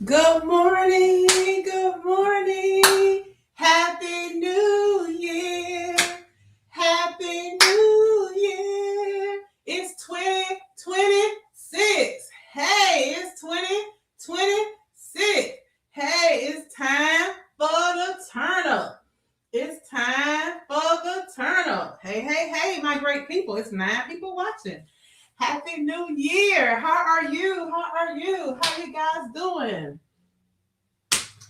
Good morning, good morning. Happy New Year. Happy New Year. It's 2026. Hey, it's 2026. Hey, it's time for the turn up. It's time for the turn up. Hey, my great people. It's 9 people watching. Happy New Year. How are you? How you guys doing?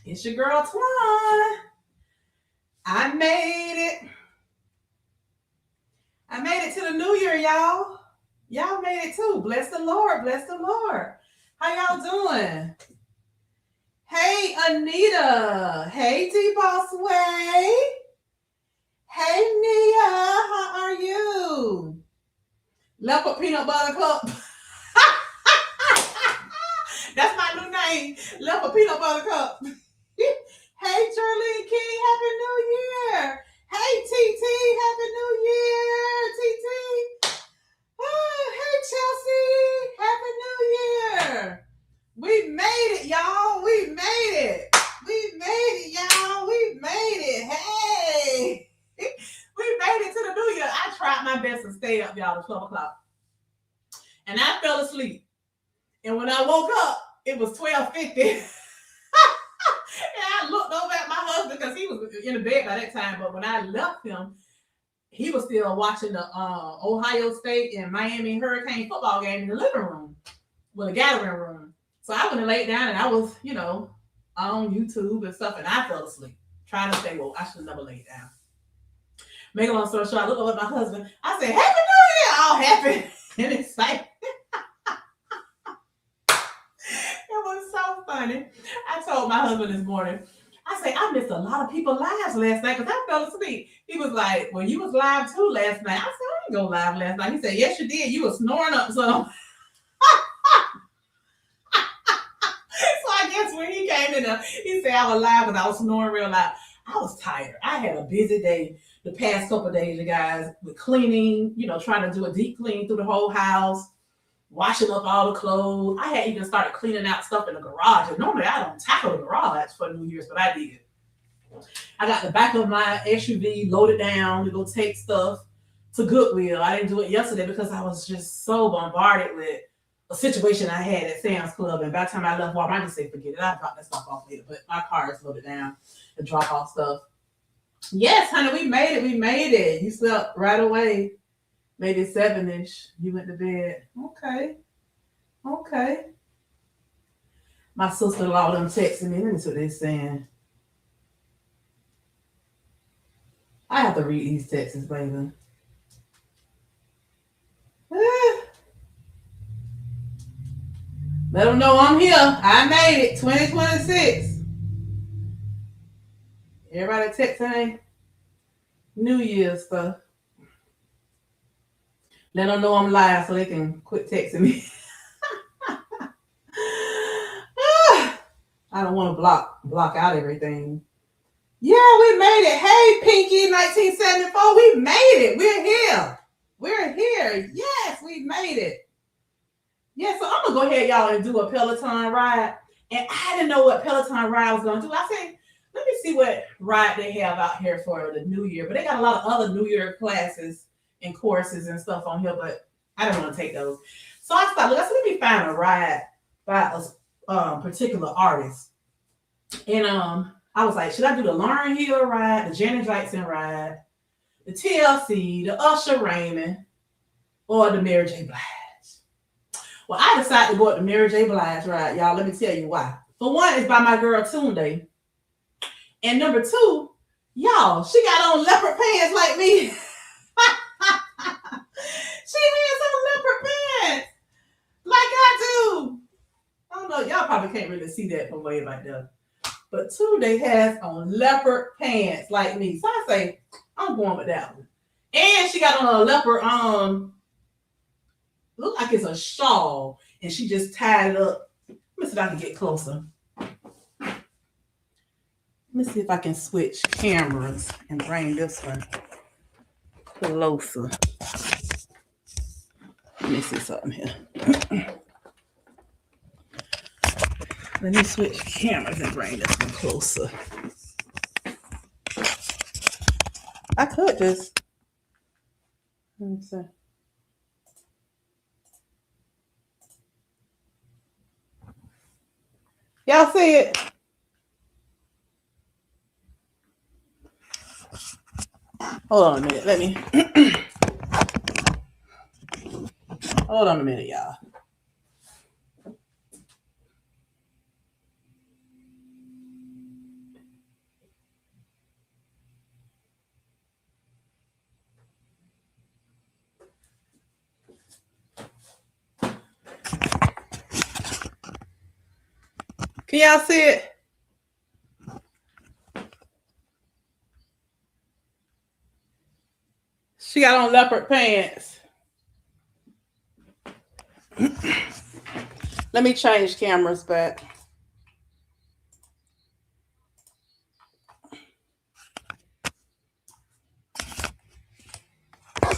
It's your girl Twan. I made it. I made it to the new year, y'all. Y'all made it too. Bless the Lord. Bless the Lord. How y'all doing? Hey, Anita. Hey, T-Boss Way. Hey, Nia. How are you? Leopard Peanut Butter Cup. That's my new name. Leopard Peanut Butter Cup. Hey, Charlene King, Happy New Year. Hey, TT, Happy New Year, TT. Oh, hey, Chelsea, Happy New Year. We made it, y'all. We made it. We made it, y'all. We made it. Hey. We made it to the new year. I tried my best to stay up, y'all, to 12 o'clock. And I fell asleep. And when I woke up, it was 12:50. I looked over at my husband because he was in the bed by that time. But when I left him, he was still watching the Ohio State and Miami Hurricane football game in the living room, well, the gathering room. So I went and laid down and I was, on YouTube and stuff, and I fell asleep trying to stay woke. I should have never laid down. Make a long story short, I looked over at my husband. I said, Happy New Year! All happy and excited. It was so funny. I told my husband this morning, I say, I missed a lot of people's lives last night because I fell asleep. He was like, well, you was live too last night. I said, I didn't go live last night. He said, yes, you did. You were snoring up some. So I guess when he came in there, he said I was live because I was snoring real loud. I was tired. I had a busy day the past couple of days, you guys, with cleaning, trying to do a deep clean through the whole house, washing up all the clothes. I had even started cleaning out stuff in the garage. And normally I don't tackle the garage for New Year's, but I did. I got the back of my SUV loaded down to go take stuff to Goodwill. I didn't do it yesterday because I was just so bombarded with a situation I had at Sam's Club. And by the time I left Walmart, I just said, forget it. I'll drop that stuff off later. But my car is loaded down to drop off stuff. Yes, honey, we made it. We made it. You slept right away. Maybe 7-ish. You went to bed. Okay. My sister-in-law them texting me. Let me see what they're saying. I have to read these texts, baby. Let them know I'm here. I made it. 2026. Everybody texting New Year's stuff. Let them know I'm live so they can quit texting me. I don't want to block out everything. Yeah, we made it. Hey, Pinky 1974, we made it. We're here. We're here. Yes, we made it. Yeah, so I'm going to go ahead, y'all, and do a Peloton ride. And I didn't know what Peloton ride was going to do. I said, let me see what ride they have out here for the new year. But they got a lot of other New Year classes and courses and stuff on here, but I didn't want to take those. So I thought, let me find a ride by a particular artist. And I was like, should I do the Lauryn Hill ride, the Janet Jackson ride, the TLC, the Usher Raymond, or the Mary J. Blige? Well, I decided to go up the Mary J. Blige ride, y'all. Let me tell you why. For one, it's by my girl Tunde. And number 2, y'all, she got on leopard pants like me. She has some leopard pants like I do. I don't know. Y'all probably can't really see that from way back there. But Tunde has on leopard pants like me. So I say, I'm going with that one. And she got on a leopard, look like it's a shawl. And she just tied it up. Let me see if I can get closer. Let me see if I can switch cameras and bring this one closer. Let me see something here. Let me switch cameras and bring this one closer. I could just, let me see. Y'all see it? Hold on a minute. Let me. Hold on a minute, y'all. Can y'all see it? She got on leopard pants. Let me change cameras back. It's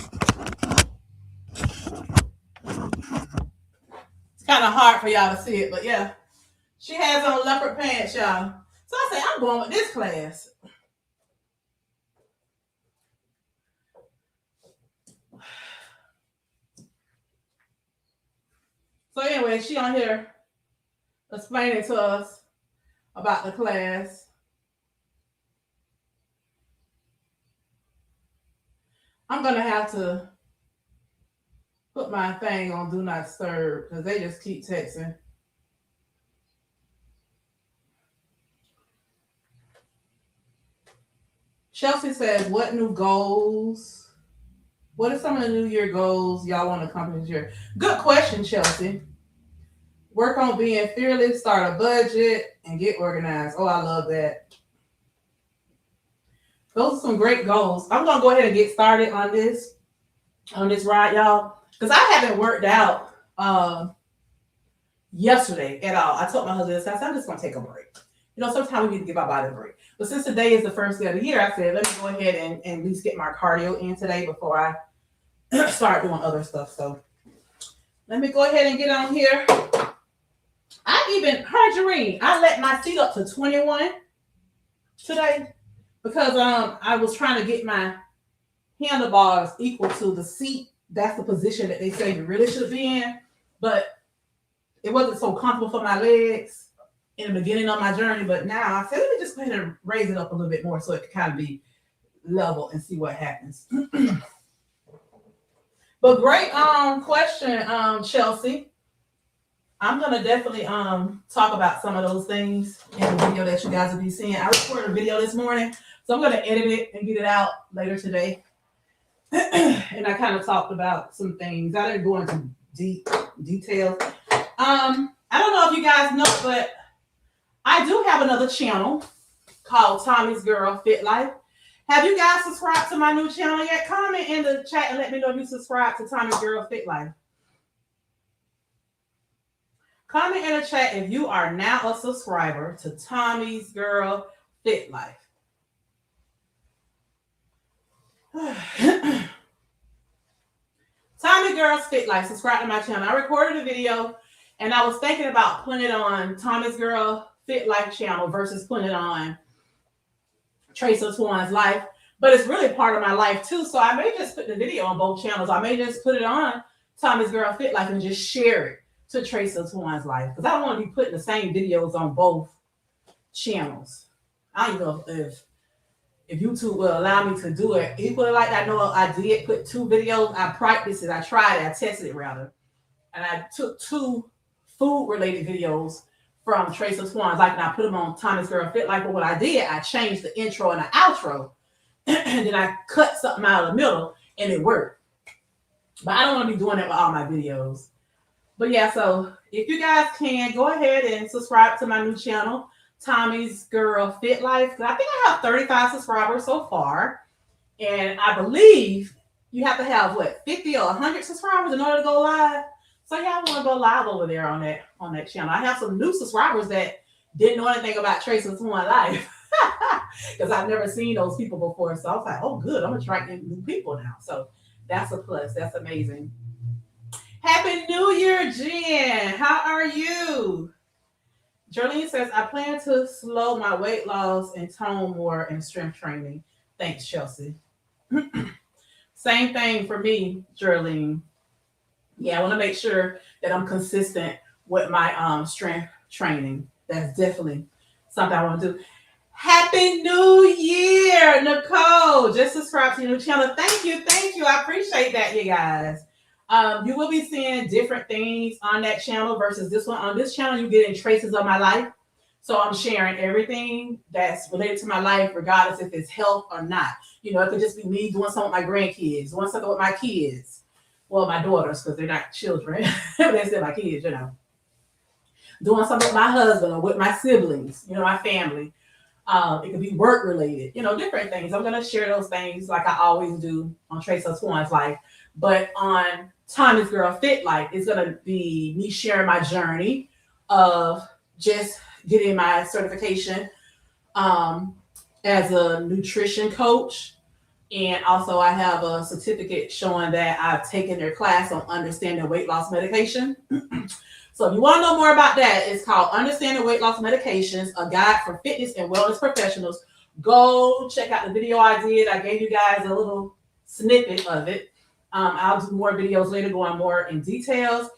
kind of hard for y'all to see it, but yeah. She has on leopard pants, y'all. So I say, I'm going with this class. So anyway, she on here explaining to us about the class. I'm going to have to put my thing on Do Not Disturb because they just keep texting. Chelsea says, what new goals? What are some of the New Year goals y'all want to accomplish this year? Good question, Chelsea. Work on being fearless, start a budget, and get organized. Oh, I love that. Those are some great goals. I'm going to go ahead and get started on this ride, y'all, because I haven't worked out yesterday at all. I told my husband this, I said, I'm just going to take a break. You know, sometimes we need to give our body a break. But since today is the first day of the year, I said, let me go ahead and at least get my cardio in today before I start doing other stuff. So let me go ahead and get on here. I even heard Jareen. I let my seat up to 21 today because I was trying to get my handlebars equal to the seat. That's the position that they say you really should be in. But it wasn't so comfortable for my legs in the beginning of my journey. But now I said, let me just go ahead and raise it up a little bit more so it can kind of be level and see what happens. But great question, Chelsea. I'm gonna definitely talk about some of those things in the video that you guys will be seeing. I recorded a video this morning, so I'm gonna edit it and get it out later today. And I kind of talked about some things. I didn't go into deep details. I don't know if you guys know, but I do have another channel called Tommy's Girl Fit Life. Have you guys subscribed to my new channel yet? Comment in the chat and let me know if you subscribe to Tommy's Girl Fit Life. Comment in the chat if you are now a subscriber to Tommy's Girl Fit Life. Tommy Girls Fit Life. Subscribe to my channel. I recorded a video and I was thinking about putting it on Tommy's Girl Fit Life channel versus putting it on TracesOfTwaunsLife. But it's really part of my life too. So I may just put the video on both channels. I may just put it on Tommy's Girl Fit Life and just share it to TracesOfTwaunsLife. Because I don't want to be putting the same videos on both channels. I don't know if YouTube will allow me to do it equally like that. I know I did put 2 videos. I practiced it. I tried it. I tested it rather. And I took 2 food-related videos from Trace of Twans, like, and I put them on Tommy's Girl Fit Life. But what I did, I changed the intro and the outro, and then I cut something out of the middle, and it worked. But I don't want to be doing that with all my videos. But yeah, so if you guys can, go ahead and subscribe to my new channel, Tommy's Girl Fit Life. I think I have 35 subscribers so far, and I believe you have to have, what, 50 or 100 subscribers in order to go live. So y'all want to go live over there on that channel. I have some new subscribers that didn't know anything about TracesOfTwaunsLife because I've never seen those people before. So I was like, oh, good. I'm attracting new people now. So that's a plus. That's amazing. Happy New Year, Jen. How are you? Jolene says, I plan to slow my weight loss and tone more in strength training. Thanks, Chelsea. Same thing for me, Jolene. Yeah, I want to make sure that I'm consistent with my strength training. That's definitely something I want to do. Happy New Year, Nicole. Just subscribe to your new channel. Thank you. Thank you. I appreciate that, you guys. You will be seeing different things on that channel versus this one. On this channel, you get traces of my life. So I'm sharing everything that's related to my life, regardless if it's health or not. You know, it could just be me doing something with my grandkids, doing something with my kids. Well, my daughters, because they're not children. They're still my kids, you know. Doing something with my husband or with my siblings, you know, my family. It could be work related, you know, different things. I'm going to share those things like I always do on TracesOfTwaunsLife. But on Tommy's Girl Fit Life, it's going to be me sharing my journey of just getting my certification as a nutrition coach. And also I have a certificate showing that I've taken their class on understanding weight loss medication. So if you want to know more about that, it's called Understanding Weight Loss Medications, a guide for fitness and wellness professionals. Go check out the video I did. I gave you guys a little snippet of it. I'll do more videos later going more in details.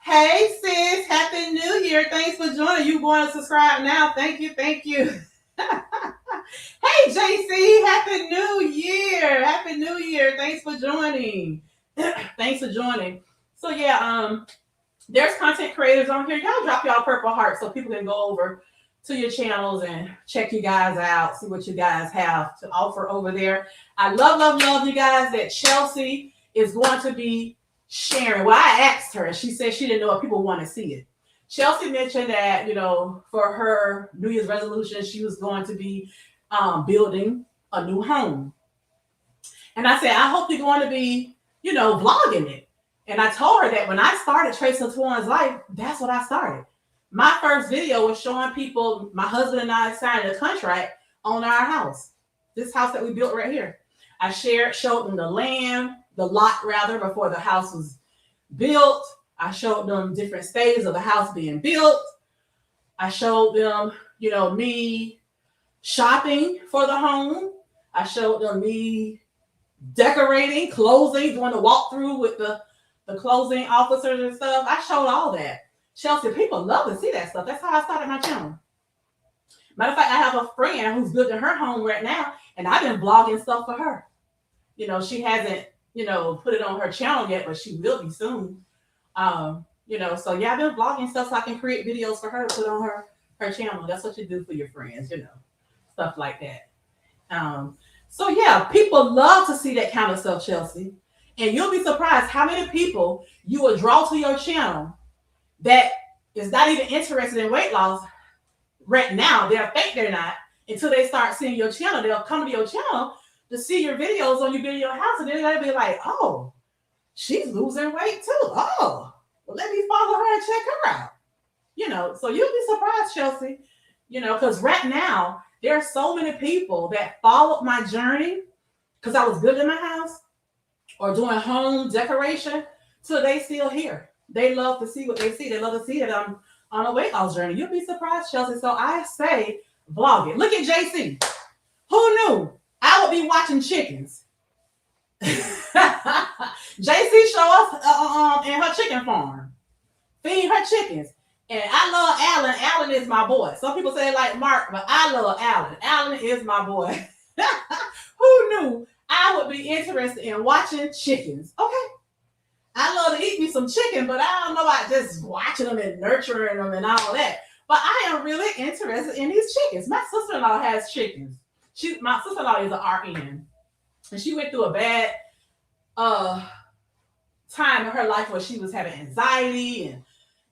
Hey, sis, Happy New Year. Thanks for joining. You going to subscribe now. Thank you. Thank you. Hey, JC, Happy New Year. Happy New Year. Thanks for joining. Thanks for joining. So, yeah, there's content creators on here. Y'all drop y'all purple hearts so people can go over to your channels and check you guys out, see what you guys have to offer over there. I love you guys that Chelsea is going to be sharing. Well, I asked her and she said she didn't know if people want to see it. Chelsea mentioned that, you know, for her New Year's resolution, she was going to be building a new home. And I said, I hope you're going to be, you know, vlogging it. And I told her that when I started TracesOfTwaunsLife, that's what I started. My first video was showing people, my husband and I signed a contract on our house. This house that we built right here. I showed them the lot before the house was built. I showed them different stages of the house being built. I showed them, you know, me shopping for the home. I showed them me decorating, closing, doing the walkthrough with the closing officers and stuff. I showed all that. Chelsea, people love to see that stuff. That's how I started my channel. Matter of fact, I have a friend who's building her home right now, and I've been vlogging stuff for her. You know, she hasn't, you know, put it on her channel yet, but she will be soon. You know, so yeah, I've been vlogging stuff so I can create videos for her to put on her channel. That's what you do for your friends, you know, stuff like that. So yeah, people love to see that kind of stuff, Chelsea. And you'll be surprised how many people you will draw to your channel that is not even interested in weight loss right now. They'll think they're not until they start seeing your channel. They'll come to your channel to see your videos on you building your house, and then they'll be like, oh, she's losing weight too. Oh, well, let me follow her and check her out. You know, so you'll be surprised, Chelsea, you know, because right now there are so many people that followed my journey because I was building my house or doing home decoration, so they still here. They love to see what they see. They love to see that I'm on a weight loss journey. You'll be surprised, Chelsea. So I say vlog it. Look at JC. Who knew I would be watching chickens? JC show us in her chicken farm, feeding her chickens. And I love Alan. Alan is my boy. Some people say like Mark, but I love Alan. Alan is my boy. Who knew I would be interested in watching chickens? Okay. I love to eat me some chicken, but I don't know about just watching them and nurturing them and all that. But I am really interested in these chickens. My sister-in-law has chickens. My sister-in-law is an RN. And she went through a bad time in her life where she was having anxiety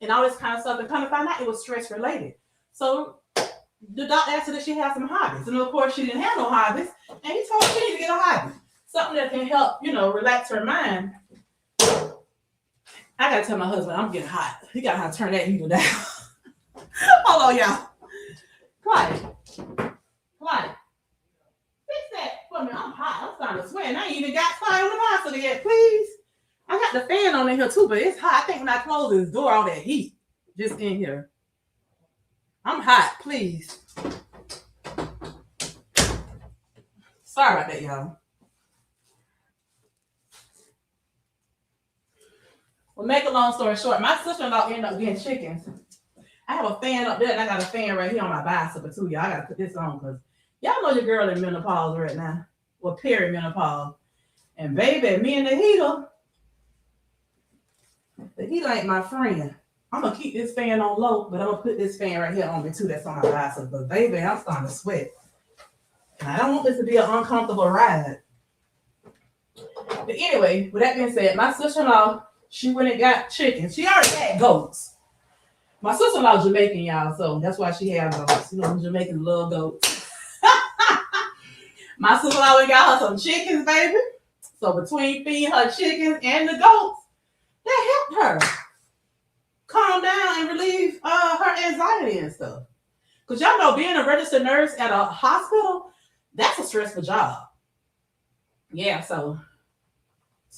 and all this kind of stuff. And kind of found out it was stress related. So the doctor asked her that she had some hobbies. And of course, she didn't have no hobbies. And he told her she needed to get a hobby. Something that can help, you know, relax her mind. I got to tell my husband, I'm getting hot. He got to have to turn that heater down. Hold on, y'all. Quiet. Fix that for me. I'm hot. I'm starting to sweat. And I ain't even got fire on the hospital yet, please. I got the fan on in here too, but it's hot. I think when I close this door, all that heat just in here. I'm hot, please. Sorry about that, y'all. Well, make a long story short, my sister-in-law ended up getting chickens. I have a fan up there, and I got a fan right here on my bicycle too, y'all. I gotta put this on because y'all know your girl in menopause right now. Well, perimenopause. And baby, me and the heater ain't my friend. I'm gonna keep this fan on low, but I'm gonna put this fan right here on me too. That's on my bicycle. But baby, I'm starting to sweat. And I don't want this to be an uncomfortable ride. But anyway, with that being said, my sister-in-law, she went and got chickens. She already had goats. My sister-in-law is Jamaican, y'all, so that's why she had goats. You know, Jamaicans love goats. My sister-in-law went and got her some chickens, baby. So between feeding her chickens and the goats, that helped her calm down and relieve her anxiety and stuff. Because y'all know being a registered nurse at a hospital, that's a stressful job. Yeah, so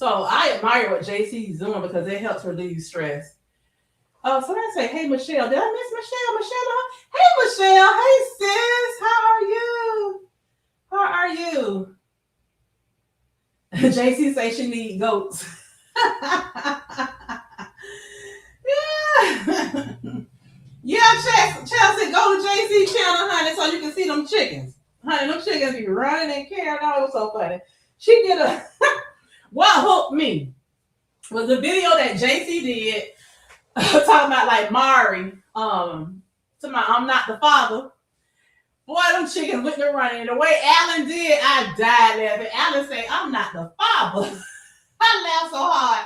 I admire what JC is doing because it helps relieve stress. Oh, somebody say, hey, Michelle. Did I miss Michelle? Hey, Michelle. Hey, sis. How are you? JC say she need goats. Yeah, Chelsea, go to JC channel, honey, so you can see them chickens. Honey, them chickens be running and carrying on. It was so funny. She did a what hooked me was the video that JC did talking about like Mari, to my I'm not the father. Boy, them chickens went to running. And the way Alan did, I died laughing. Alan said, I'm not the father. I laughed so hard.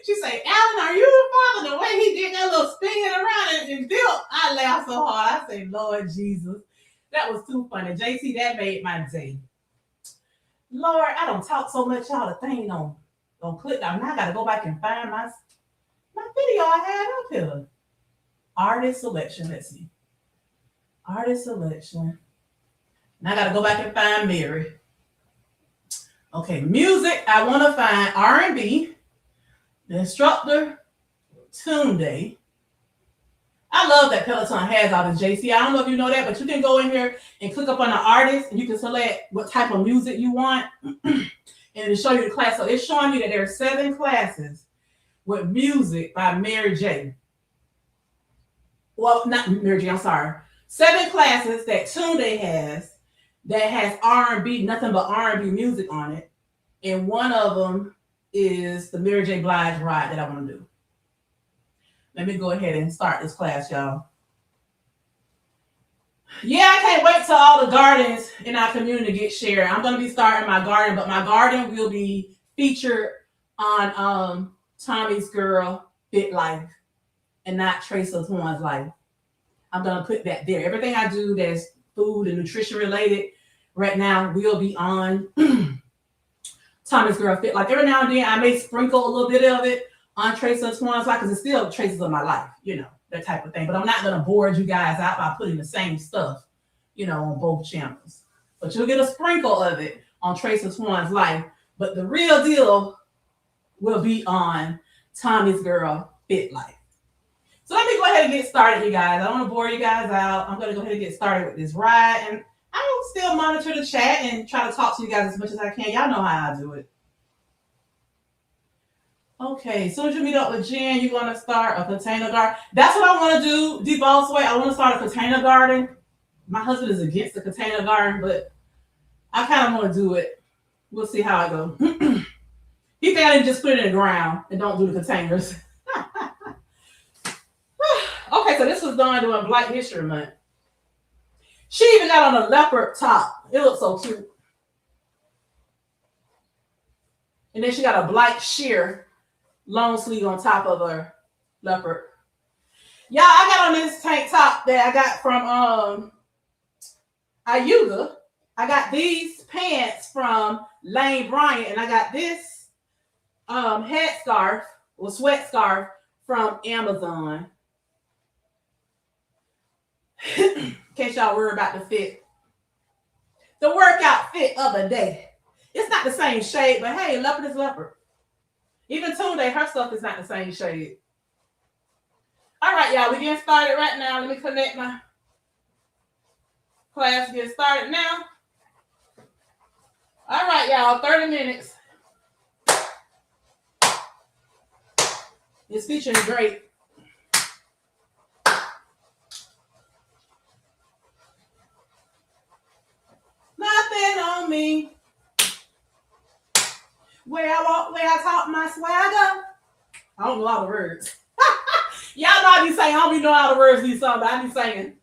She said, Alan, are you the father? The way he did that little spin around and built, I laughed so hard. I said, Lord Jesus. That was too funny. JC, that made my day. Lord, I don't talk so much, y'all. The thing don't click. Now I got to go back and find my video I had up here. Artist selection. Let's see. Artist selection. Now I got to go back and find Mary. Okay, music. I want to find R&B. The instructor, Tunde. I love that Peloton has all the JC. I don't know if you know that, but you can go in here and click up on the artist and you can select what type of music you want and it'll show you the class. So it's showing you that there are 7 classes with music by Mary J. Well, not Mary J, I'm sorry. 7 classes that Tunde has that has R&B, nothing but R&B music on it. And one of them is the Mary J. Blige ride that I want to do. Let me go ahead and start this class, y'all. Yeah, I can't wait till all the gardens in our community get shared. I'm going to be starting my garden, but my garden will be featured on Tommy's Girl Fit Life and not TracesOfTwaunsLife. I'm going to put that there. Everything I do that's food and nutrition related right now will be on Tommy's Girl Fit Life. Every now and then I may sprinkle a little bit of it on TracesOfTwaunsLife because it's still traces of my life, you know, that type of thing. But I'm not going to bore you guys out by putting the same stuff, you know, on both channels. But you'll get a sprinkle of it on TracesOfTwaunsLife. But the real deal will be on Tommy's Girl Fit Life. So let me go ahead and get started, you guys. I don't want to bore you guys out. I'm going to go ahead and get started with this ride. And I'll still monitor the chat and try to talk to you guys as much as I can. Y'all know how I do it. Okay, as soon as you meet up with Jen, you're going to start a container garden. That's what I want to do, D-Boss Way. I want to start a container garden. My husband is against the container garden, but I kind of want to do it. We'll see how it goes. He think I didn't just put it in the ground and don't do the containers. Okay, so this was done during Black History Month. She even got on a leopard top. It looks so cute. And then she got a black sheer long sleeve on top of her leopard. Y'all, I got on this tank top that I got from Ayuga. I got these pants from Lane Bryant, and I got this head scarf or sweat scarf from Amazon. In case y'all worry about the fit. The workout fit of the day. It's not the same shade, but hey, leopard is leopard. Even Tunde, her stuff is not the same shade. All right, y'all, we getting started right now. Let me connect my Class gets started now. All right, y'all, 30 minutes. It's featuring Drake. Nothing on me. Where I walk, where I talk my swagger. I don't know all the words. Y'all know I be saying, I don't be knowing all the words of these songs, but I be singing.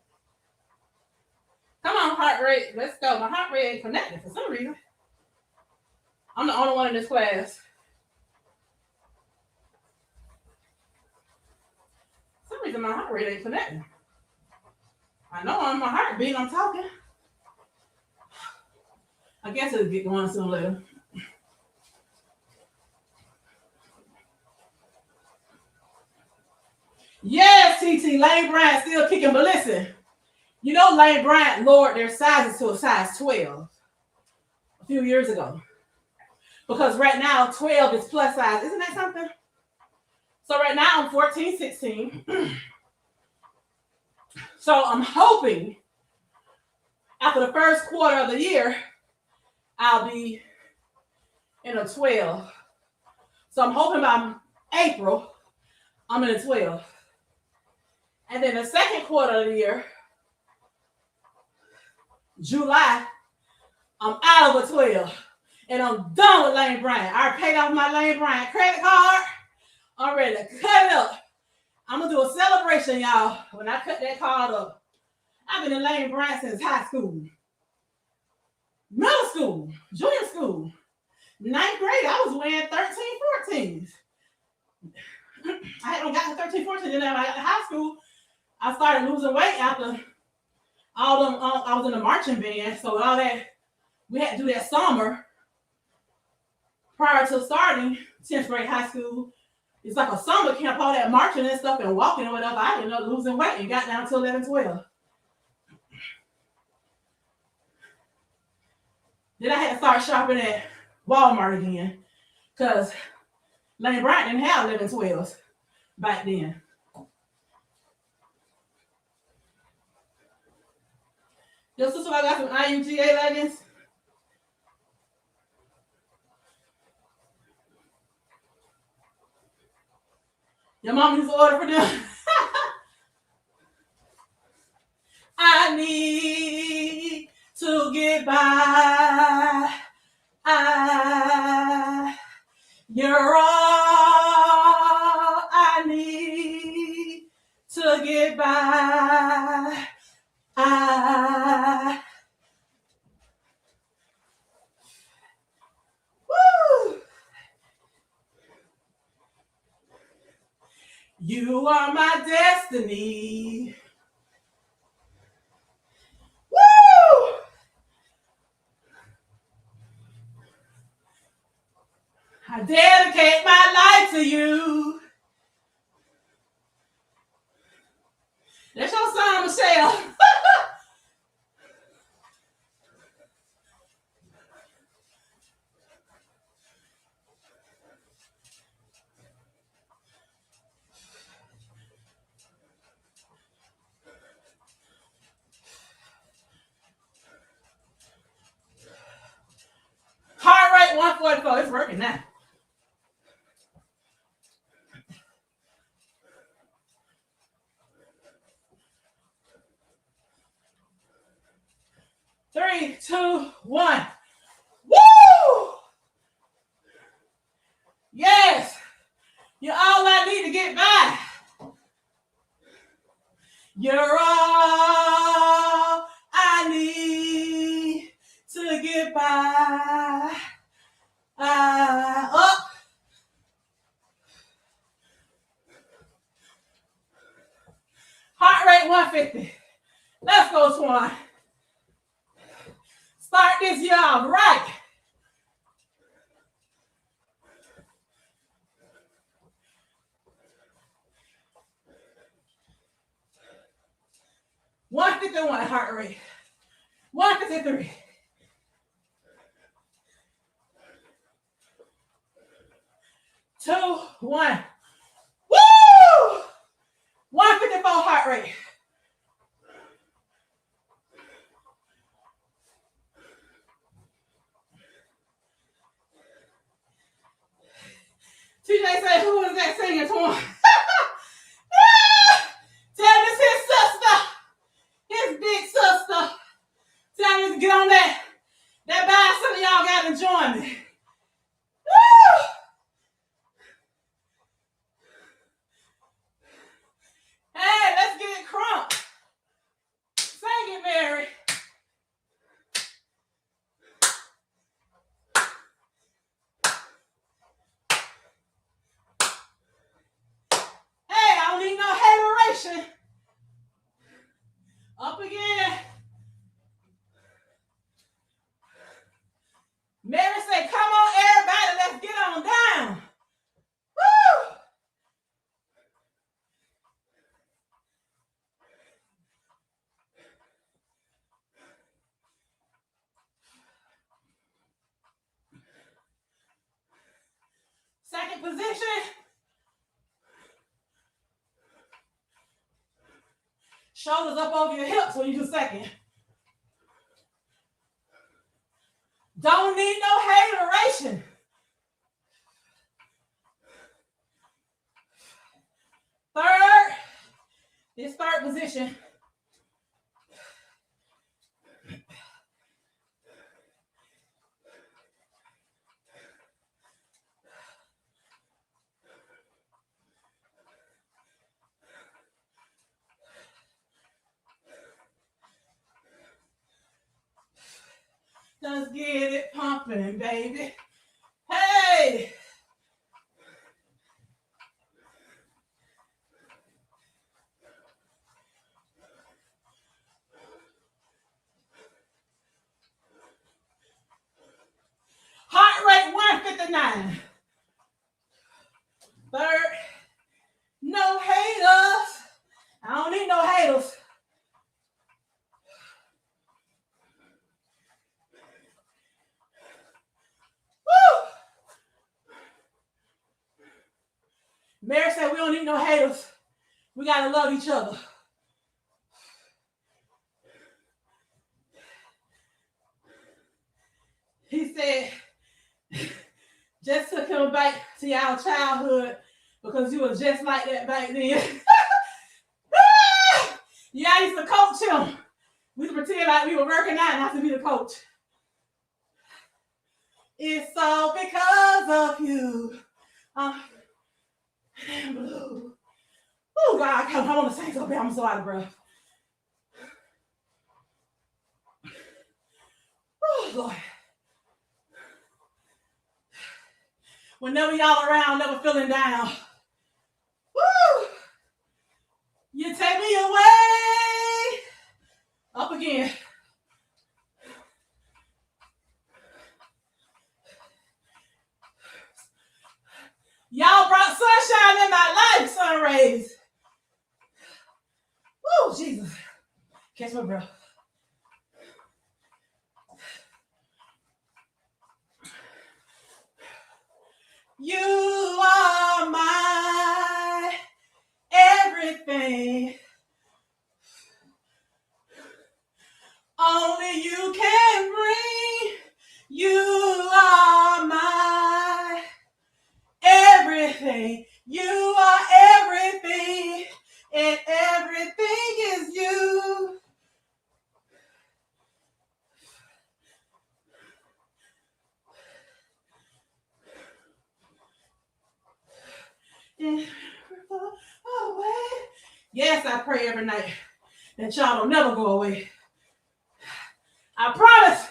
Come on, heart rate. Let's go. My heart rate ain't connected for some reason. I'm the only one in this class. For some reason, my heart rate ain't connecting. I know I'm my heart beating, I'm talking. I guess it'll get going sooner or later. Yes, TT, Lane Bryant still kicking, but listen, you know Lane Bryant lowered their sizes to a size 12 a few years ago. Because right now, 12 is plus size. Isn't that something? So right now, I'm 14, 16. So I'm hoping after the first quarter of the year, I'll be in a 12. So I'm hoping by April, I'm in a 12. And then the second quarter of the year, July, I'm out of a 12. And I'm done with Lane Bryant. I paid off my Lane Bryant credit card. I'm ready to cut it up. I'm going to do a celebration, y'all, when I cut that card up. I've been in Lane Bryant since high school, middle school, junior school, 9th grade. I was wearing 13, 14s. I hadn't got to 13, 14. Then when I got to high school, I started losing weight after all them. I was in the marching band, so all that we had to do that summer prior to starting 10th grade high school. It's like a summer camp, all that marching and stuff and walking and whatever. I ended up losing weight and got down to 11, 12. Then I had to start shopping at Walmart again because Lane Bryant didn't have 11, 12s back then. Your sister, I got some IUGA leggings. Your mom needs to order for them. I need to get by. You're all I need to get by. Woo! You are my destiny. Woo! I dedicate my life to you. That's your song, Michelle. Heart rate 144. It's working now. Three, two, one. Woo! Yes. You're all I need to get by. You're all I need to get by. Up. Heart rate 150. Let's go, Swan. Start this year off right. $151 heart rate. 153. Two, one. Woo! 154 heart rate. get on that bicycle, y'all gotta join me. Woo! Hey, let's get it crunk. Sing it, Mary. Hey, I don't need no hateration. Up again. Mary said, come on, everybody, let's get on down. Woo! Second position. Shoulders up over your hips when you do second. Don't need no hateration. Third, this third position. Let's get it pumping, baby. Hey! Heart rate 159. Third, no haters. I don't need no haters. Woo! Mary said we don't need no haters. We gotta love each other. He said, just took him back to y'all childhood because you were just like that back then. Yeah, I used to coach him. We used to pretend like we were working out and I used to be the coach. It's all because of you. I'm blue. Oh, God, I want to sing so bad. I'm so out of breath. Oh, Lord. Whenever y'all around, never feeling down. Woo! You take me away. Up again. Y'all brought sunshine in my life, sun rays. Woo, Jesus. Catch my breath. You are my everything. Only you can bring. You are my everything. You are everything, and everything is you. Away. Yes, I pray every night that y'all don't never go away. I promise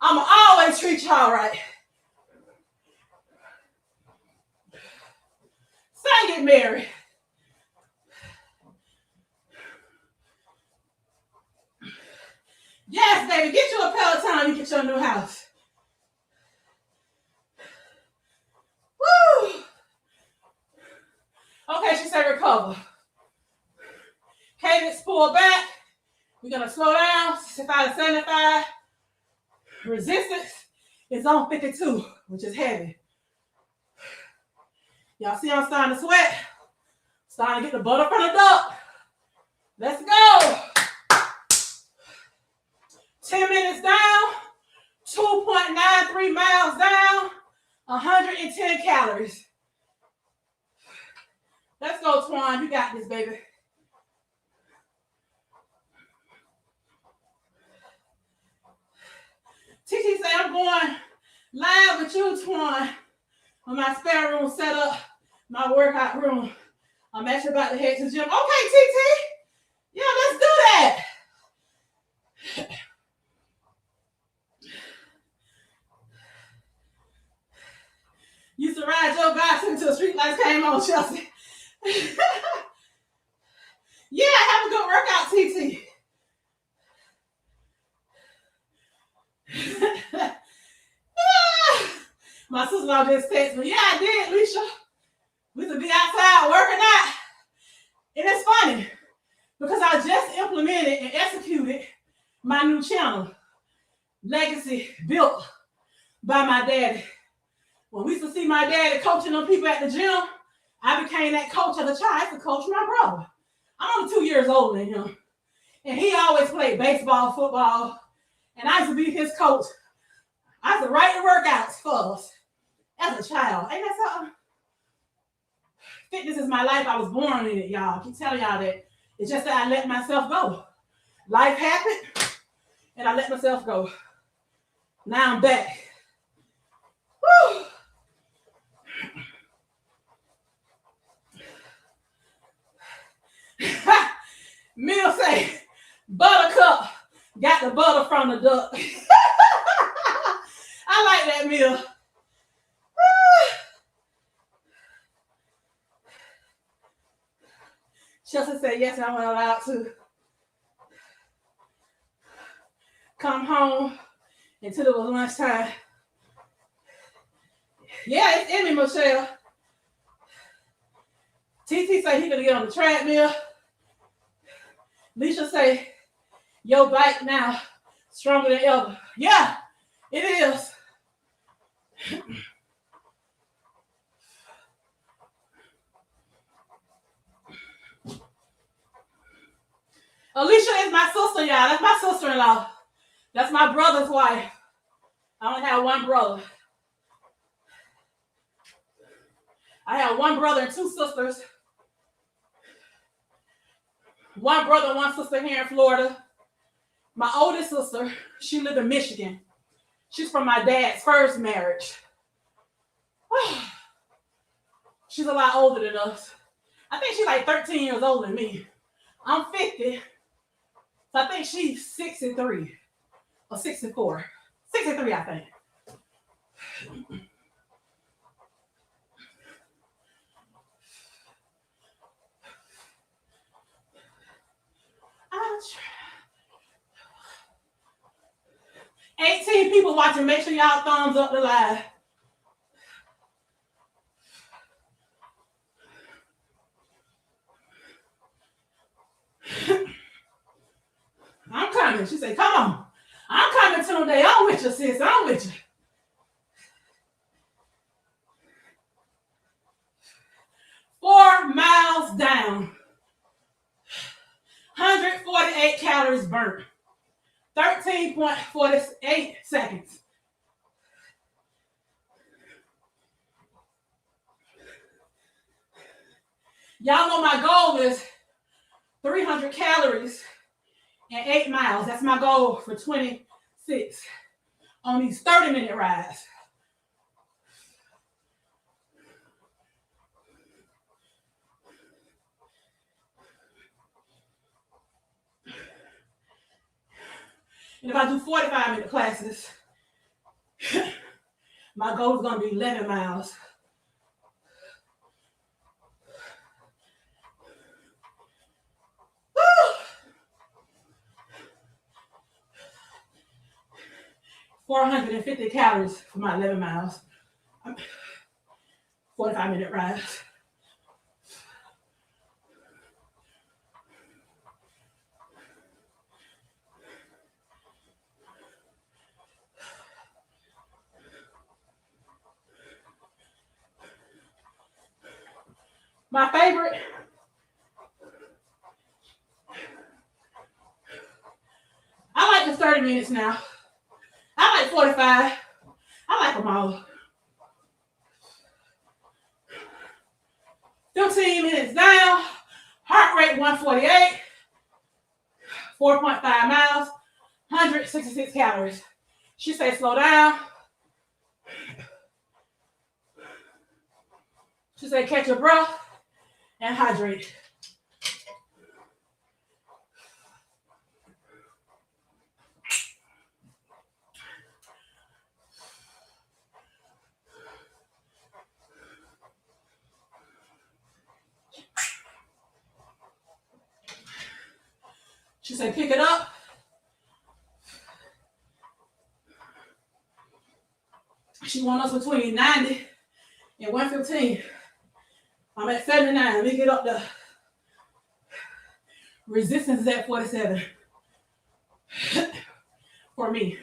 I'ma always treat y'all right. Sing it, Mary. Yes, baby, get you a Peloton, you get your new house. Woo! Okay, she said recover. Cadence pull back. We're gonna slow down, 65 to 75. Resistance is on 52, which is heavy. Y'all see I'm starting to sweat? Starting to get the butter from the duck. Let's go. 10 minutes down, 2.93 miles down, 110 calories. Let's go, Twan. You got this, baby. going live with you, Twan, on my spare room set up, my workout room. I'm actually about to head to the gym. Okay, TT. Yeah, let's do that. Used to ride your bicycle until the street lights came on, Chelsea. Yeah, have a good workout, TT. My sister-in-law just texted me. Yeah, I did, Leisha. We used to be outside working out. And it's funny because I just implemented and executed my new channel, Legacy Built by my daddy. When we used to see my daddy coaching them people at the gym, I became that coach as a child. I used to coach my brother. I'm only 2 years older than him. And he always played baseball, football. And I used to be his coach. I used to write the workouts for us as a child. Ain't that something? Fitness is my life. I was born in it, y'all. I keep telling y'all that. It's just that I let myself go. Life happened, and I let myself go. Now I'm back. Woo! Mill say, Buttercup got the butter from the duck. I like that, Mill. Chelsea said, yes, I wasn't allowed to come home until it was lunchtime. Yeah, it's in me, Michelle. TT say he gonna get on the treadmill. Leisha say, your bike now stronger than ever. Yeah, it is. Alicia is my sister, y'all. That's my sister-in-law. That's my brother's wife. I only have one brother. I have one brother and two sisters. One brother and one sister here in Florida. My oldest sister, she lived in Michigan. She's from my dad's first marriage. She's a lot older than us. I think she's like 13 years older than me. I'm 50. So I think she's 63 or 64. 63, I think. Ouch. 18 people watching. Make sure y'all thumbs up the live. I'm coming. She said, come on. I'm coming today. I'm with you, sis. I'm with you. Four miles down. 148 calories burnt. 13.48 seconds. Y'all know my goal is 300 calories and 8 miles. That's my goal for 26 on these 30-minute rides. And if I do 45-minute classes, my goal is going to be 11 miles. Woo! 450 calories for my 11 miles. 45-minute rides. My favorite, I like the 30 minutes now. I like 45. I like them all. 15 minutes down, heart rate 148, 4.5 miles, 166 calories. She said slow down. She said, catch your breath and hydrate. She said, pick it up. She wants us between 90 and 115. I'm at 79. Let me get up the resistance is at 47 for me.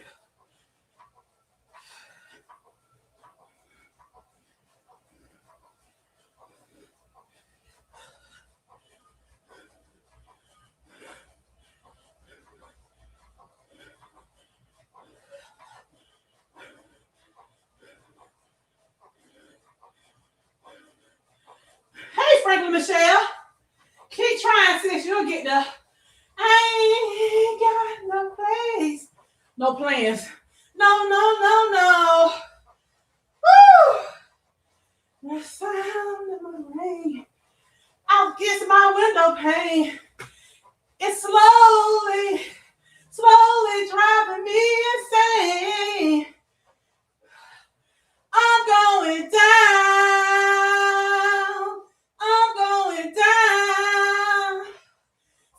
Hey, Franklin Michelle. Keep trying, sis. You'll get the I ain't got no place. No plans. No. Woo! The sound of the rain out against my window pane. It's slowly driving me insane. I'm going down.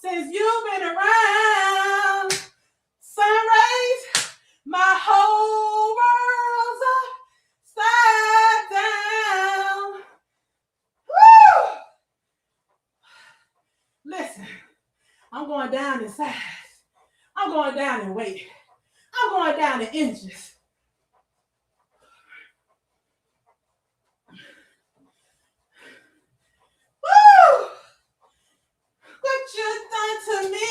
Since you've been around, sun rays, my whole world's upside down. Woo! Listen, I'm going down in size. I'm going down in weight. I'm going down in inches. Woo! What you done to me?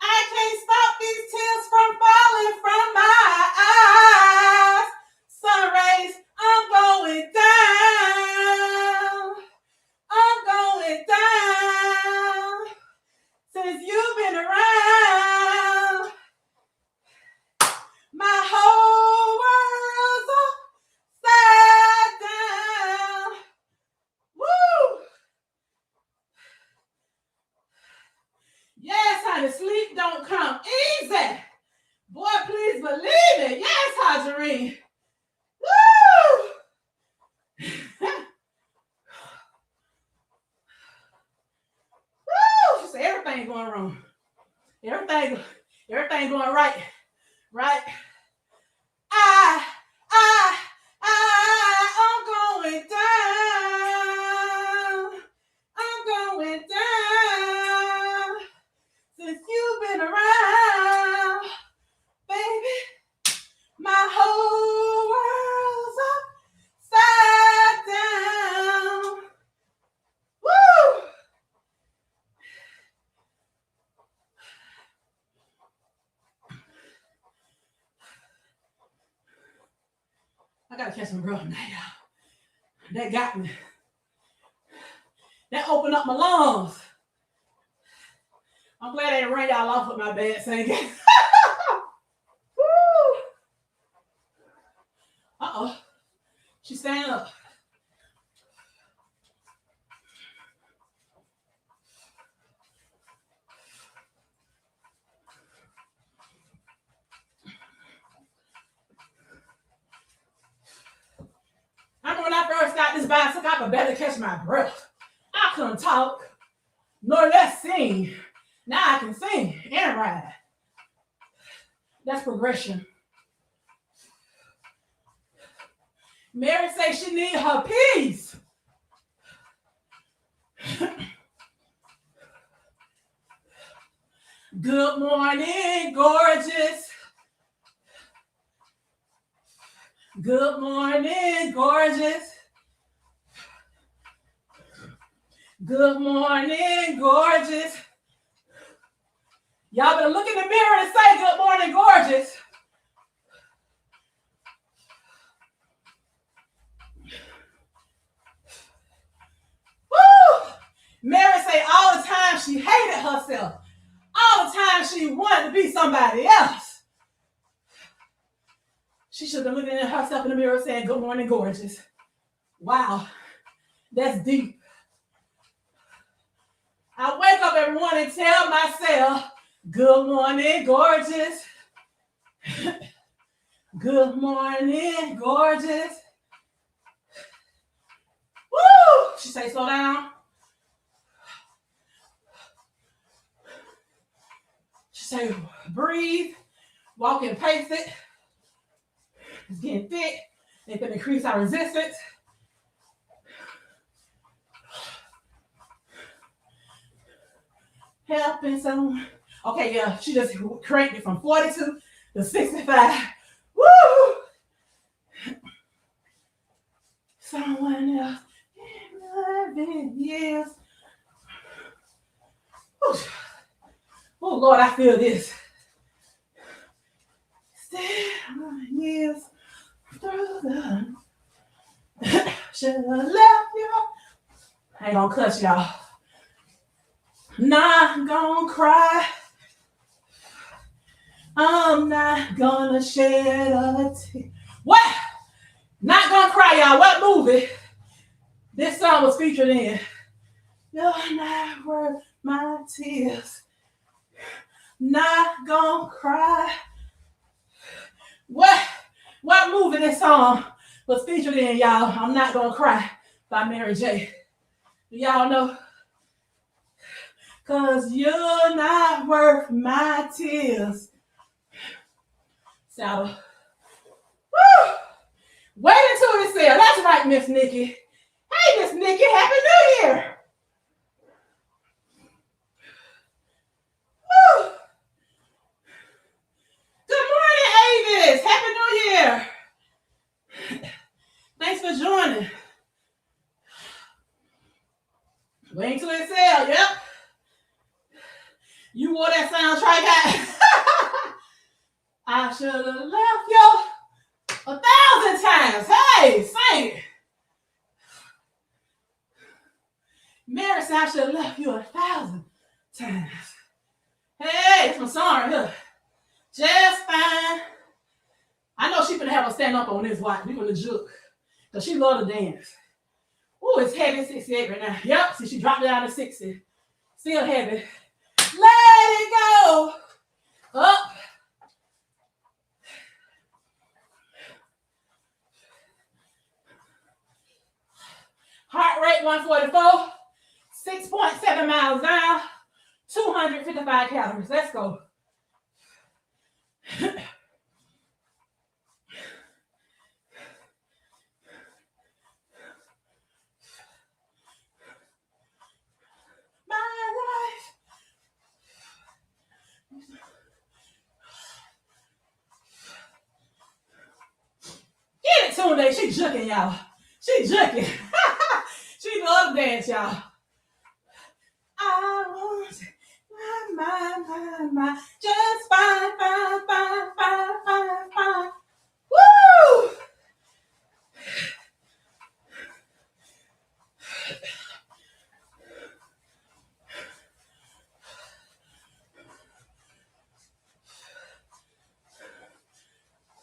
I can't stop these tears from falling from my eyes. Sun rays, I'm going down. I'm going down. Since you've been around, my whole world's upside down. Woo! Yes, honey, sleep don't come easy. Boy, please believe it. Yes, Hajarine. Woo! Woo! She said everything going wrong. Everything going right. Right? I'm going down. I'm going down. Since you've been around, baby, my whole world's upside down. Woo! I gotta catch some breath now, y'all. That got me. That opened up my lungs. I'm glad I didn't run y'all off with my bad singing. Woo! Uh-oh. She's standing up. I remember when I first got this bicycle, I could barely catch my breath. I couldn't talk, nor less sing. Now I can sing and ride. That's progression. Mary says she need her peace. Good morning, gorgeous. Good morning, gorgeous. Good morning, gorgeous. Y'all better look in the mirror and say good morning, gorgeous. Woo! Mary say all the time she hated herself. All the time she wanted to be somebody else. She should have been looking at herself in the mirror saying, good morning, gorgeous. Wow. That's deep. I wake up every morning and tell myself, good morning, gorgeous. Good morning, gorgeous. Woo! She say, slow down. She say, breathe. Walk and pace it. It's getting thick. It's going to increase our resistance. Helping someone. Okay, yeah, she just cranked it from 42 to 65. Woo! Someone else in 11 years. Woo. Oh, Lord, I feel this. 7 years through the... Should have left you. I ain't gonna cuss y'all. Not gonna cry. I'm not gonna shed a tear. What? Not gonna cry, y'all. What movie this song was featured in? You're not worth my tears. Not gonna cry. What movie this song was featured in, y'all? I'm Not Gonna Cry by Mary J. Do y'all know? Cause you're not worth my tears. Saddle. Woo! Wait until it says. That's right, Miss Nikki. Hey, Miss Nikki, Happy New Year. Woo! Good morning, Avis. Happy New Year. Thanks for joining. Wait until it says. Yep. You wore that soundtrack out. I should have left you 1,000 times. Hey, sing it. Mary said I should have left you 1,000 times. Hey, it's my song right here. Just fine. I know she's gonna have her stand up on this watch. We're gonna juke. Because she love to dance. Ooh, it's heavy, 68 right now. Yep, see, she dropped it down to 60. Still heavy. Let it go. Up. Heart rate 144. 6.7 miles down. 255 calories. Let's go. Get it, Tunde. She juking, y'all. She juking. She love to dance, y'all. I want my, just fine. Woo!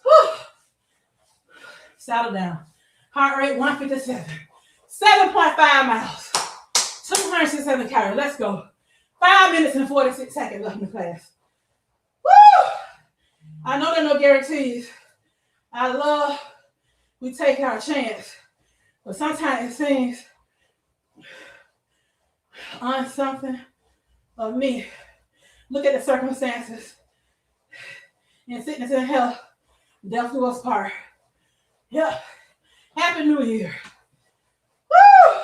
Woo! Settle down. Heart rate 157. 7.5 miles. 267 calories. Let's go. 5 minutes and 46 seconds left in the class. Woo! I know there are no guarantees. I love we take our chance. But sometimes it seems on something of me. Look at the circumstances. In sickness and health, death do us part. Yeah. Happy New Year. Woo!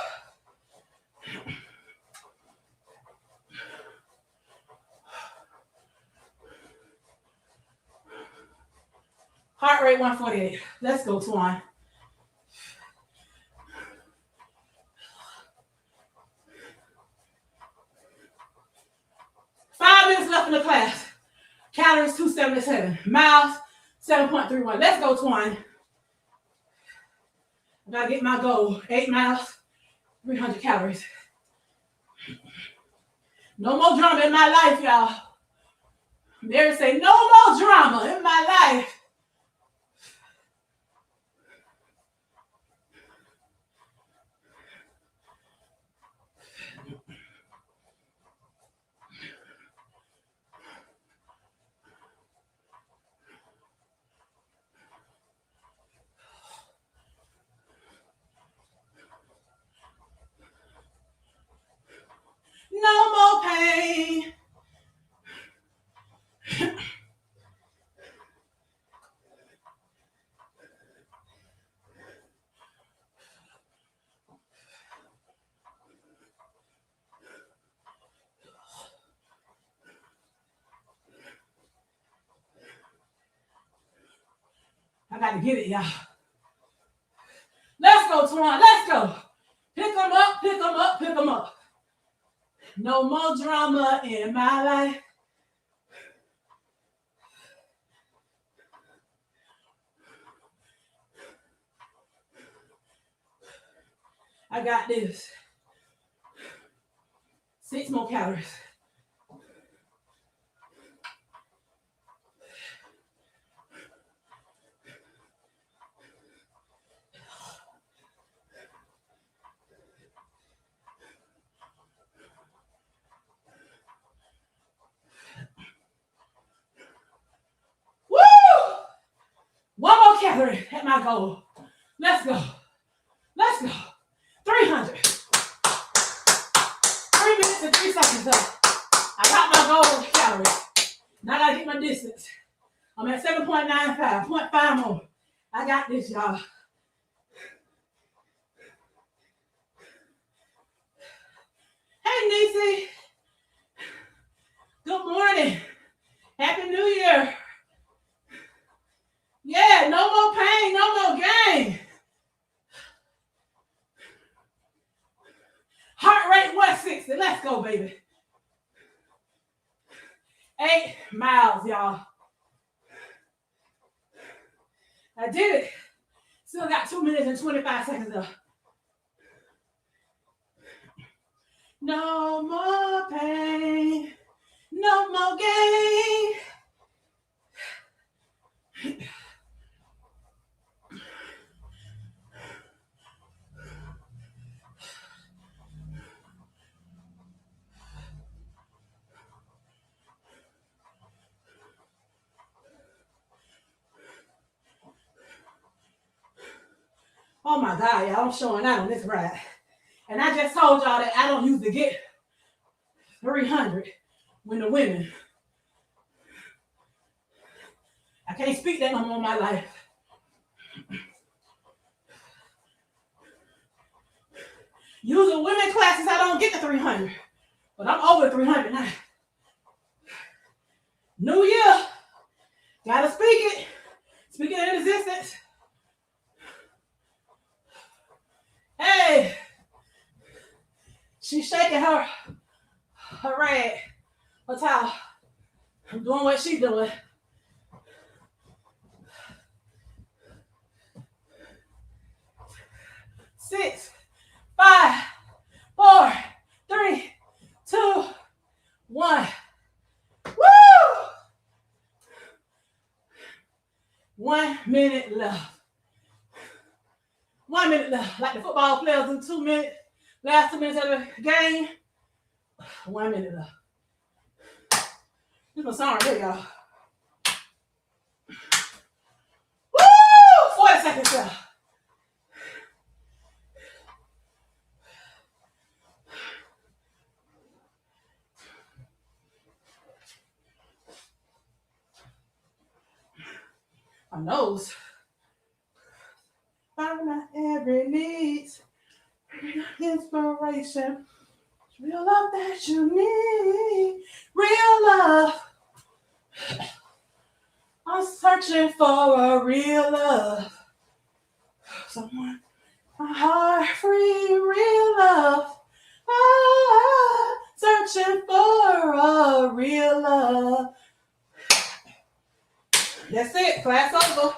Heart rate 148. Let's go, Twan. Left in the class. Calories 277. Miles 7.31. Let's go, Twine. I gotta get my goal. 8 miles, 300 calories. No more drama in my life, y'all. Mary say, no more drama in my life. I got to get it, y'all. Let's go, Twan. Let's go. Pick them up, pick them up, pick them up. No more drama in my life. I got this. 6 more calories. Woo! 1 more calorie at my goal. Let's go. Let's go. 300. 3 minutes and 3 seconds up. I got my goal calories. Now I gotta get my distance. I'm at 7.95, 0.5 more. I got this, y'all. Hey, Niecy. Good morning. Happy New Year. Yeah, no more pain, no more gain. Heart rate 160. Let's go, baby. 8 miles, y'all. I did it. Still got 2 minutes and 25 seconds left. No more pain, no more gain. Oh my God, y'all, I'm showing out on this ride. And I just told y'all that I don't usually get 300 when the women. I can't speak that no more in my life. Usually women classes, I don't get the 300. But I'm over 300 now. New year. Gotta speak it. Speak it in existence. Hey. She's shaking her rag, her towel. I'm doing what she's doing. Six, 5, 4, 3, 2, 1. Woo! 1 minute left. 1 minute left. Like the football players do 2 minutes. Last 2 minutes of the game. 1 minute left. This is my song right here, y'all. Woo! 40 seconds left. My nose. Find my every need. Inspiration. Real love that you need. Real love. I'm searching for a real love. Someone, a heart free, real love. Ah, searching for a real love. That's it. Class over.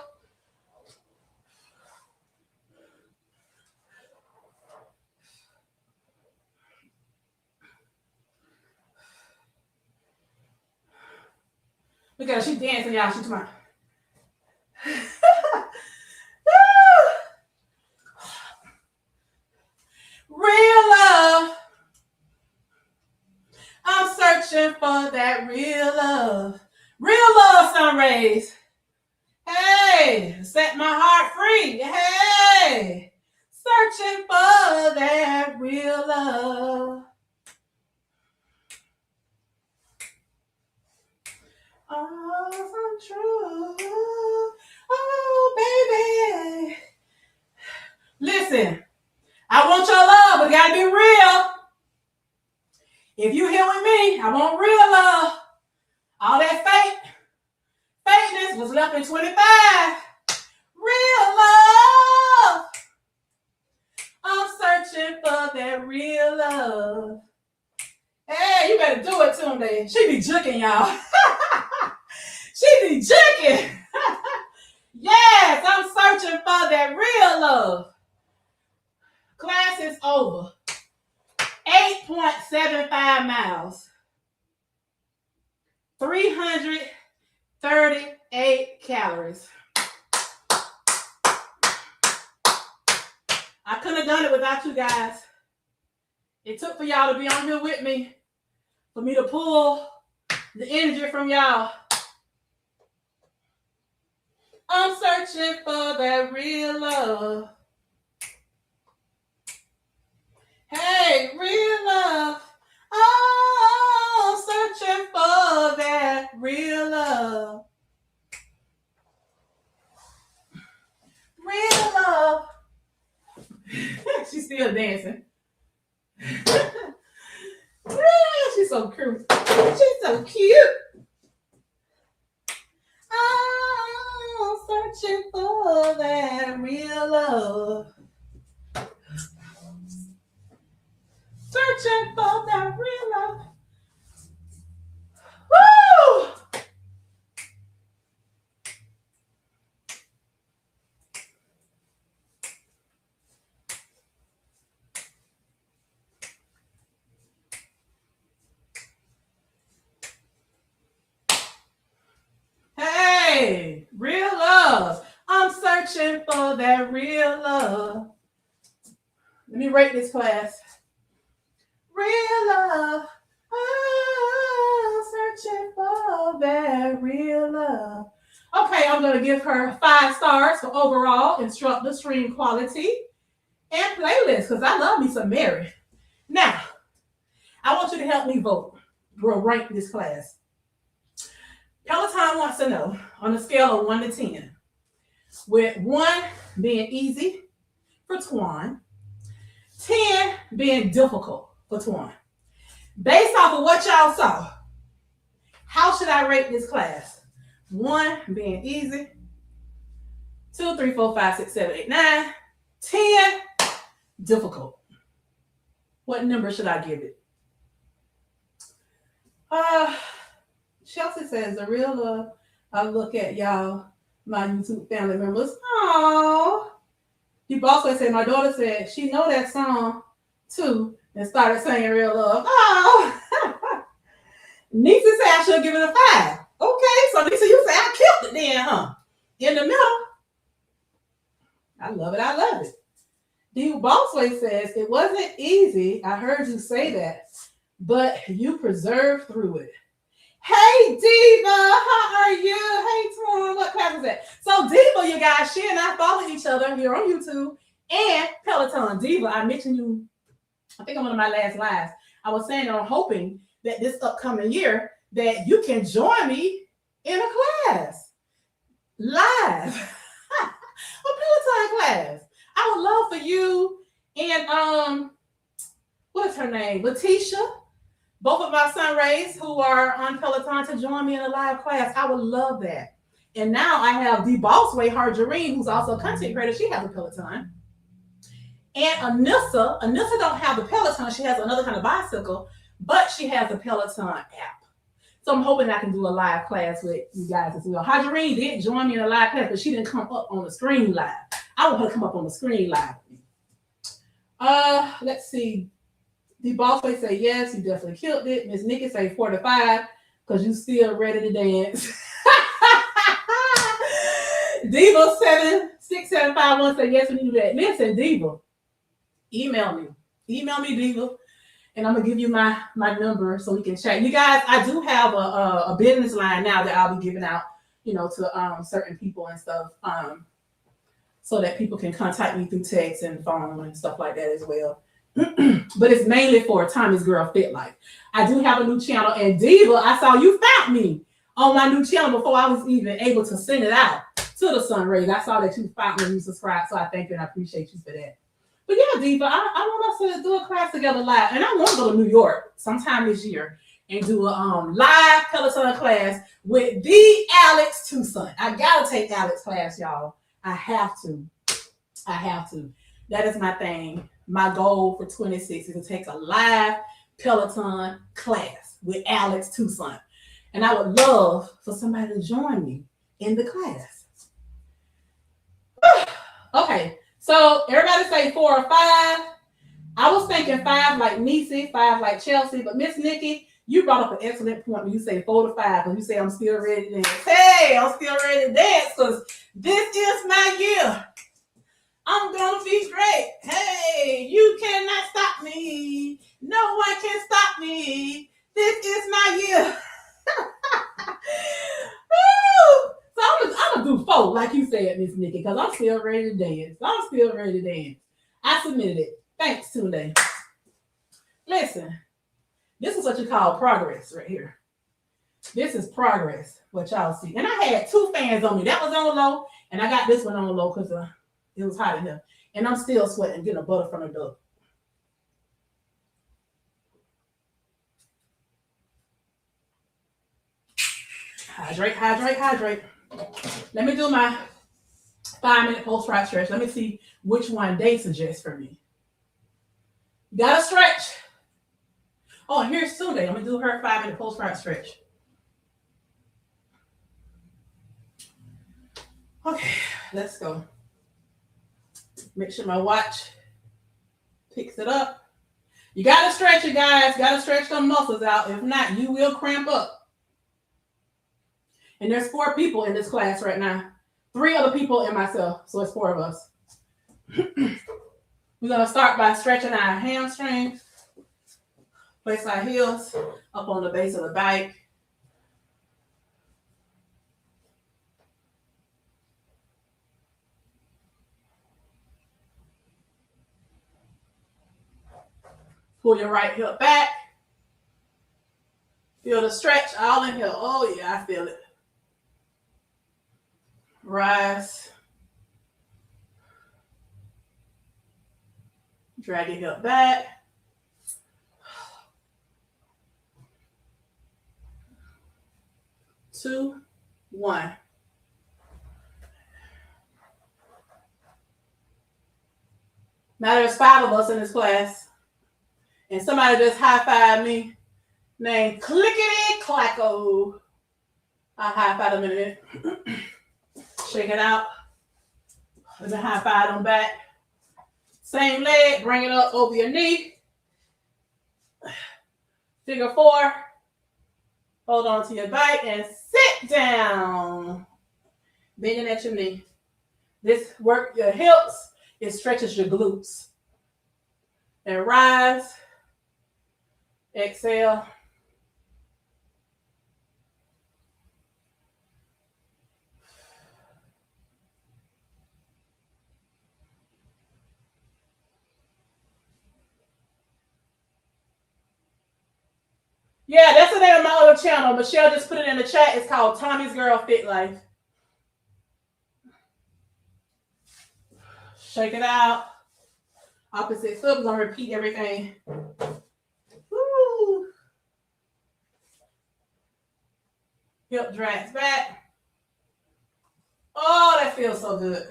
Look at her. She's dancing, y'all. She's tomorrow. Real love. I'm searching for that real love. Real love, sun rays. Hey, set my heart free. Hey, searching for that real love. Oh, so true. Oh, baby. Listen, I want your love, but it gotta be real. If you here with me, I want real love. All that fakeness was left in 25. love. Hey, you better do it to him then. She be juking, y'all. She be juking. Yes, I'm searching for that real love. Class is over. 8.75 miles. 338 calories. I couldn't have done it without you guys. It took for y'all to be on here with me, for me to pull the energy from y'all. I'm searching for that real love. Hey, real love. Oh, searching for that real love. Real love. She's still dancing. She's so cute. She's so cute. I'm searching for that real love. Searching for that real love. Woo! Hey, real love. I'm searching for that real love. Let me rate this class. Real love. I'm searching for that real love. Okay, I'm going to give her 5 stars for overall instructor, stream quality, and playlist, because I love me some Mary. Now, I want you to help me vote. We'll rank this class. Peloton wants to know, on a scale of 1 to 10, with 1 being easy for Twan, 10 being difficult for Twan. Based off of what y'all saw, how should I rate this class? 1 being easy, 2, 3, 4, 5, 6, 7, 8, 9, 10 difficult. What number should I give it? Chelsea says, the real love I look at y'all, my YouTube family members. Aww. You also said, my daughter said she know that song too and started singing real love. Oh. Nisa said I should give it a 5. Okay, so Nisa, you say I killed it then, huh? In the middle. I love it. I love it. D. Bossway says, it wasn't easy. I heard you say that, but you persevered through it. Hey, Diva, how are you? Hey, Twan, what class is that? So, Diva, you guys, she and I follow each other here on YouTube and Peloton. Diva, I mentioned you, I think on one of my last lives. I was saying I'm hoping that this upcoming year that you can join me in a class live, a Peloton class. I would love for you and what is her name? Letitia. Both of my Sunrays who are on Peloton to join me in a live class. I would love that. And now I have the Bossway Harjareen, who's also a content creator. She has a Peloton. And Anissa don't have the Peloton. She has another kind of bicycle, but she has a Peloton app. So I'm hoping I can do a live class with you guys as well. Harjareen did join me in a live class, but she didn't come up on the screen live. I want her to come up on the screen live with me. Let's see. The Bossway say, yes, you definitely killed it. Miss Nikki say 4 to 5 because you still ready to dance. Diva 76751 say, yes, we need to do that. Listen, Diva, email me. Email me, Diva, and I'm going to give you my number so we can chat. You guys, I do have a business line now that I'll be giving out, to certain people and stuff, so that people can contact me through text and phone and stuff like that as well. But it's mainly for Tommy's Girl Fit Life. I do have a new channel, and Diva, I saw you found me on my new channel before I was even able to send it out to the Sunrays. I saw that you found me and you subscribed, so I thank you and I appreciate you for that. But yeah, Diva, I want us to do a class together live, and I want to go to New York sometime this year and do a live Peloton class with the Alex Tucson. I gotta take Alex class, y'all. I have to. That is my thing. my goal for 26 is to take a live Peloton class with Alex Toussaint. And I would love for somebody to join me in the class. Okay, so everybody say 4 or 5. I was thinking 5 like Niecy, 5 like Chelsea, but Miss Nikki, you brought up an excellent point when you say 4 to 5, and you say I'm still ready to dance. Hey, I'm still ready to dance because this is my year. I'm gonna be great. Hey, you cannot stop me. No one can stop me. This is my year. So I'm gonna do 4, like you said, Miss Nikki, because I'm still ready to dance. I submitted it. Thanks, Tunde. Listen, this is what you call progress right here. This is progress, what y'all see. And I had 2 fans on me. That was on low, and I got this one on low because it was hot in here. And I'm still sweating, getting a butter from the duck. Hydrate. Let me do my 5-minute post-ride stretch. Let me see which one they suggest for me. Gotta stretch. Oh, and here's Tunde. I'm gonna do her 5-minute post-ride stretch. Okay, let's go. Make sure my watch picks it up. You gotta stretch it, guys. Gotta stretch them muscles out. If not, you will cramp up. And there's 4 people in this class right now. 3 other people and myself, so it's 4 of us. We're gonna start by stretching our hamstrings. Place our heels up on the base of the bike. Pull your right hip back. Feel the stretch all in here. Oh yeah, I feel it. Rise. Drag your hip back. Two, 1. Now there's 5 of us in this class. And somebody just high-fived me named Clickety Clacko. I'll high-five them in a minute. Shake it out. Let me high-five them back. Same leg, bring it up over your knee. Figure 4. Hold on to your bike and sit down. Bending at your knee. This work your hips. It stretches your glutes. And rise. Exhale. Yeah, that's the name of my other channel. Michelle just put it in the chat. It's called Tommy's Girl Fit Life. Shake it out. Opposite foot. We're going to repeat everything. Woo. Hip drags back. Oh, that feels so good.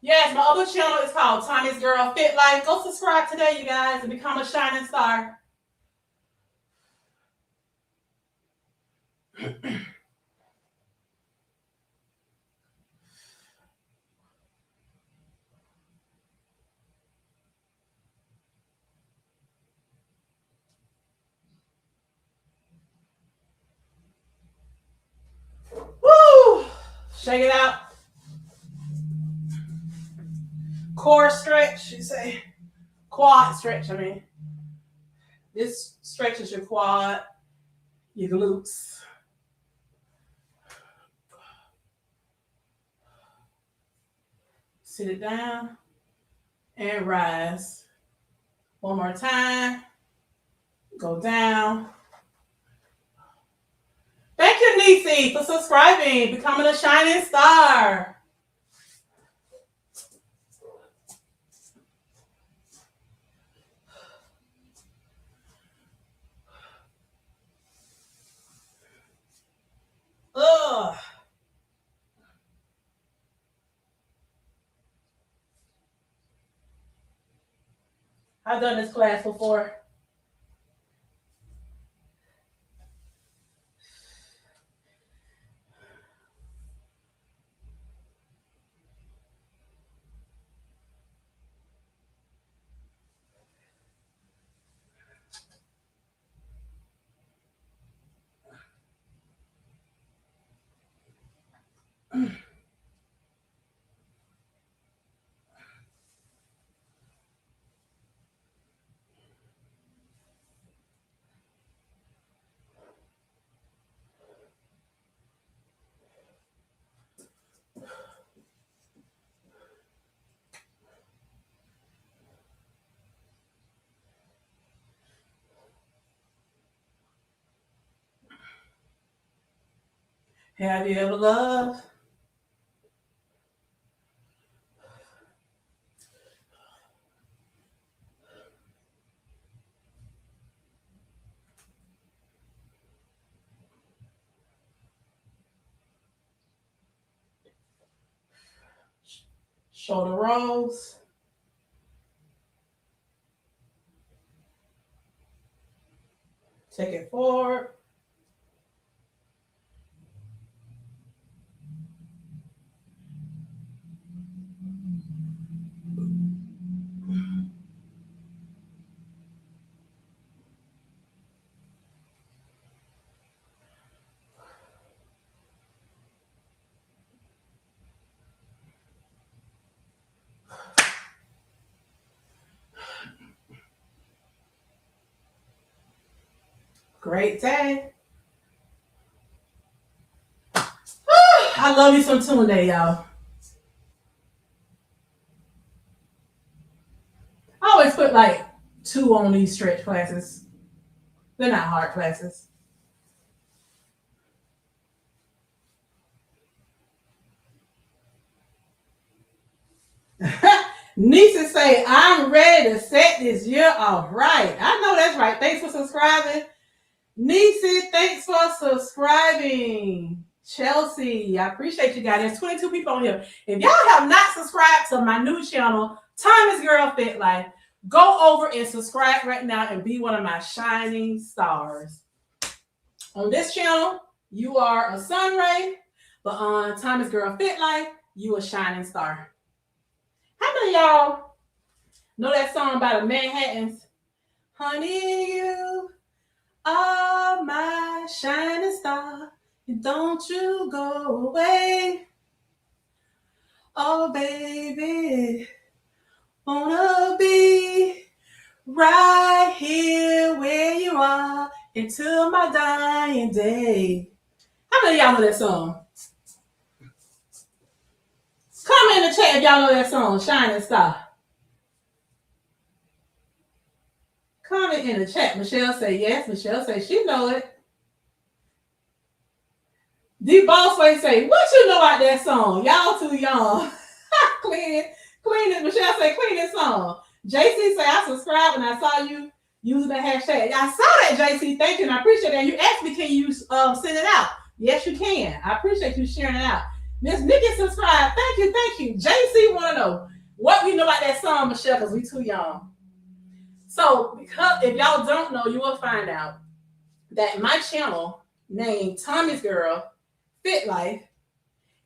Yes, my other channel is called Tommy's Girl Fit Life. Go subscribe today, you guys, and become a shining star. Woo! Shake it out. Core stretch, you say. Quad stretch, I mean. This stretches your quad, your glutes. Sit it down and rise. One more time. Go down. Thank you, Niecy, for subscribing, becoming a shining star. I've done this class before. Have you ever loved? Shoulder rolls. Take it forward. Great day. I love you some tune day, y'all. I always put like 2 on these stretch classes. They're not hard classes. Nisa say, I'm ready to set this year off right. I know that's right. Thanks for subscribing. Nisa, thanks for subscribing. Chelsea, I appreciate you guys. There's 22 people on here. If y'all have not subscribed to my new channel, Thomas Girl Fit Life, go over and subscribe right now and be one of my shining stars. On this channel, you are a sun ray, but on Thomas Girl Fit Life, you a shining star. How many of y'all know that song by the Manhattans? Honey, you are my shining star. Don't you go away. Oh, baby, wanna be right here where you are until my dying day. How many of y'all know that song? Comment in the chat if y'all know that song, Shining Star. Comment in the chat. Michelle say yes. Michelle say she know it. D Bossway say, what you know about that song? Y'all too young. Clean it. Michelle say, clean this song. JC say, I subscribed and I saw you using the hashtag. I saw that, JC. Thank you, and I appreciate that. And you asked me, can you send it out? Yes, you can. I appreciate you sharing it out. Miss Nikki subscribed. Thank you. JC want to know what you know about that song, Michelle, because we too young. So, because if y'all don't know, you will find out that my channel named Tommy's Girl Fit Life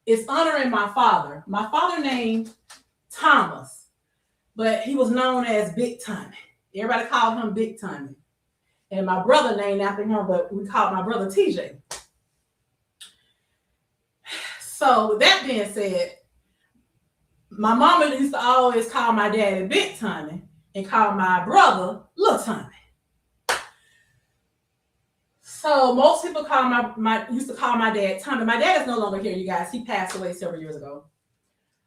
is honoring my father. My father named Thomas, but he was known as Big Tommy. Everybody called him Big Tommy. And my brother named after him, but we called my brother TJ. So with that being said, my mama used to always call my daddy Big Tommy and call my brother Little Tommy. So most people call used to call my dad Tommy. My dad is no longer here, you guys. He passed away several years ago.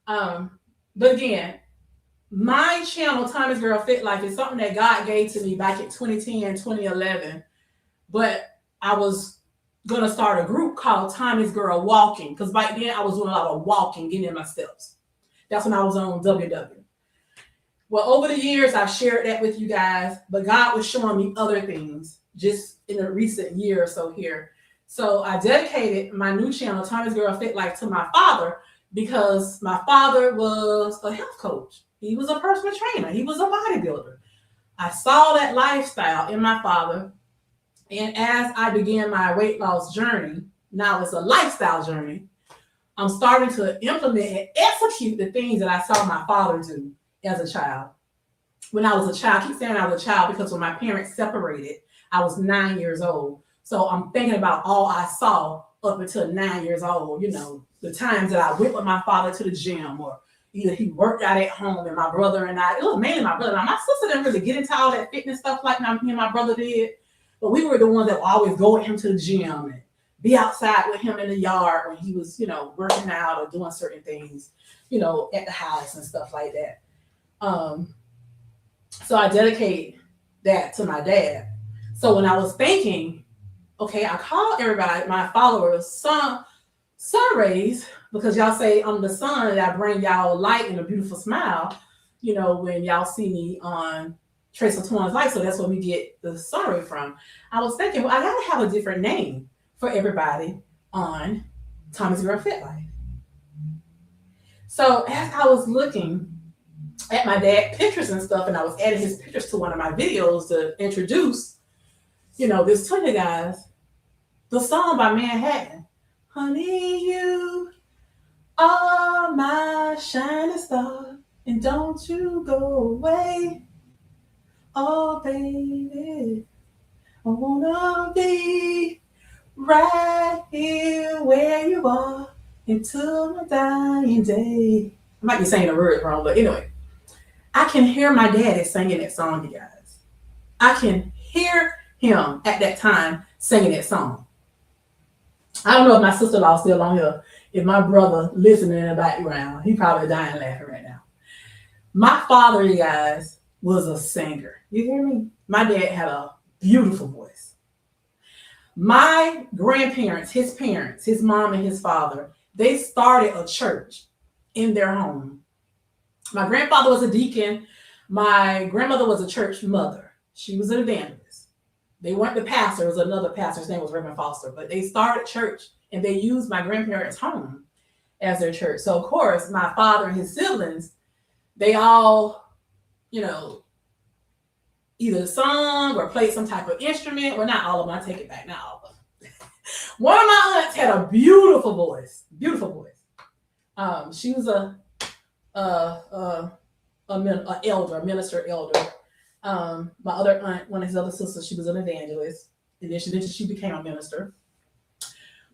But again, my channel, Tommy's Girl Fit Life, is something that God gave to me back in 2010, 2011. But I was going to start a group called Tommy's Girl Walking, because back then I was doing a lot of walking, getting in my steps. That's when I was on WW. Well, over the years, I've shared that with you guys, but God was showing me other things just in a recent year or so here. So I dedicated my new channel, Tommy's Girl Fit Life, to my father, because my father was a health coach. He was a personal trainer. He was a bodybuilder. I saw that lifestyle in my father. And as I began my weight loss journey, now it's a lifestyle journey, I'm starting to implement and execute the things that I saw my father do as a child. When I was a child, I keep saying I was a child because when my parents separated, I was 9 years old. So I'm thinking about all I saw up until 9 years old, the times that I went with my father to the gym, or either he worked out at home and my brother and I, it was mainly my brother. Now, my sister didn't really get into all that fitness stuff like me and my brother did, but we were the ones that would always go with him to the gym and be outside with him in the yard when he was, working out or doing certain things, at the house and stuff like that. So I dedicate that to my dad. So when I was thinking, okay, I called everybody, my followers, sun rays, because y'all say I'm the sun that I bring y'all light and a beautiful smile, when y'all see me on TracesOfTwaunsLife. So that's where we get the sun ray from. I was thinking, well, I gotta have a different name for everybody on Tommy's Girl Fit Life. So as I was looking at my dad pictures and stuff, and I was adding his pictures to one of my videos to introduce, this to you guys, the song by Manhattan, honey, you are my shining star, and don't you go away, oh baby, I wanna be right here where you are until my dying day. I might be saying the words wrong, but anyway, I can hear my daddy singing that song, you guys. I can hear him at that time singing that song. I don't know if my sister-in-law is still on here. If my brother listening in the background, he probably dying laughing right now. My father, you guys, was a singer. You hear me? My dad had a beautiful voice. My grandparents, his parents, his mom and his father, they started a church in their home. My grandfather was a deacon. My grandmother was a church mother. She was an evangelist. They weren't the pastor. It was another pastor. His name was Reverend Foster. But they started church, and they used my grandparents' home as their church. So, of course, my father and his siblings, they all, either sung or played some type of instrument. Well, not all of them. I take it back. Not all of them. One of my aunts had a beautiful voice. Beautiful voice. She was a minister elder. My other aunt, one of his other sisters, she was an evangelist. And then she became a minister.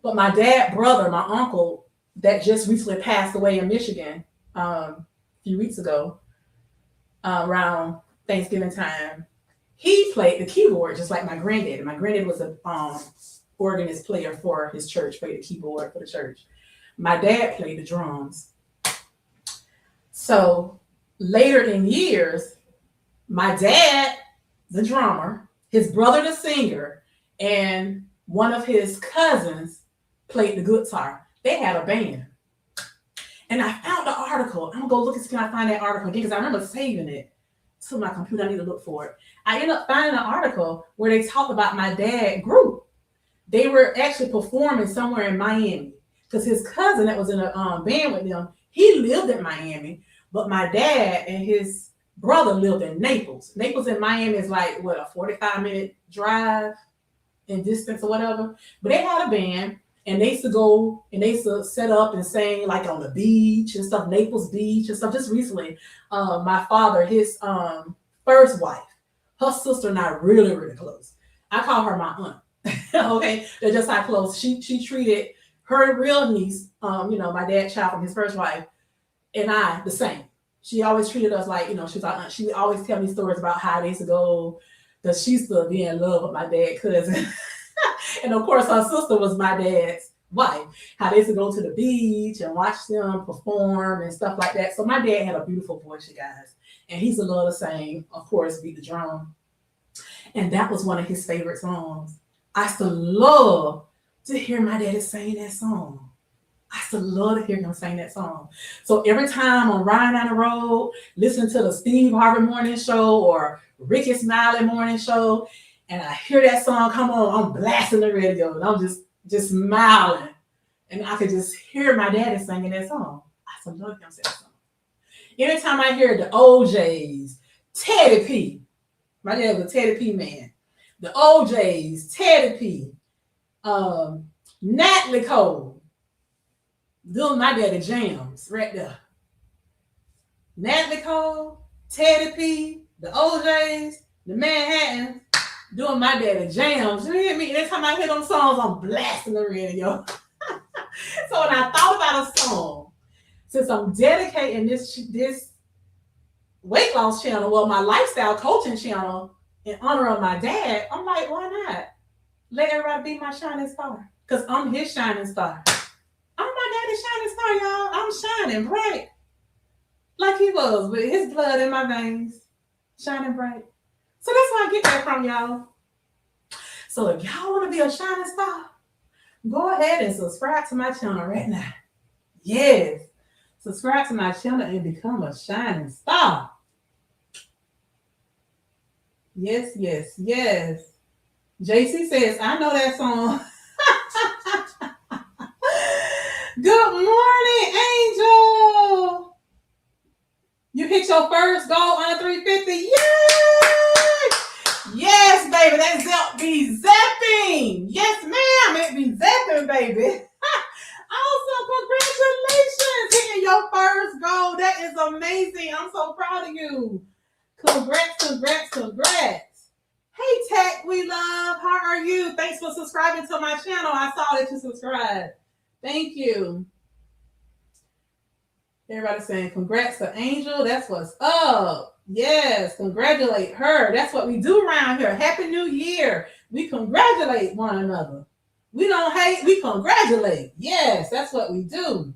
But my dad, brother, my uncle, that just recently passed away in Michigan a few weeks ago, around Thanksgiving time, he played the keyboard just like my granddad. My granddad was a organist player for his church, played the keyboard for the church. My dad played the drums. So later in years, my dad, the drummer, his brother, the singer, and one of his cousins played the guitar. They had a band. And I found the article. I'm going to go look and see if I find that article again, because I remember saving it to my computer. I need to look for it. I ended up finding an article where they talked about my dad group. They were actually performing somewhere in Miami, because his cousin that was in a band with them, he lived in Miami, but my dad and his brother lived in Naples. Naples and Miami is like, what, a 45-minute drive in distance or whatever. But they had a band, and they used to go and they used to set up and sing like on the beach and stuff, Naples Beach and stuff. Just recently, my father, his first wife, her sister and I are really, really close. I call her my aunt. Okay, they're just how close. She treated her real niece, my dad's child from his first wife, and I the same. She always treated us like, she was our aunt. She would always tell me stories about how they used to go, because she used to be in love with my dad's cousin. And of course, her sister was my dad's wife. How they used to go to the beach and watch them perform and stuff like that. So my dad had a beautiful voice, you guys. And he used to love to sing, of course, beat the drum. And that was one of his favorite songs. I used to love to hear my daddy sing that song. I used to love to hear him sing that song. So every time I'm riding down the road, listening to the Steve Harvey morning show or Ricky Smiley morning show, and I hear that song come on, I'm blasting the radio, and I'm just smiling. And I could just hear my daddy singing that song. I used to love him sing that song. Anytime I hear the OJs, Teddy P, My dad was a Teddy P man. The OJs, Teddy P, Natalie Cole. Doing my daddy jams right there. Natalie Cole, Teddy P, the OJs, the Manhattan, doing my daddy jams. You hear me? Every time I hear them songs, I'm blasting the radio. So when I thought about a song, since I'm dedicating this weight loss channel, well, my lifestyle coaching channel, in honor of my dad, I'm like, why not? Let everybody be my shining star. Because I'm his shining star. I'm my daddy's shining star, y'all. I'm shining bright. Like he was, with his blood in my veins. Shining bright. So that's where I get that from, y'all. So if y'all want to be a shining star, go ahead and subscribe to my channel right now. Yes. Subscribe to my channel and become a shining star. Yes, yes, yes. JC says, I know that song. Good morning, Angel. You hit your first goal on 350. Yay! Yes, baby. That be zapping. Yes, ma'am. It be zapping, baby. Also, congratulations hitting your first goal. That is amazing. I'm so proud of you. Congrats, congrats, congrats. Hey, Tech, we love. How are you? Thanks for subscribing to my channel. I saw that you subscribed. Thank you. Everybody's saying congrats to Angel. That's what's up. Yes, congratulate her. That's what we do around here. Happy New Year. We congratulate one another. We don't hate, we congratulate. Yes, that's what we do.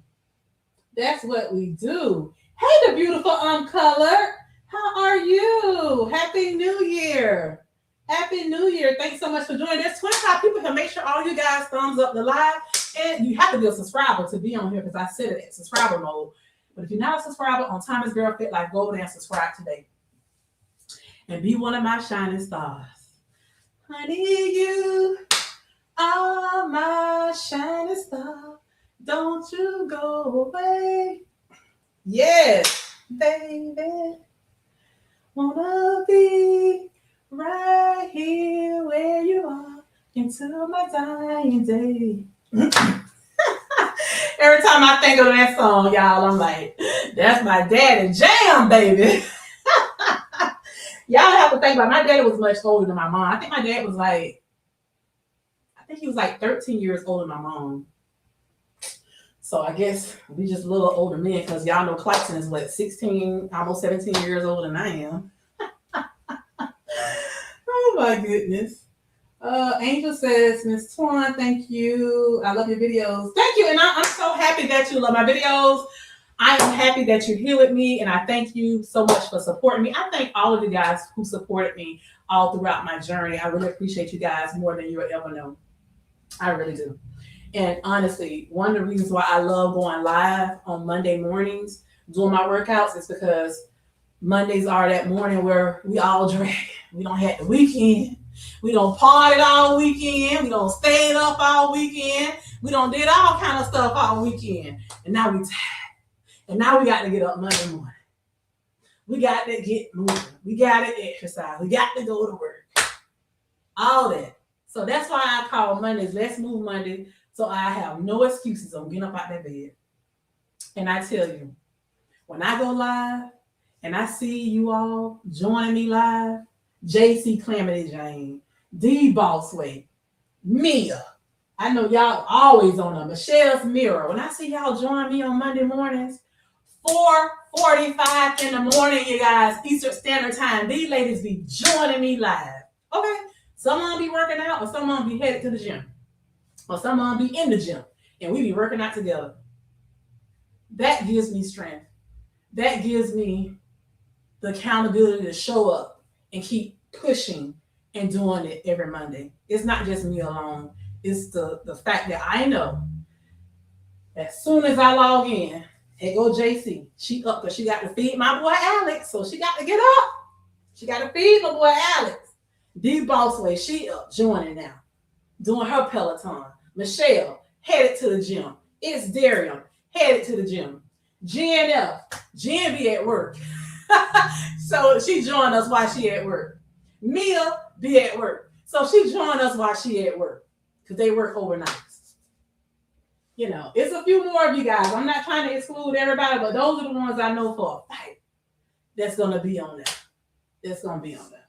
That's what we do. Hey, the beautiful Uncolored. How are you? Happy New Year. Happy New Year. Thanks so much for joining. There's 25 people here. Make sure all you guys thumbs up the live. And you have to be a subscriber to be on here because I set it at subscriber mode. But if you're not a subscriber on Thomas Girl Fit Life, go over there and subscribe today. And be one of my shining stars. Honey, you are my shining star. Don't you go away. Yes, baby. Wanna be right here where you are until my dying day. Every time I think of that song, y'all, I'm like, that's my daddy jam, baby. Y'all have to think about, my dad was much older than my mom. I think my dad was like, he was like 13 years older than my mom. So I guess we just a little older men because y'all know Clarkson is what, 16, almost 17 years older than I am. Oh my goodness. Angel says, Miss Twan, thank you. I love your videos. Thank you. And I'm so happy that you love my videos. I am happy that you're here with me. And I thank you so much for supporting me. I thank all of you guys who supported me all throughout my journey. I really appreciate you guys more than you'll ever know. I really do. And honestly, one of the reasons why I love going live on Monday mornings doing my workouts is because Mondays are that morning where we all drag. We don't have the weekend. We don't party all weekend. We don't stay up all weekend. We don't did all kind of stuff all weekend. And now we tired. And now we got to get up Monday morning. We got to get moving. We got to exercise. We got to go to work. All that. So that's why I call Mondays Let's Move Monday. So I have no excuses on getting up out that bed. And I tell you, when I go live and I see you all joining me live, JC Calamity Jane, D Bossway, Mia. I know y'all always on them. Michelle's Mirror. When I see y'all join me on Monday mornings, 4:45 in the morning, you guys, Eastern Standard Time, these ladies be joining me live. Okay? Someone be working out or someone be headed to the gym. Or someone be in the gym. And we be working out together. That gives me strength. That gives me the accountability to show up and keep pushing and doing it every Monday. It's not just me alone. It's the fact that I know as soon as I log in, here go JC. She up because she got to feed my boy Alex. So she got to get up. She got to feed my boy Alex. D Bossway, she up, joining now. Doing her Peloton. Michelle, headed to the gym. It's Darian, headed to the gym. GNF, Jen be at work. So she joined us while she at work. Mia be at work. So she joined us while she at work because they work overnight. You know, it's a few more of you guys. I'm not trying to exclude everybody, but those are the ones I know for a fact that's going to be on there. That's going to be on there.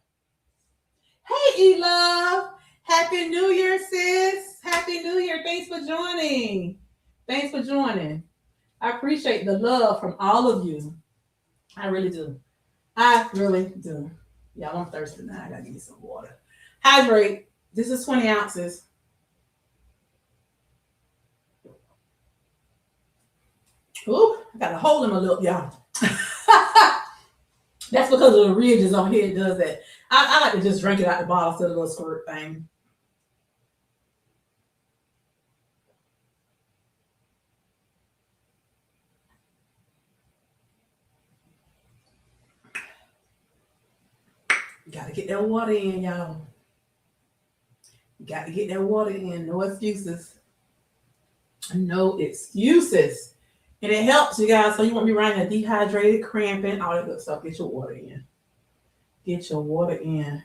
Hey, E-Love. Happy New Year, sis. Happy New Year. Thanks for joining. Thanks for joining. I appreciate the love from all of you. I really do. I really do. Y'all, I'm thirsty now. I got to give me some water. Hydrate. This is 20 ounces. Ooh, I got a hole in my lip, y'all. That's because of the ridges on here. It does that. I like to just drink it out the bottle instead of the little squirt thing. You got to get that water in, y'all. You got to get that water in. No excuses. No excuses. And it helps you guys. So you won't be running dehydrated, cramping, all that good stuff. Get your water in. Get your water in.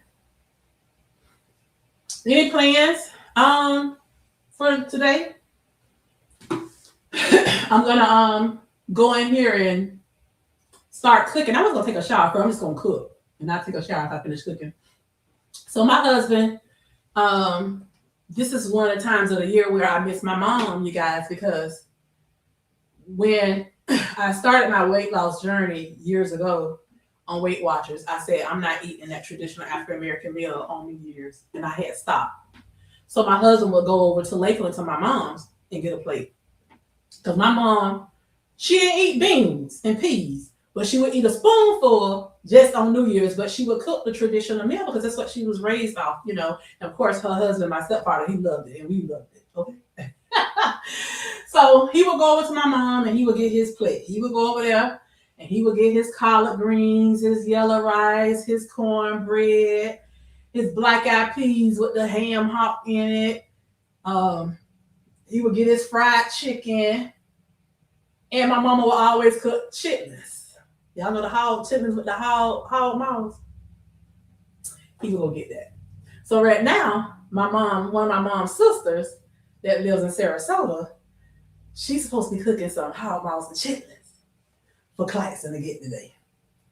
Any plans for today? I'm gonna go in here and start cooking. I was gonna take a shower, but I'm just gonna cook and not take a shower if I finish cooking. So my husband, this is one of the times of the year where I miss my mom, you guys, because when I started my weight loss journey years ago on Weight Watchers, I said I'm not eating that traditional African American meal on New Year's, and I had stopped. So my husband would go over to Lakeland to my mom's and get a plate. Because my mom, she didn't eat beans and peas, but she would eat a spoonful just on New Year's, but she would cook the traditional meal because that's what she was raised off, you know. And of course, her husband, my stepfather, he loved it, and we loved it, okay? So he would go over to my mom, and he would get his plate. He would go over there, and he would get his collard greens, his yellow rice, his cornbread, his black-eyed peas with the ham hock in it. He would get his fried chicken, and my mama would always cook chitlins. Y'all know the hog chitlins with the hog mouths? He would go get that. So right now, my mom, one of my mom's sisters that lives in Sarasota, she's supposed to be cooking some hog mouths and chitlins for Claxton to get today.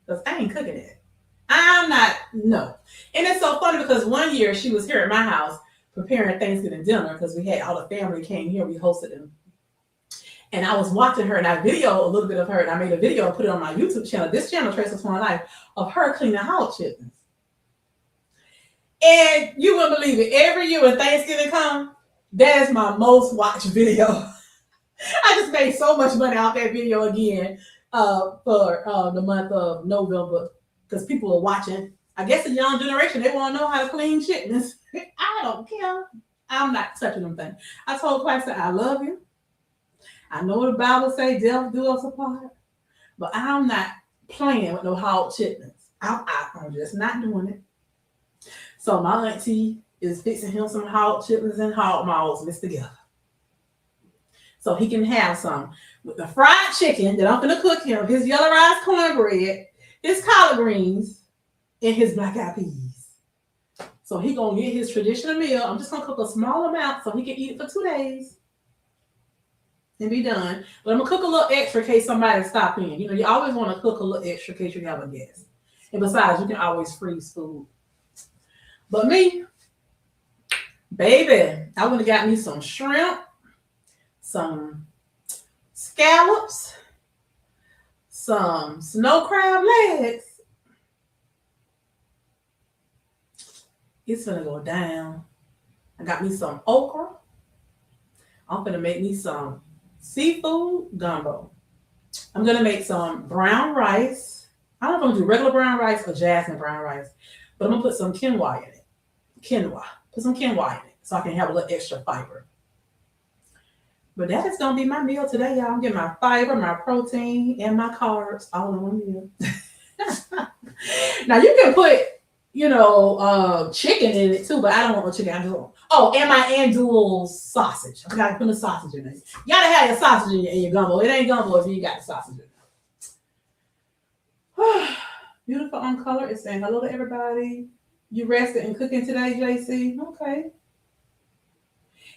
Because I ain't cooking it. I'm not, no. And it's so funny because one year she was here at my house preparing Thanksgiving dinner because we had all the family came here, we hosted them. And I was watching her and I videoed a little bit of her and I made a video and put it on my YouTube channel, this channel, TracesOfTwaunsLife, of her cleaning hog chitlins. And you wouldn't believe it, every year when Thanksgiving comes, that is my most watched video. I just made so much money off that video again for the month of November because people are watching. I guess the young generation, they want to know how to clean chitlins. I don't care. I'm not touching them things. I told Claxton, I love you. I know the Bible say death do us apart, but I'm not playing with no hog chitlins. I'm just not doing it. So my auntie is fixing him some hog chitlins and hog mouths mixed together. So he can have some with the fried chicken that I'm going to cook him, his yellow rice cornbread, his collard greens, and his black-eyed peas. So he going to get his traditional meal. I'm just going to cook a small amount so he can eat it for 2 days and be done. But I'm going to cook a little extra in case somebody stop in. You know, you always want to cook a little extra in case you have a guest. And besides, you can always freeze food. But me, baby, I would have got me some shrimp, some scallops, some snow crab legs. It's gonna go down. I got me some okra. I'm gonna make me some seafood gumbo. I'm gonna make some brown rice. I don't know if I'm gonna do regular brown rice or jasmine brown rice, but I'm gonna put some quinoa in it. Put some quinoa in it so I can have a little extra fiber. But that is gonna be my meal today, y'all. I'm getting my fiber, my protein, and my carbs all in one meal. Now you can put, you know, chicken in it too, but I don't want no chicken. I do. Oh, and my andouille sausage. I gotta put the sausage in it. You gotta have your sausage in your gumbo. It ain't gumbo if you ain't got the sausage in it. Beautiful on color is saying hello to everybody. You rested and cooking today, JC? Okay.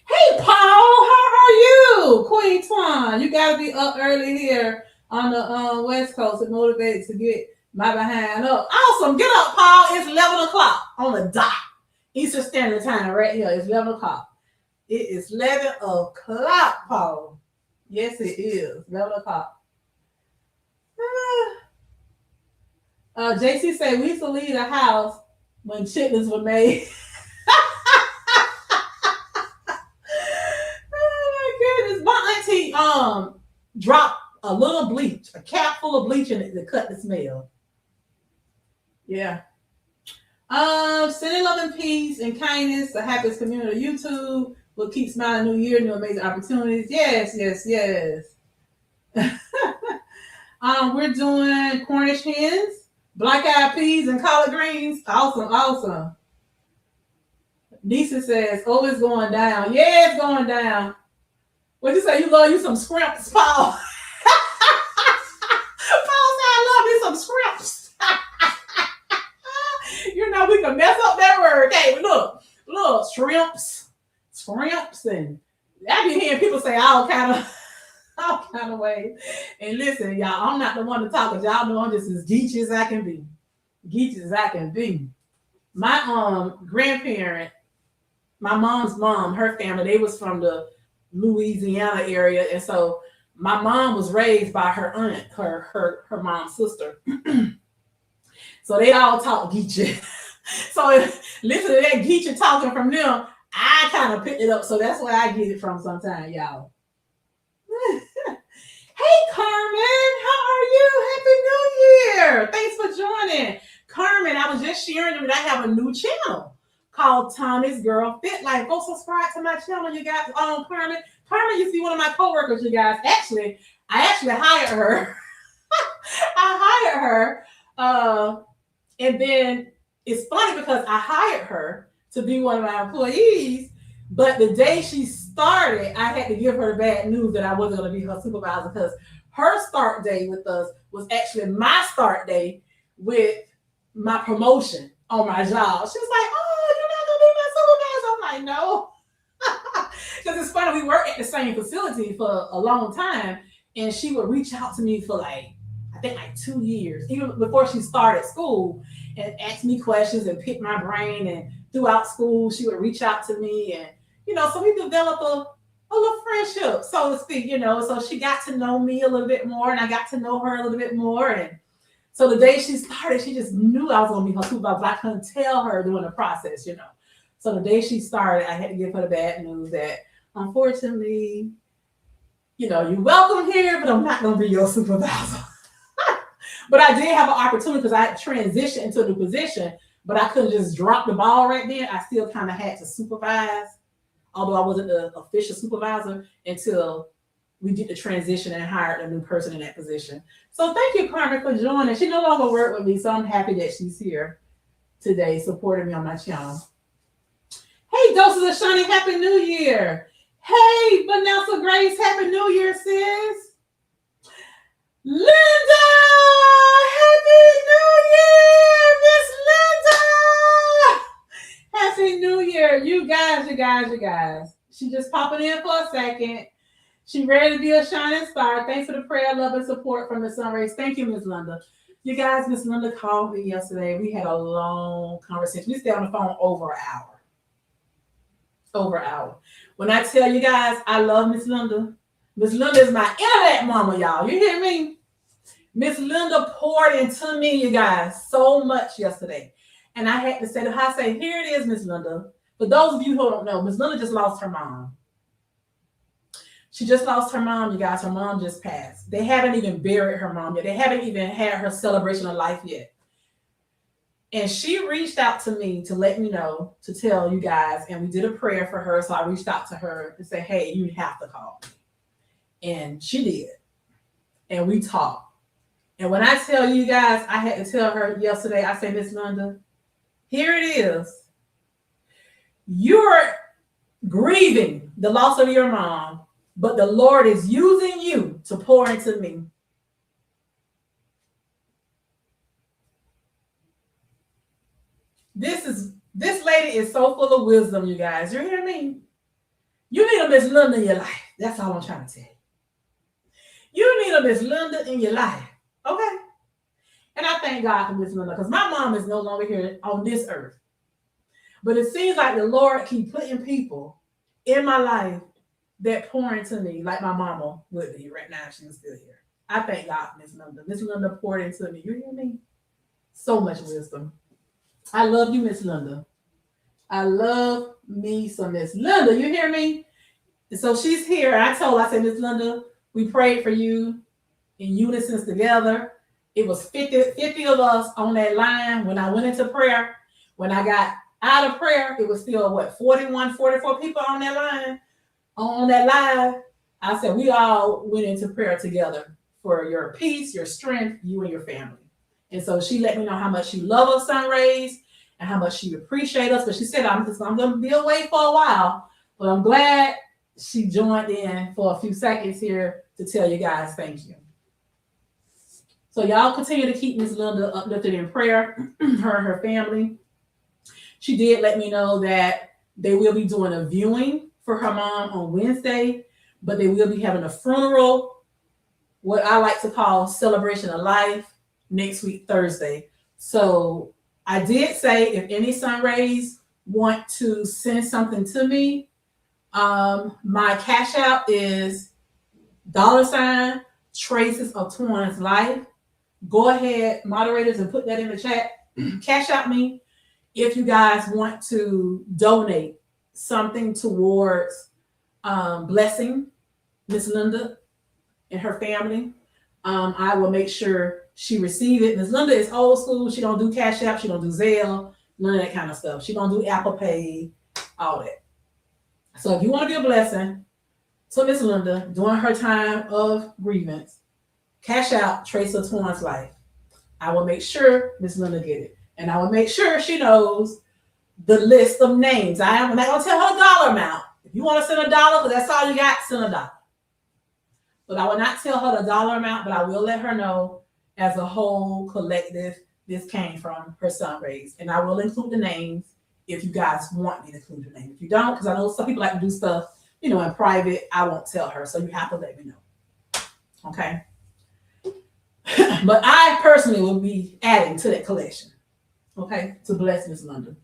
Hey, Paul, how are you? Queen Twan, you got to be up early here on the West Coast and motivated to get my behind up. Awesome. Get up, Paul. It's 11 o'clock on the dot. Eastern Standard Time right here. It's 11 o'clock. It is 11 o'clock, Paul. Yes, it is. 11 o'clock. JC said we used to leave the house when chitlins were made. My auntie dropped a little bleach, a cap full of bleach in it to cut the smell. Yeah. Sending love and peace and kindness, the happiest community of YouTube. We'll keep smiling new year, new amazing opportunities. Yes. We're doing Cornish hens, black eyed peas, and collard greens. Awesome. Nisa says, oh, it's going down. Yeah, it's going down. What'd you say? You love you some scrimps, Paul? Paul said, I love me some scrimps. You know, we can mess up that word. Hey, look, shrimps, and I be hearing people say all kind of ways. And listen, y'all, I'm not the one to talk, because y'all know I'm just as geeky as I can be. My grandparent, my mom's mom, her family, they was from the Louisiana area, and so my mom was raised by her aunt, her mom's sister. So they all talk Geechee. So listen to that Geechee talking from them, I kind of picked it up, so that's where I get it from sometimes, y'all. Hey, Carmen, how are you? Happy New Year! Thanks for joining, Carmen. I was just sharing that I have a new channel called Tommy's Girl Fit Life. Go subscribe to my channel, you guys. Carmen. Carmen used to be one of my coworkers, you guys. I actually hired her. I hired her. And then it's funny because I hired her to be one of my employees. But the day she started, I had to give her the bad news that I wasn't going to be her supervisor, because her start day with us was actually my start day with my promotion on my job. She was like, oh, you're not going to be my supervisor. I'm like, no. Because it's funny, we worked at the same facility for a long time, and she would reach out to me for I think 2 years, even before she started school, and ask me questions and pick my brain. And throughout school, she would reach out to me, and so we developed a little friendship, so to speak. So she got to know me a little bit more, and I got to know her a little bit more. And so the day she started, she just knew I was going to be her supervisor, but I couldn't tell her during the process. So the day she started, I had to give her the bad news that, unfortunately, you're welcome here, but I'm not going to be your supervisor. But I did have an opportunity, because I had transitioned into the position, but I couldn't just drop the ball right there. I still kind of had to supervise, although I wasn't the official supervisor, until we did the transition and hired a new person in that position. So thank you, Carmen, for joining. She no longer works with me, so I'm happy that she's here today supporting me on my channel. Hey, Doses of Shiny, Happy New Year. Hey, Vanessa Grace, Happy New Year, sis. Linda, Happy New Year, Miss Linda. Happy New Year. You guys. She just popping in for a second. She ready to be a shining star. Thanks for the prayer, love, and support from the Sun Rays. Thank you, Miss Linda. You guys, Miss Linda called me yesterday. We had a long conversation. We stayed on the phone over an hour. When I tell you guys, I love Miss Linda. Miss Linda is my internet mama, y'all. You hear me? Miss Linda poured into me, you guys, so much yesterday. And I had to say to her, here it is, Miss Linda. For those of you who don't know, Miss Linda just lost her mom. She just lost her mom, you guys. Her mom just passed. They haven't even buried her mom yet. They haven't even had her celebration of life yet. And she reached out to me to let me know, to tell you guys, and we did a prayer for her. So I reached out to her and said, hey, you have to call me. And she did. And we talked. And when I tell you guys, I had to tell her yesterday, I said, Miss Linda, here it is. You're grieving the loss of your mom, but the Lord is using you to pour into me. This lady is so full of wisdom, you guys. You hear me? You need a Miss Linda in your life. That's all I'm trying to tell you. You need a Miss Linda in your life. Okay? And I thank God for Miss Linda because my mom is no longer here on this earth. But it seems like the Lord keep putting people in my life that pour into me like my mama would be right now if she was still here. I thank God for Miss Linda. Miss Linda poured into me. You hear me? So much wisdom. I love you, Miss Linda. I love me some Miss Linda. You hear me? And so she's here. I said, Miss Linda, we prayed for you in unison together. It was 50 of us on that line when I went into prayer. When I got out of prayer, it was still 41, 44 people on that line. On that live, I said, we all went into prayer together for your peace, your strength, you and your family. And so she let me know how much she loved us, Sunrays, and how much she appreciates us. But she said, I'm going to be away for a while. But I'm glad she joined in for a few seconds here to tell you guys thank you. So y'all continue to keep Miss Linda uplifted in prayer, her and her family. She did let me know that they will be doing a viewing for her mom on Wednesday, but they will be having a funeral, what I like to call celebration of life, next week, Thursday. So I did say if any Sunrays want to send something to me, my Cashapp is $TracesOfTwaunsLife. Go ahead, moderators, and put that in the chat. Cashapp me if you guys want to donate something towards blessing Miss Linda and her family. I will make sure she receive it. Miss Linda is old school. She don't do Cash App. She don't do Zelle. None of that kind of stuff. She don't do Apple Pay, all that. So if you want to be a blessing to Miss Linda during her time of grievance, Cash out TracesOfTwaunsLife. I will make sure Miss Linda get it. And I will make sure she knows the list of names. I'm not going to tell her a dollar amount. If you want to send $1, because that's all you got, send $1. But I will not tell her the dollar amount, but I will let her know as a whole collective this came from her Sunrays. And I will include the names if you guys want me to include the name. If you don't, because I know some people like to do stuff, in private, I won't tell her. So you have to let me know. Okay? But I personally will be adding to that collection. Okay? To bless Miss Linda.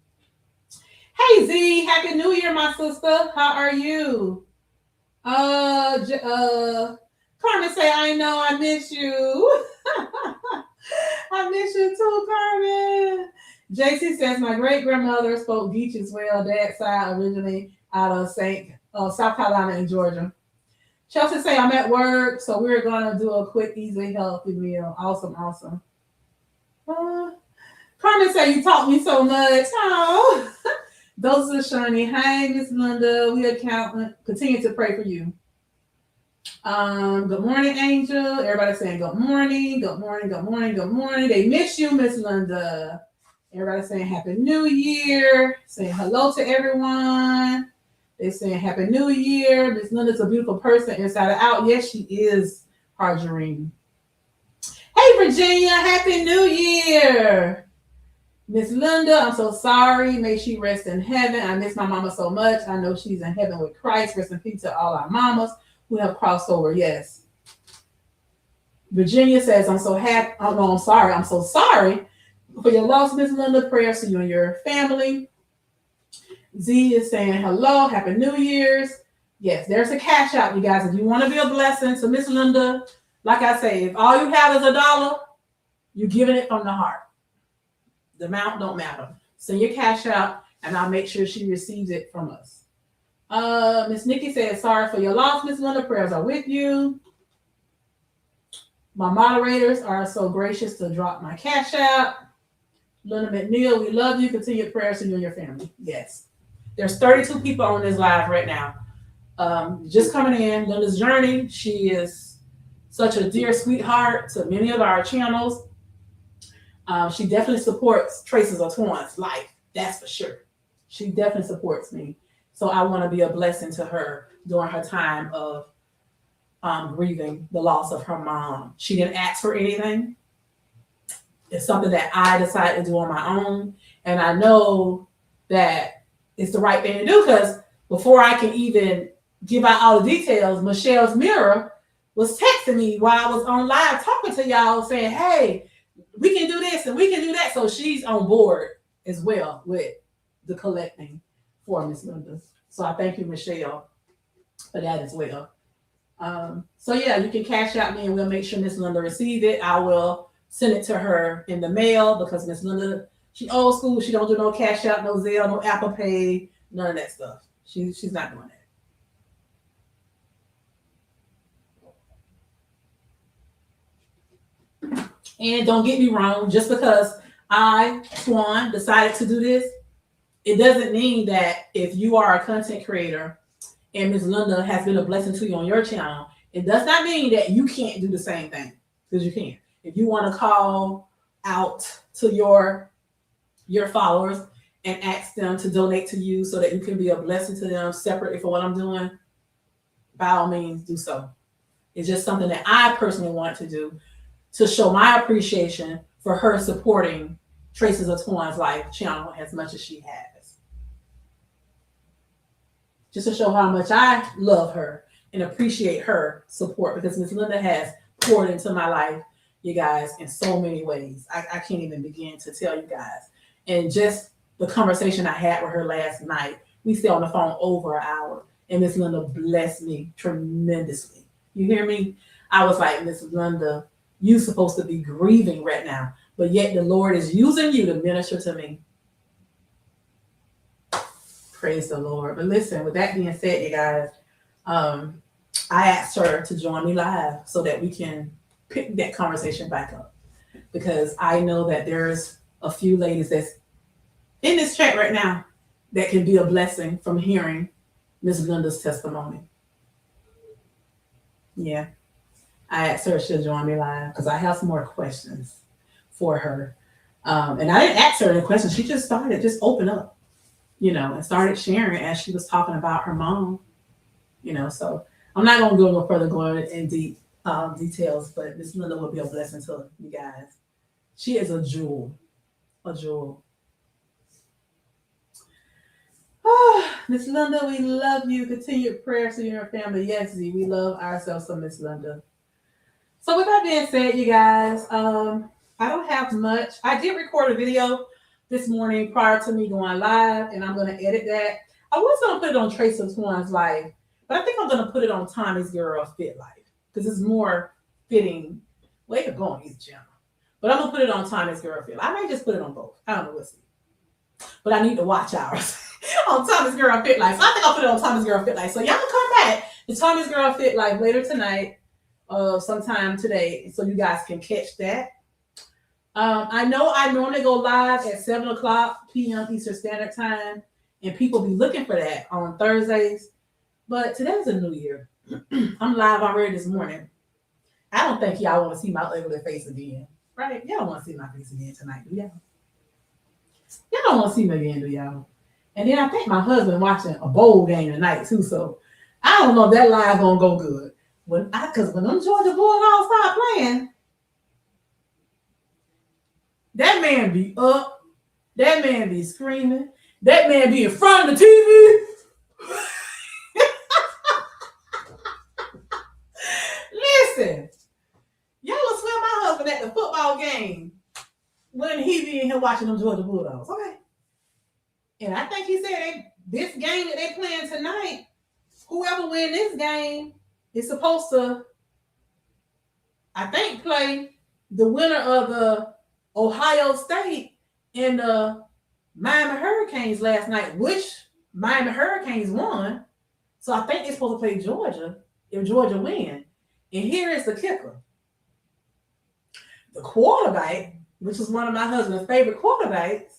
Hey Z, Happy New Year, my sister. How are you? Carmen say, I know I miss you. I miss you too, Carmen. JC says, my great grandmother spoke Geech as well. Dad's side originally out of South Carolina and Georgia. Chelsea say, I'm at work, so we're gonna do a quick, easy, healthy meal. Awesome. Carmen say, you taught me so much. Oh. Those are shiny. Hey, Miss Linda, we accountant. Continue to pray for you. Good morning, Angel. Everybody saying good morning. They miss you, Miss Linda. Everybody saying Happy New Year. Saying hello to everyone. They're saying Happy New Year. Miss Linda's a beautiful person inside and out. Yes, she is, Harjarine. Hey, Virginia. Happy New Year. Miss Linda, I'm so sorry. May she rest in heaven. I miss my mama so much. I know she's in heaven with Christ. Rest in peace to all our mamas who have crossed over. Yes. Virginia says, I'm so happy. Oh, no, I'm sorry. I'm so sorry for your loss, Miss Linda. Prayers to you and your family. Z is saying hello. Happy New Year's. Yes, there's a cash out, you guys. If you want to be a blessing to Miss Linda, like I say, if all you have is $1, you're giving it from the heart. The amount don't matter. Send your cash out, and I'll make sure she receives it from us. Miss Nikki says, sorry for your loss, Miss Linda. Prayers are with you. My moderators are so gracious to drop my cash out. Linda McNeil, we love you. Continued prayers to you and your family. Yes. There's 32 people on this live right now. Just coming in, Linda's journey. She is such a dear sweetheart to many of our channels. She definitely supports TracesOfTwaunsLife. That's for sure. She definitely supports me. So I want to be a blessing to her during her time of grieving the loss of her mom. She didn't ask for anything. It's something that I decided to do on my own. And I know that it's the right thing to do, because before I can even give out all the details, Michelle's mirror was texting me while I was on live talking to y'all saying, hey, we can do this and we can do that. So she's on board as well with the collecting for Miss Linda. So I thank you, Michelle, for that as well. So yeah, you can cash out me and we'll make sure Miss Linda receives it. I will send it to her in the mail, because Miss Linda, she old school. She don't do no cash out, no Zelle, no Apple Pay, none of that stuff. She's not doing that. And don't get me wrong, just because I, Twan, decided to do this, it doesn't mean that if you are a content creator and Ms. Linda has been a blessing to you on your channel, it does not mean that you can't do the same thing, because you can. If you want to call out to your followers and ask them to donate to you so that you can be a blessing to them separately for what I'm doing, by all means do so. It's just something that I personally want to do to show my appreciation for her supporting Traces of Twauns Life channel as much as she has. Just to show how much I love her and appreciate her support, because Miss Linda has poured into my life, you guys, in so many ways. I can't even begin to tell you guys. And just the conversation I had with her last night, we stayed on the phone over an hour, and Miss Linda blessed me tremendously. You hear me? I was like, Miss Linda, you're supposed to be grieving right now, but yet the Lord is using you to minister to me. Praise the Lord. But listen, with that being said, you guys, I asked her to join me live so that we can pick that conversation back up, because I know that there's a few ladies that's in this chat right now that can be a blessing from hearing Miss Linda's testimony. Yeah. I asked her if she'll join me live because I have some more questions for her. And I didn't ask her any questions. She just started, just open up, and started sharing as she was talking about her mom, So I'm not going to go no further going in deep details, but Miss Linda will be a blessing to you guys. She is a jewel, a jewel. Miss Linda, we love you. Continued prayers to your family. Yes, Z, we love ourselves some Miss Linda. So with that being said, you guys, I don't have much. I did record a video this morning prior to me going live, and I'm going to edit that. I was going to put it on Traces of Twauns Life, but I think I'm going to put it on Tommy's Girl Fit Life, because it's more fitting. Well, it could go on either channel, but I'm going to put it on Tommy's Girl Fit Life. I may just put it on both. I don't know. We'll see. But I need to watch ours on Tommy's Girl Fit Life. So I think I'll put it on Tommy's Girl Fit Life. So y'all can come back to Tommy's Girl Fit Life later tonight. Sometime today, so you guys can catch that. I know I normally go live at 7:00 p.m. Eastern Standard Time, and people be looking for that on Thursdays. But today's a new year. I'm live already this morning. I don't think y'all want to see my ugly face again, right? Y'all don't want to see my face again tonight, do y'all? Y'all don't want to see me again, do y'all? And then I think my husband watching a bowl game tonight too, so I don't know if that live gonna go good. Because when them Georgia Bulldogs start playing, that man be up, that man be screaming, that man be in front of the TV. Listen, y'all will swear my husband at the football game when he be in here watching them Georgia Bulldogs, okay? And I think he said this game that they playing tonight, whoever win this game, it's supposed to, I think, play the winner of the Ohio State and the Miami Hurricanes last night, which Miami Hurricanes won. So I think they're supposed to play Georgia if Georgia win. And here is the kicker. The quarterback, which is one of my husband's favorite quarterbacks,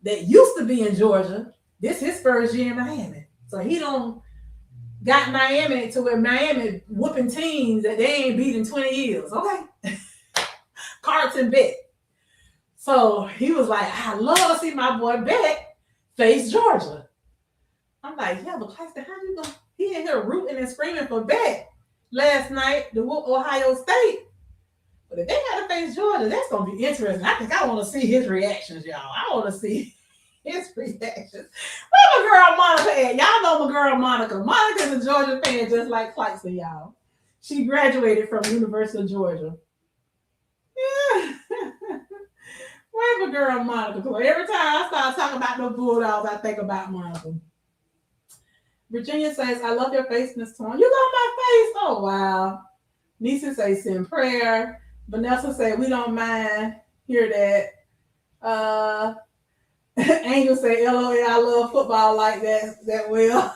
that used to be in Georgia, this is his first year in Miami. So he don't got Miami to where Miami whooping teams that they ain't beat in 20 years. Okay. Carlton Bet. So he was like, I love to see my boy Bet face Georgia. I'm like, yeah, but Claxton, how you going? He in here rooting and screaming for Bet last night to whoop Ohio State. But if they got to face Georgia, that's gonna be interesting. I think I want to see his reactions, y'all. I want to see his reactions. Where my girl Monica at? Y'all know my girl Monica. Monica's a Georgia fan, just like Clayton, y'all. She graduated from University of Georgia. Yeah. Where's my girl Monica? So every time I start talking about the Bulldogs, I think about Monica. Virginia says, I love your face, Miss Torn. You love my face? Oh, wow. Nisa says, send prayer. Vanessa said, we don't mind. Hear that. Angel said, LOL, I love football like that well.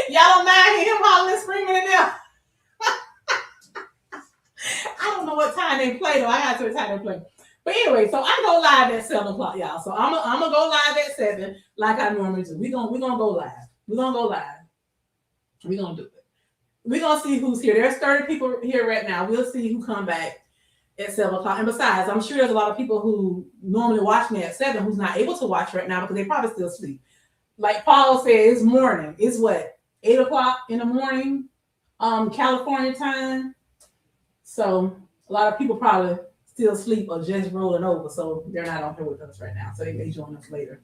Y'all don't mind him hollering, screaming at them. I don't know what time they play, though. I got to see what time they play. But anyway, so I go live at 7 o'clock, y'all. So I'm gonna go live at 7 like I normally do. We're gonna go live. We're gonna go live. We're gonna do it. We're gonna see who's here. There's 30 people here right now. We'll see who come back at 7 o'clock. And besides, I'm sure there's a lot of people who normally watch me at 7 who's not able to watch right now because they probably still sleep. Like Paul said, it's morning. It's what, 8 o'clock in the morning, California time. So a lot of people probably still sleep or just rolling over. So they're not on here with us right now. So they may join us later.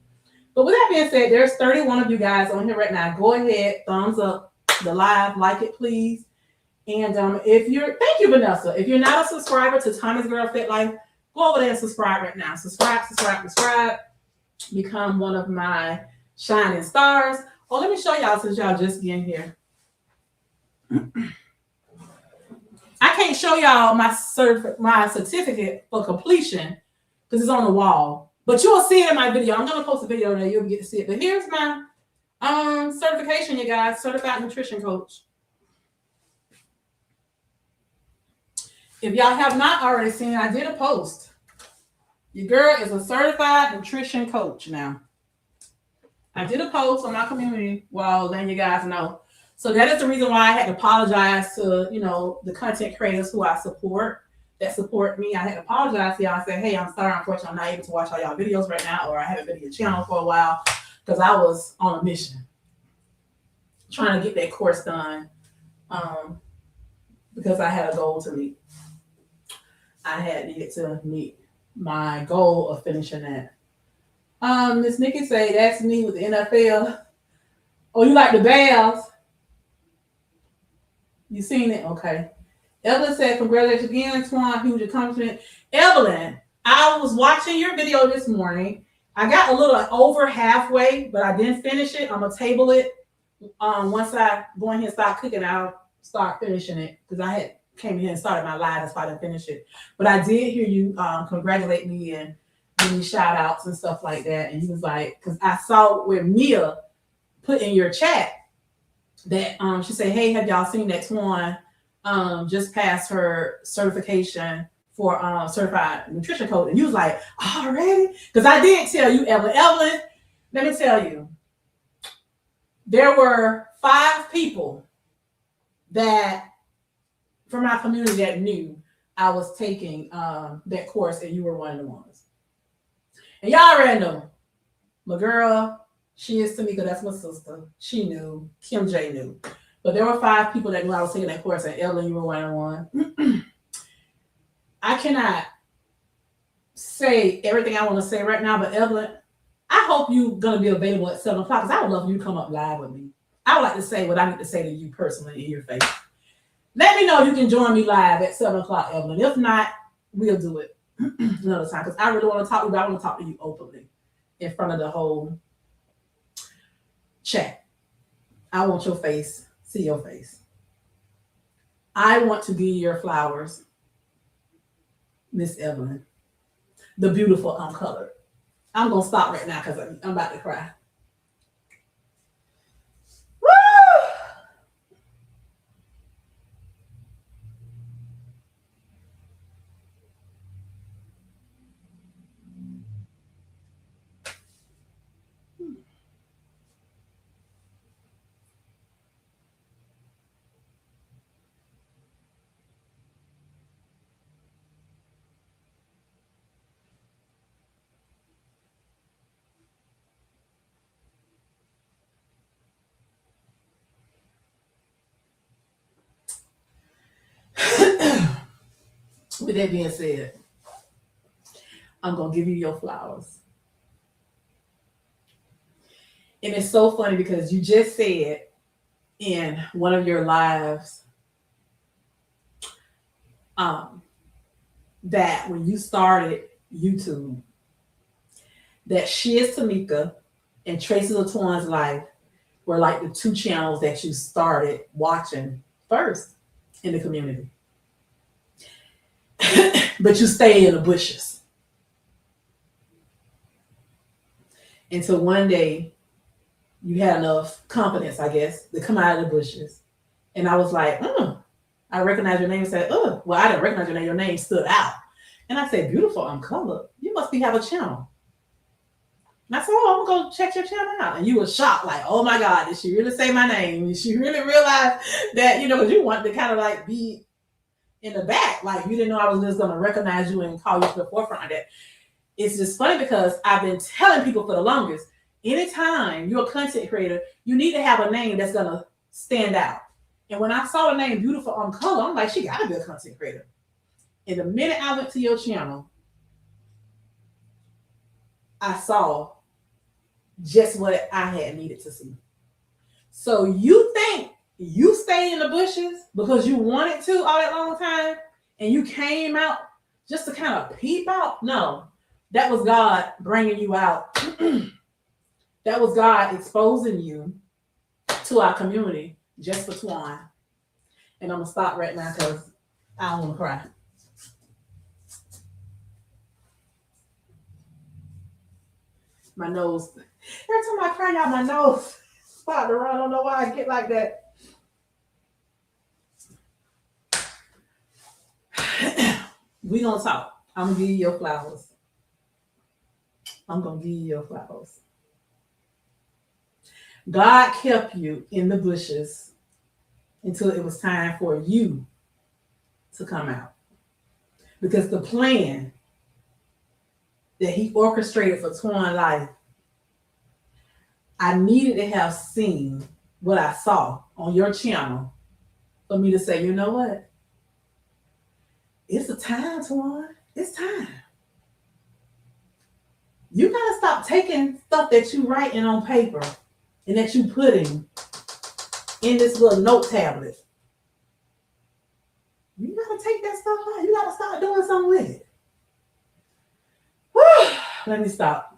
But with that being said, there's 31 of you guys on here right now. Go ahead, thumbs up the live, like it, please. And thank you, Vanessa. If you're not a subscriber to Tommy's Girl Fit Life, go over there and subscribe right now. Subscribe. Become one of my shining stars. Oh, let me show y'all since y'all just getting here. I can't show y'all my certificate for completion because it's on the wall. But you'll see it in my video. I'm going to post a video there. You'll get to see it. But here's my certification, you guys. Certified Nutrition Coach. If y'all have not already seen it, I did a post. Your girl is a certified nutrition coach now. I did a post on my community wall letting you guys know. So that is the reason why I had to apologize to, the content creators who I support, that support me. I had to apologize to y'all and say, hey, I'm sorry, unfortunately, I'm not able to watch all y'all videos right now, or I haven't been to your channel for a while because I was on a mission trying to get that course done because I had a goal to meet. I had needed to meet my goal of finishing that. Miss Nikki say, that's me with the NFL. Oh, you like the Bears? You seen it? Okay. Evelyn said, congratulations again, Twan, huge accomplishment. Evelyn, I was watching your video this morning. I got a little over halfway, but I didn't finish it. I'm going to table it. Once I go in here and start cooking, I'll start finishing it because I had came here and started my live. That's why I didn't finish it. But I did hear you congratulate me and give me shout outs and stuff like that. And he was like, because I saw where Mia put in your chat that she said, hey, have y'all seen that Twan just passed her certification for certified nutrition coach? And you was like, already? Because I did tell you, Evelyn, let me tell you, there were 5 people that from my community that knew I was taking that course, and you were one of the ones. And y'all already know, my girl, she is Tamika, that's my sister. She knew. Kim J knew. But there were 5 people that knew I was taking that course, and Evelyn, you were one of the ones. I cannot say everything I want to say right now, but Evelyn, I hope you're going to be available at 7 o'clock because I would love you to come up live with me. I would like to say what I need to say to you personally in your face. Let me know if you can join me live at 7 o'clock, Evelyn. If not, we'll do it another time because I really want to talk to you, but I want to talk to you openly in front of the whole chat. I want your face, see your face. I want to give you your flowers, Miss Evelyn, the beautiful uncolored. I'm going to stop right now because I'm about to cry. With that being said, I'm going to give you your flowers. And it's so funny because you just said in one of your lives that when you started YouTube, that Shiz Tamika and TracesOfTwaunsLife were like the two channels that you started watching first in the community. But you stay in the bushes. Until one day you had enough confidence, I guess, to come out of the bushes. And I was like, I recognize your name and said, well, I didn't recognize your name. Your name stood out. And I said, beautiful, Color. You must have a channel. And I said, I'm going to go check your channel out. And you were shocked, like, oh my God, did she really say my name? Did she really realize that, because you wanted to kind of like be in the back. Like, you didn't know I was just going to recognize you and call you to the forefront of that. It's just funny because I've been telling people for the longest, anytime you're a content creator, you need to have a name that's going to stand out. And when I saw the name Beautiful Color, I'm like, she got to be a content creator. And the minute I went to your channel, I saw just what I had needed to see. So you think you stayed in the bushes because you wanted to all that long time and you came out just to kind of peep out? No, that was God bringing you out. That was God exposing you to our community just for Twan. And I'm going to stop right now because I don't want to cry. My nose. Every time I cry out, my nose start to run. I don't know why I get like that. We gonna talk. I'm gonna give you your flowers. God kept you in the bushes until it was time for you to come out. Because the plan that he orchestrated for Twan Life, I needed to have seen what I saw on your channel for me to say, you know what? It's the time, Twan. It's time. You gotta stop taking stuff that you writing on paper and that you putting in this little note tablet. You gotta take that stuff out. You gotta start doing something with it. Whew. Let me stop.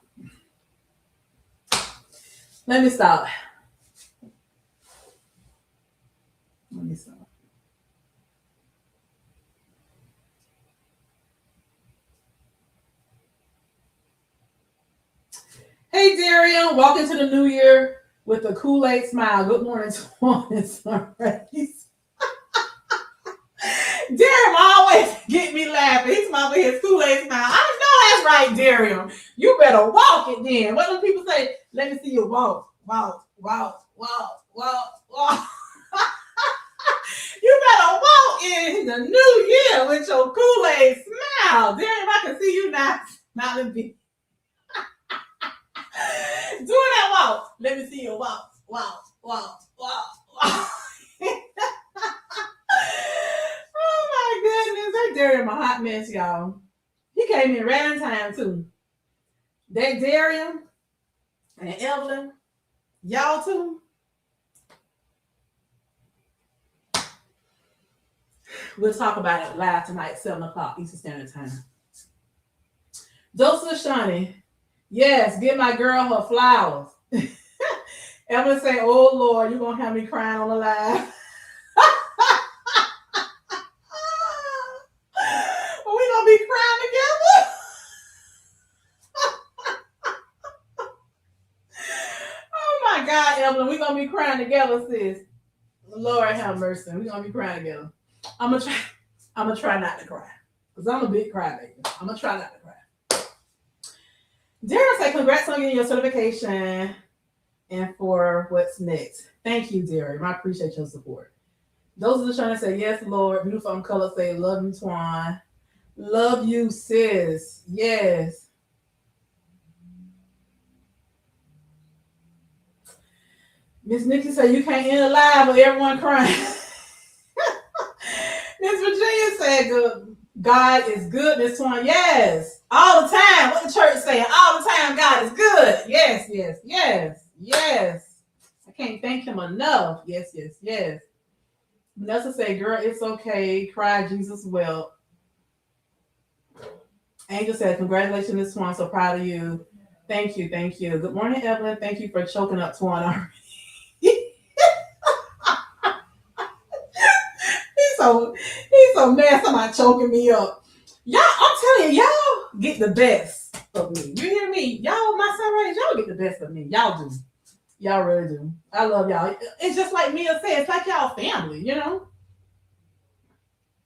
Hey, Darian, welcome to the new year with a Kool-Aid smile. Good morning, Twan and Sunrays. Darian always get me laughing. He's my his Kool-Aid smile. I know that's right, Darian. You better walk it then. What do people say? Let me see you walk. You better walk in the new year with your Kool-Aid smile. Darian, I can see you not smiling. Doing that walk. Let me see you walk. Oh my goodness. That Darian, my hot mess, y'all. He came in right in time too. That Darian and Evelyn, y'all too. We'll talk about it live tonight, 7 o'clock Eastern Standard Time. Dose of Shawnee. Yes, give my girl her flowers. Evelyn say, oh Lord, you're going to have me crying on the live. We're going to be crying together. Oh my God, Evelyn, we're going to be crying together, sis. Lord have mercy. We're going to be crying together. I'm going to try not to cry. Because I'm a big crybaby. I'm going to try not to cry. Darren said, congrats on getting your certification and for what's next. Thank you, Darren. I appreciate your support. Those are the trying to say, yes, Lord. Beautiful Color say, love you, Twan. Love you, sis. Yes. Miss Nikki said, you can't end a live with everyone crying. Miss Virginia said, God is good, Miss Swan. Yes. All the time. What the church saying? All the time, God is good. Yes, yes, yes, yes. I can't thank him enough. Yes, yes, yes. Vanessa said, girl, it's okay. Cry, Jesus will. Angel said, congratulations, Miss Swan. So proud of you. Thank you, thank you. Good morning, Evelyn. Thank you for choking up Swan already. He's so mad about choking me up. Y'all, I'm telling you, y'all get the best of me. You hear me? Y'all, my sunrise, y'all get the best of me. Y'all do. Y'all really do. I love y'all. It's just like Mia said, it's like y'all family, you know?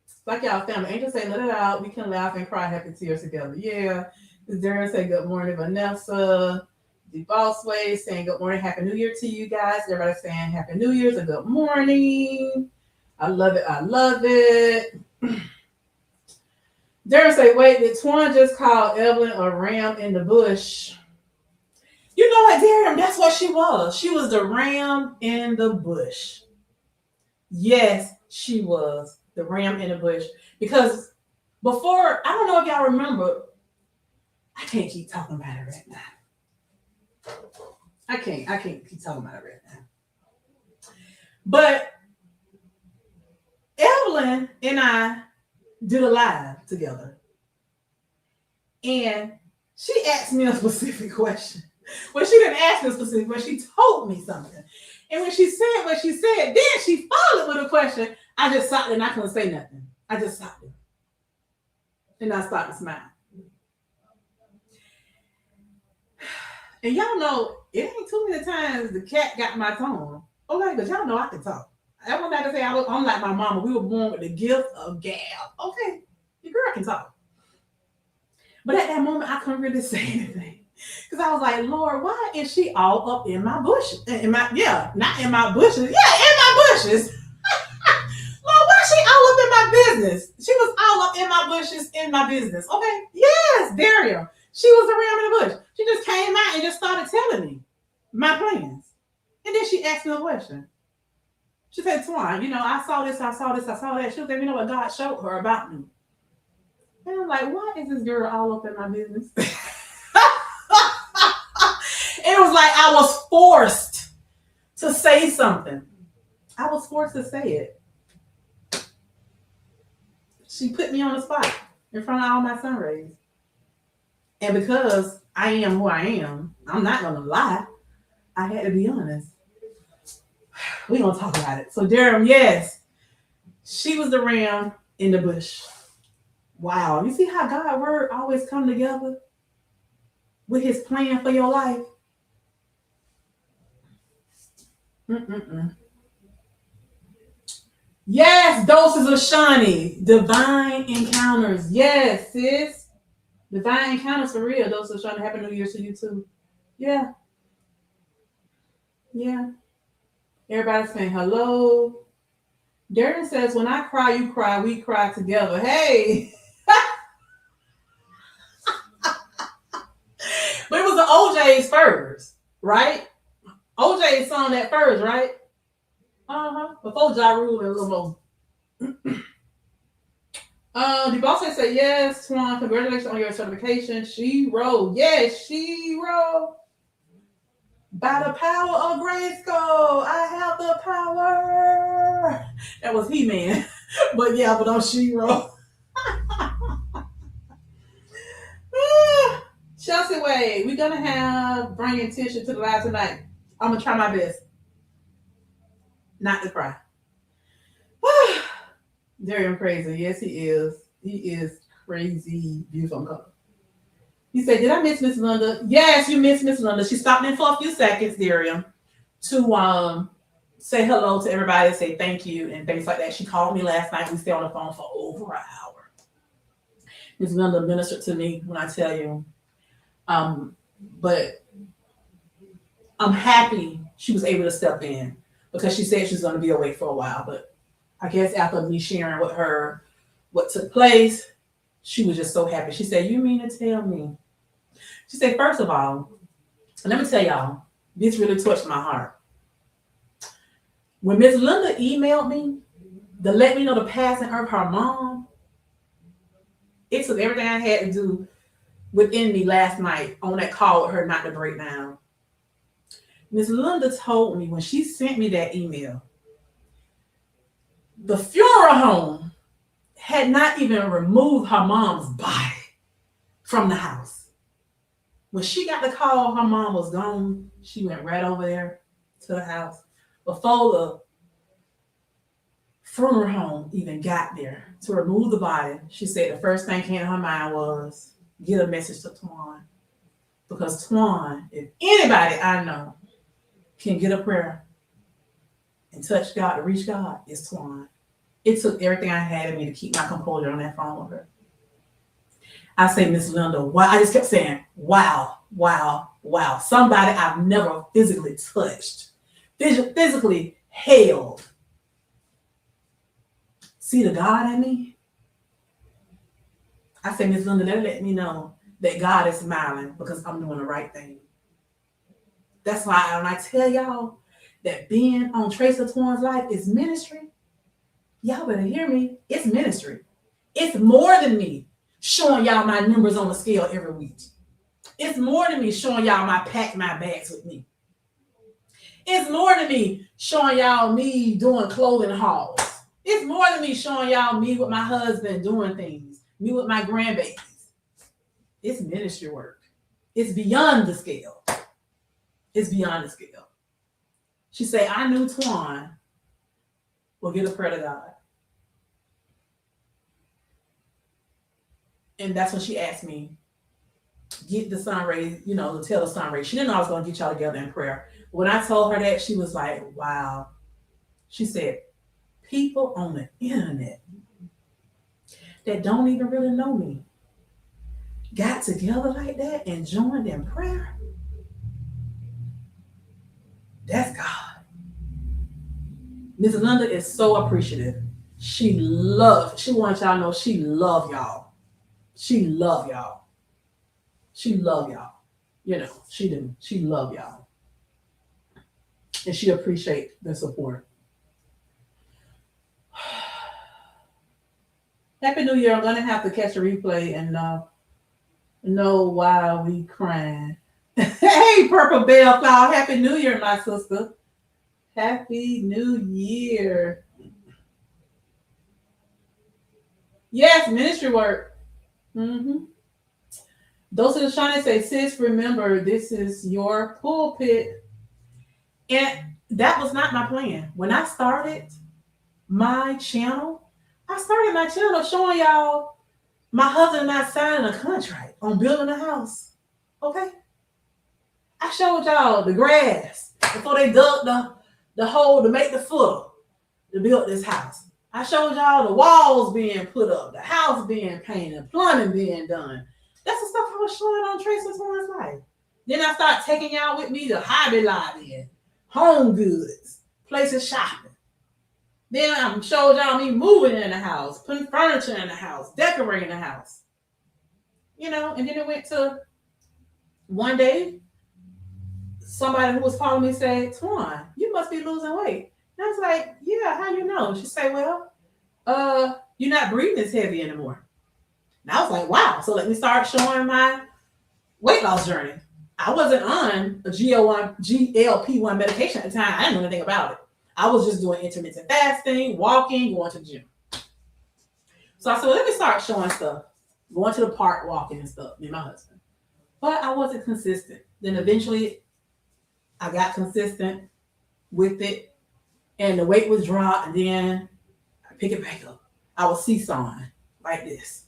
It's like y'all family. Angel say, let it out. We can laugh and cry happy tears together. Yeah. Darren say, good morning, Vanessa. The Boss Way saying, good morning, happy new year to you guys. Everybody saying happy new year's and good morning. I love it. I love it. Darren say, wait, did Twan just call Evelyn a ram in the bush? You know what, Darren? That's what she was. She was the ram in the bush. Yes, she was the ram in the bush. Because before, I don't know if y'all remember, I can't keep talking about it right now. I can't keep talking about it right now. But Evelyn and I did a live together. And she asked me a specific question. Well, she didn't ask me a specific question. She told me something. And when she said what she said, then she followed with a question. I just stopped and I couldn't say nothing. I just stopped it. And I started to smile. And y'all know, it ain't too many times the cat got my tongue. Okay, but y'all know I can talk. I want that to say I'm like my mama. We were born with the gift of gab. Okay, your girl can talk. But at that moment, I couldn't really say anything. Because I was like, Lord, why is she all up in my bushes? Not in my bushes. Yeah, in my bushes. Lord, why is she all up in my business? She was all up in my bushes in my business. Okay, yes, Daria. She was the ram in the bush. She just came out and just started telling me my plans. And then she asked me a question. She said, Twan, I saw this, I saw this, I saw that. She was like, you know what God showed her about me. And I'm like, why is this girl all up in my business? It was like I was forced to say something. I was forced to say it. She put me on the spot in front of all my sun rays. And because I am who I am, I'm not going to lie. I had to be honest. We're going to talk about it. So, Durham, yes, she was the ram in the bush. Wow. You see how God's word always come together with his plan for your life? Yes, doses of Shawnee. Divine encounters. Yes, sis. Divine encounters for real. Doses of Shawnee. Happy New Year to you too. Yeah. Yeah. Everybody's saying hello. Darren says, when I cry, you cry. We cry together. Hey. But it was the OJ's first, right? OJ sung that first, right? Before Ja Rule and a little more. The boss said, yes, Twan, congratulations on your certification. She wrote. Yes, she wrote. By the power of Grayskull, I have the power. That was He-Man. But yeah, but on She wrote. Chelsea Wade, we're going to bring attention to the live tonight. I'm going to try my best not to cry. Darian crazy. Yes, he is. He is crazy. Beautiful color. He said, did I miss Miss Linda? Yes, you missed Miss Linda. She stopped in for a few seconds, Darian, to say hello to everybody, say thank you, and things like that. She called me last night. We stayed on the phone for over an hour. Miss Linda ministered to me when I tell you. But I'm happy she was able to step in because she said she was going to be away for a while. But I guess after me sharing with her what took place, she was just so happy. She said, you mean to tell me? She said, first of all, let me tell y'all, this really touched my heart. When Miss Linda emailed me to let me know the passing of her mom, It took everything I had to do within me last night on that call with her not to break down. Miss Linda told me when she sent me that email, the funeral home had not even removed her mom's body from the house. When she got the call her mom was gone, she went right over there to the house. Before the funeral home even got there to remove the body, she said the first thing came to her mind was get a message to Twan. Because Twan, if anybody I know can get a prayer and touch God to reach God, it's Twan. It took everything I had in me to keep my composure on that phone with her. I say, Miss Linda, wow. I just kept saying, wow, wow, wow. Somebody I've never physically touched, physically held. See the God in me? I say, Miss Linda, let me know that God is smiling because I'm doing the right thing. That's why when I tell y'all that being on TracesOfTwaunsLife is ministry, y'all better hear me. It's ministry. It's more than me showing y'all my numbers on the scale every week. It's more than me showing y'all my pack my bags with me. It's more than me showing y'all me doing clothing hauls. It's more than me showing y'all me with my husband doing things, me with my grandbabies. It's ministry work. It's beyond the scale. It's beyond the scale. She said, I knew Twan will get a prayer to God. And that's when she asked me, get the sun rays, to tell the sun rays. She didn't know I was going to get y'all together in prayer. When I told her that, she was like, wow. She said, people on the internet that don't even really know me got together like that and joined in prayer. That's God. Ms. Linda is so appreciative. She wants y'all to know she love y'all. She love y'all. She love y'all. She do. She love y'all. And she appreciate the support. Happy New Year. I'm going to have to catch a replay and know why we crying. Hey, Purple Bellflower. Happy New Year, my sister. Happy New Year. Yes, ministry work. Mm-hmm. Those of the Shawnee say, sis, remember, this is your pulpit. And that was not my plan. When I started my channel, showing y'all my husband and I signing a contract on building a house. Okay? I showed y'all the grass before they dug the hole to make the footer to build this house. I showed y'all the walls being put up, the house being painted, plumbing being done. That's the stuff I was showing on TracesOfTwaunsLife. Then I start taking y'all with me to Hobby Lobby and Home Goods, places shopping. Then I showed y'all me moving in the house, putting furniture in the house, decorating the house. And then it went to one day, somebody who was following me said, Twan, you must be losing weight. And I was like, yeah, how you know? She said, well, you're not breathing as heavy anymore. And I was like, wow. So let me start showing my weight loss journey. I wasn't on a GLP-1 medication at the time. I didn't know anything about it. I was just doing intermittent fasting, walking, going to the gym. So I said, well, let me start showing stuff. Going to the park, walking and stuff, me and my husband. But I wasn't consistent. Then eventually I got consistent with it. And the weight was dropped. And then I pick it back up. I was seesawing like this.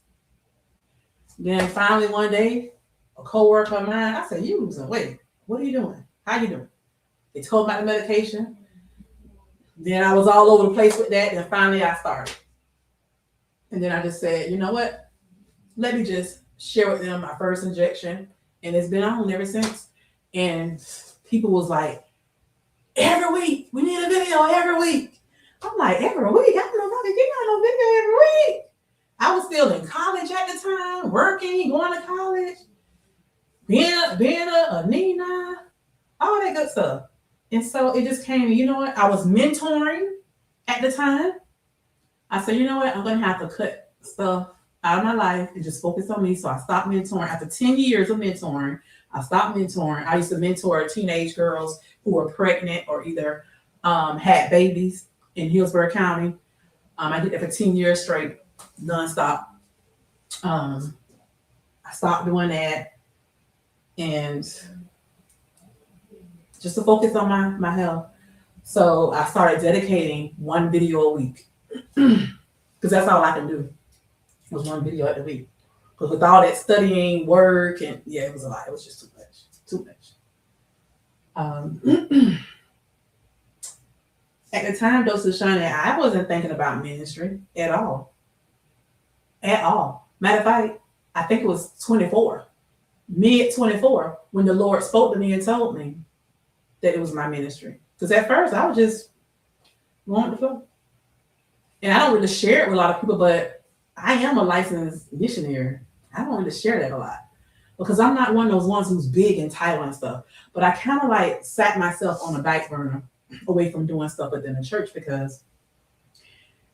Then finally one day, a coworker of mine, I said, you losing weight. What are you doing? How you doing? They told me about the medication. Then I was all over the place with that. And finally I started. And then I just said, you know what? Let me just share with them my first injection. And it's been on ever since. And people was like, every week, we need a video every week. I'm like, every week? I don't know how to get on no video every week. I was still in college at the time, working, going to college, being a Nina, all that good stuff. And so it just came, you know what? I was mentoring at the time. I said, you know what? I'm going to have to cut stuff out of my life and just focus on me. So I stopped mentoring. After 10 years of mentoring, I stopped mentoring. I used to mentor teenage girls who were pregnant or either had babies in Hillsborough County. I did that for 10 years straight, nonstop. I stopped doing that and just to focus on my health. So I started dedicating one video a week because that's all I can do was one video a week. Because with all that studying, work, and yeah, it was a lot. It was just too much. At the time, though, Shoshana, I wasn't thinking about ministry at all. At all. Matter of fact, I think it was 24, mid 24, when the Lord spoke to me and told me that it was my ministry. Because at first, I was just going with the flow. And I don't really share it with a lot of people, but I am a licensed missionary. I don't really share that a lot because I'm not one of those ones who's big in title and stuff. But I kind of like sat myself on the back burner away from doing stuff within the church because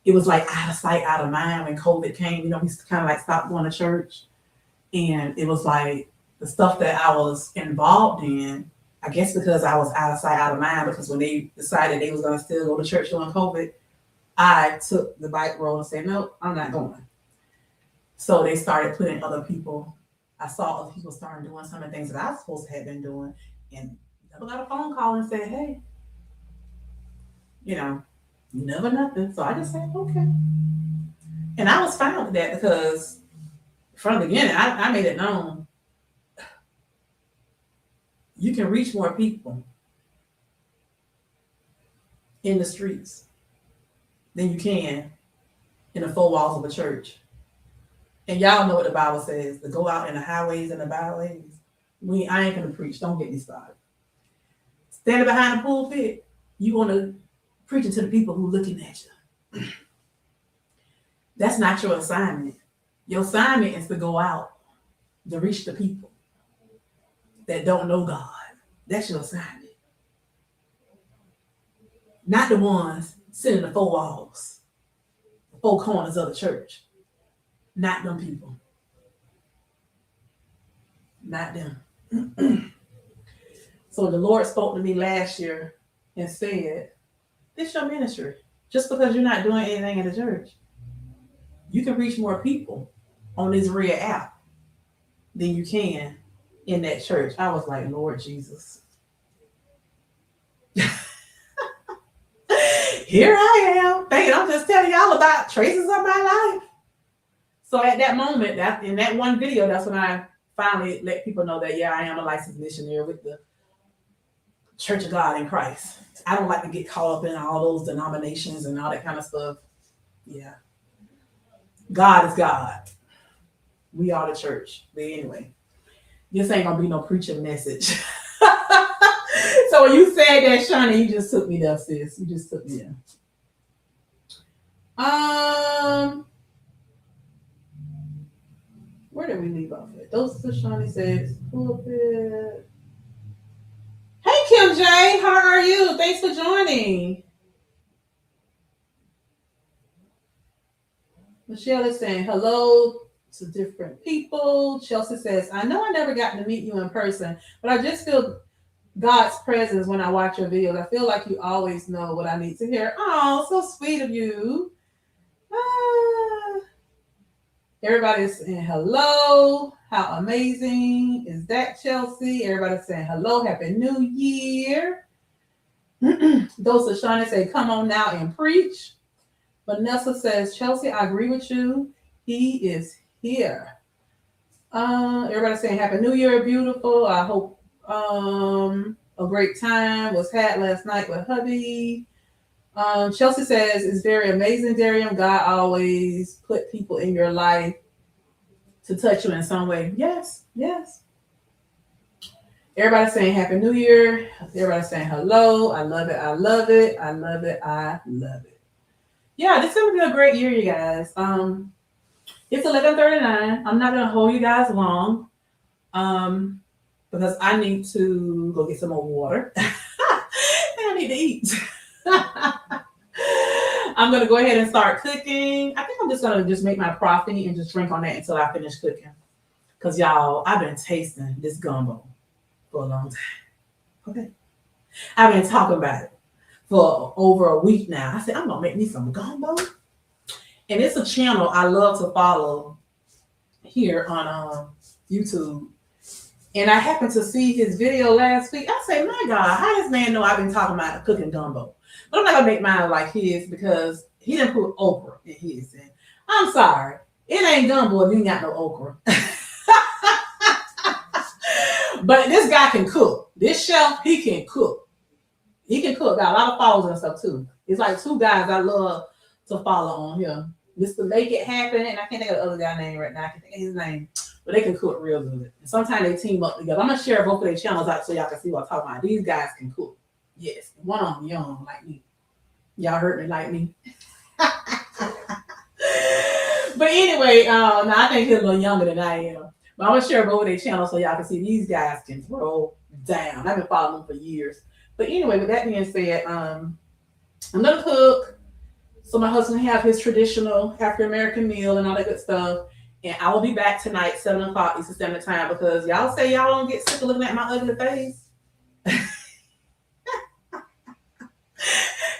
it was like out of sight, out of mind when COVID came. You know, we kind of like stopped going to church. And it was like the stuff that I was involved in, I guess because I was out of sight, out of mind, because when they decided they was going to still go to church during COVID, I took the bike road and said, no, I'm not going. So they started putting other people. I saw other people starting doing some of the things that I was supposed to have been doing. And never got a phone call and said, hey, you know, never nothing. So I just said, okay. And I was fine with that because from the beginning, I made it known you can reach more people in the streets than you can in the four walls of a church. And y'all know what the Bible says, to go out in the highways and the byways. I ain't gonna preach, don't get me started. Standing behind the pulpit, you wanna preach to the people who looking at you. That's not your assignment. Your assignment is to go out to reach the people that don't know God. That's your assignment. Not the ones sitting in the four walls, the four corners of the church. Not them people. Not them. So the Lord spoke to me last year and said, this is your ministry. Just because you're not doing anything in the church, you can reach more people on this real app than you can in that church. I was like, Lord Jesus. Here I am. I'm just telling y'all about traces of my life. So at that moment, in that one video, that's when I finally let people know that, yeah, I am a licensed missionary with the Church of God in Christ. I don't like to get caught up in all those denominations and all that kind of stuff. Yeah. God is God. We are the church. But anyway, this ain't going to be no preaching message. So when you said that, Shawnee, you just took me there, sis. You just took me there. Where did we leave off at? Those are Shawnee says, pulpit. Hey, Kim J, how are you? Thanks for joining. Michelle is saying hello to different people. Chelsea says, I know I never got to meet you in person, but I just feel God's presence when I watch your videos. I feel like you always know what I need to hear. Oh, so sweet of you. Everybody's saying hello. How amazing is that, Chelsea? Everybody's saying hello. Happy New Year. Those are Shawnee say, come on now and preach. Vanessa says, Chelsea, I agree with you. He is here. Everybody's saying happy New Year, beautiful. I hope a great time was had last night with hubby. Chelsea says, it's very amazing, Darian. God always put people in your life to touch you in some way. Yes, yes. Everybody's saying happy New Year. Everybody's saying hello. I love it. I love it. I love it. I love it. Yeah, this is going to be a great year, you guys. It's 11:39. I'm not going to hold you guys long because I need to go get some more water. And I need to eat. I'm gonna go ahead and start cooking. I think I'm just gonna make my coffee and just drink on that until I finish cooking. Cause y'all, I've been tasting this gumbo for a long time. Okay. I've been talking about it for over a week now. I said, I'm gonna make me some gumbo. And it's a channel I love to follow here on YouTube. And I happened to see his video last week. I say, my God, how does man know I've been talking about cooking gumbo? But I'm not gonna make mine like his because he didn't put okra in his. And I'm sorry, it ain't gumbo if you ain't got no okra. But this guy can cook. This chef, he can cook. He can cook. Got a lot of followers and stuff too. It's like two guys I love to follow on here. Mr. Make It Happen, and I can't think of the other guy's name right now. I can't think of his name. But they can cook real good. And sometimes they team up together. I'm going to share both of their channels out so y'all can see what I'm talking about. These guys can cook. Yes. One of them young like me. Y'all heard me like me. But anyway, now I think he's a little younger than I am. But I'm going to share both of their channels so y'all can see these guys can throw down. I've been following them for years. But anyway, with that being said, I'm going to cook. So my husband have his traditional African-American meal and all that good stuff. And I will be back tonight, 7 o'clock Eastern Standard Time, because y'all say y'all don't get sick of looking at my ugly face.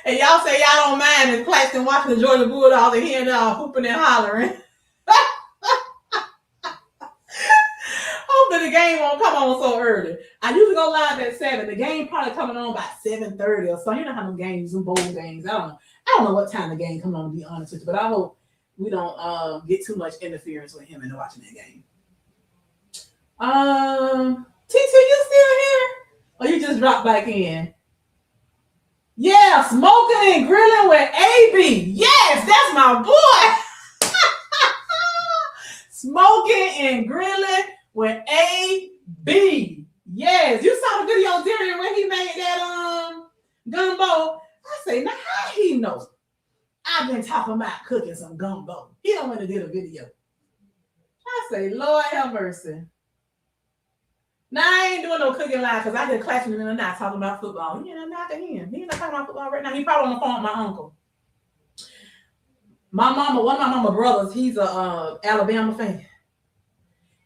And y'all say y'all don't mind in Claxton watching the Georgia Bulldogs and hearing y'all hooping and hollering. Hopefully the game won't come on so early. I usually go live at 7. The game probably coming on by 7:30 or so. You know how them games, some bowl games. I don't know what time the game come on, to be honest with you, but I hope we don't get too much interference with him in watching that game. TT, you still here? Or you just dropped back in? Yeah, smoking and grilling with AB. Yes, that's my boy. Smoking and grilling with AB. Yes, you saw the video on Darian when he made that gumbo. I say, now how he know? I've been talking about cooking some gumbo. He don't want to do a video. I say, Lord have mercy. Now I ain't doing no cooking live because I get clashing in the night talking about football. He ain't not him. He ain't not talking about football right now. He probably on the phone with my uncle. My mama, one of my mama brothers, he's a Alabama fan.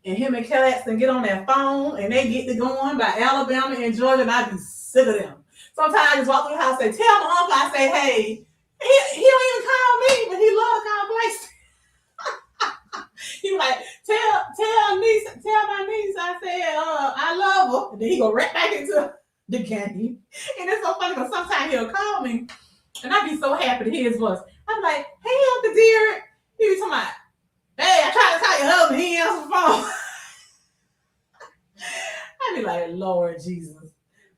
And him and Cashapp get on that phone and they get to going by Alabama and Georgia, and I be sick of them. Sometimes I just walk through the house and say, tell my uncle, I say, hey, he don't even call me, but he loves to call Blaze. He was like, tell my niece, I said, I love her. And then he go right back into the game. And it's so funny because sometimes he'll call me and I be so happy to hear his voice. I'm like, hey, Uncle Derek. He be talking about, hey, I tried to call your husband, he ain't answer the phone. I be like, Lord Jesus.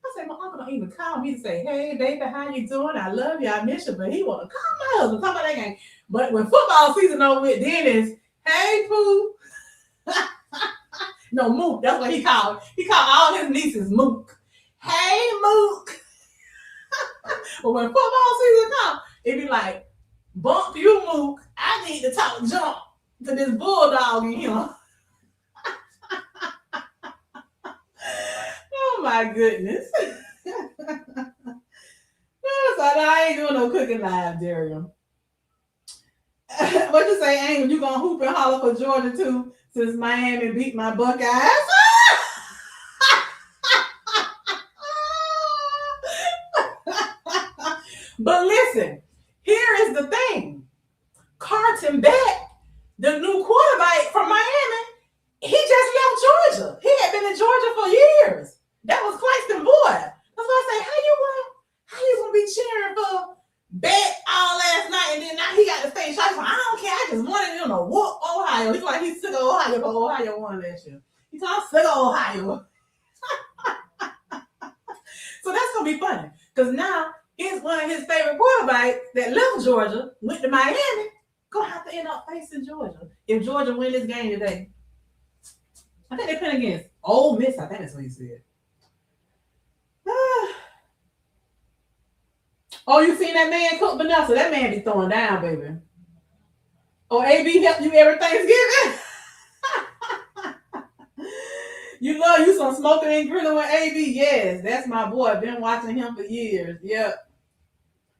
I say, my uncle don't even call me to say, hey, baby, how you doing? I love you, I miss you. But he want to call my husband, talk about that game. But when football season over with, then it's, hey, Pooh. No, Mook. That's what he called. He called all his nieces Mook. Hey, Mook. But when football season comes, it be like, bump you, Mook. I need to talk jump to this bulldog in here. Oh, my goodness. So I ain't doing no cooking live, Darian. What you say, Angel? You gonna hoop and holler for Georgia too, since Miami beat my Buckeyes? But listen, here is the thing. Carton Beck, the new quarterback from Miami, he just left Georgia. He had been in Georgia for years. That was Claxton boy. That's why I say, how you gonna be cheering for Bet all last night, and then now he got the state shot. I don't care. I just wanted him to whoop Ohio. He's like, he's sick of Ohio, but Ohio won last year. He's all sick of Ohio. So that's going to be funny. Because now, he's one of his favorite quarterbacks that left Georgia, went to Miami, going to have to end up facing Georgia. If Georgia win this game today. I think they're playing against Ole Miss. I think that's what he said. Oh, you seen that man cook Vanessa? That man be throwing down, baby. Oh, AB helped you every Thanksgiving? You love you some smoking and grilling with AB? Yes, that's my boy. Been watching him for years. Yep.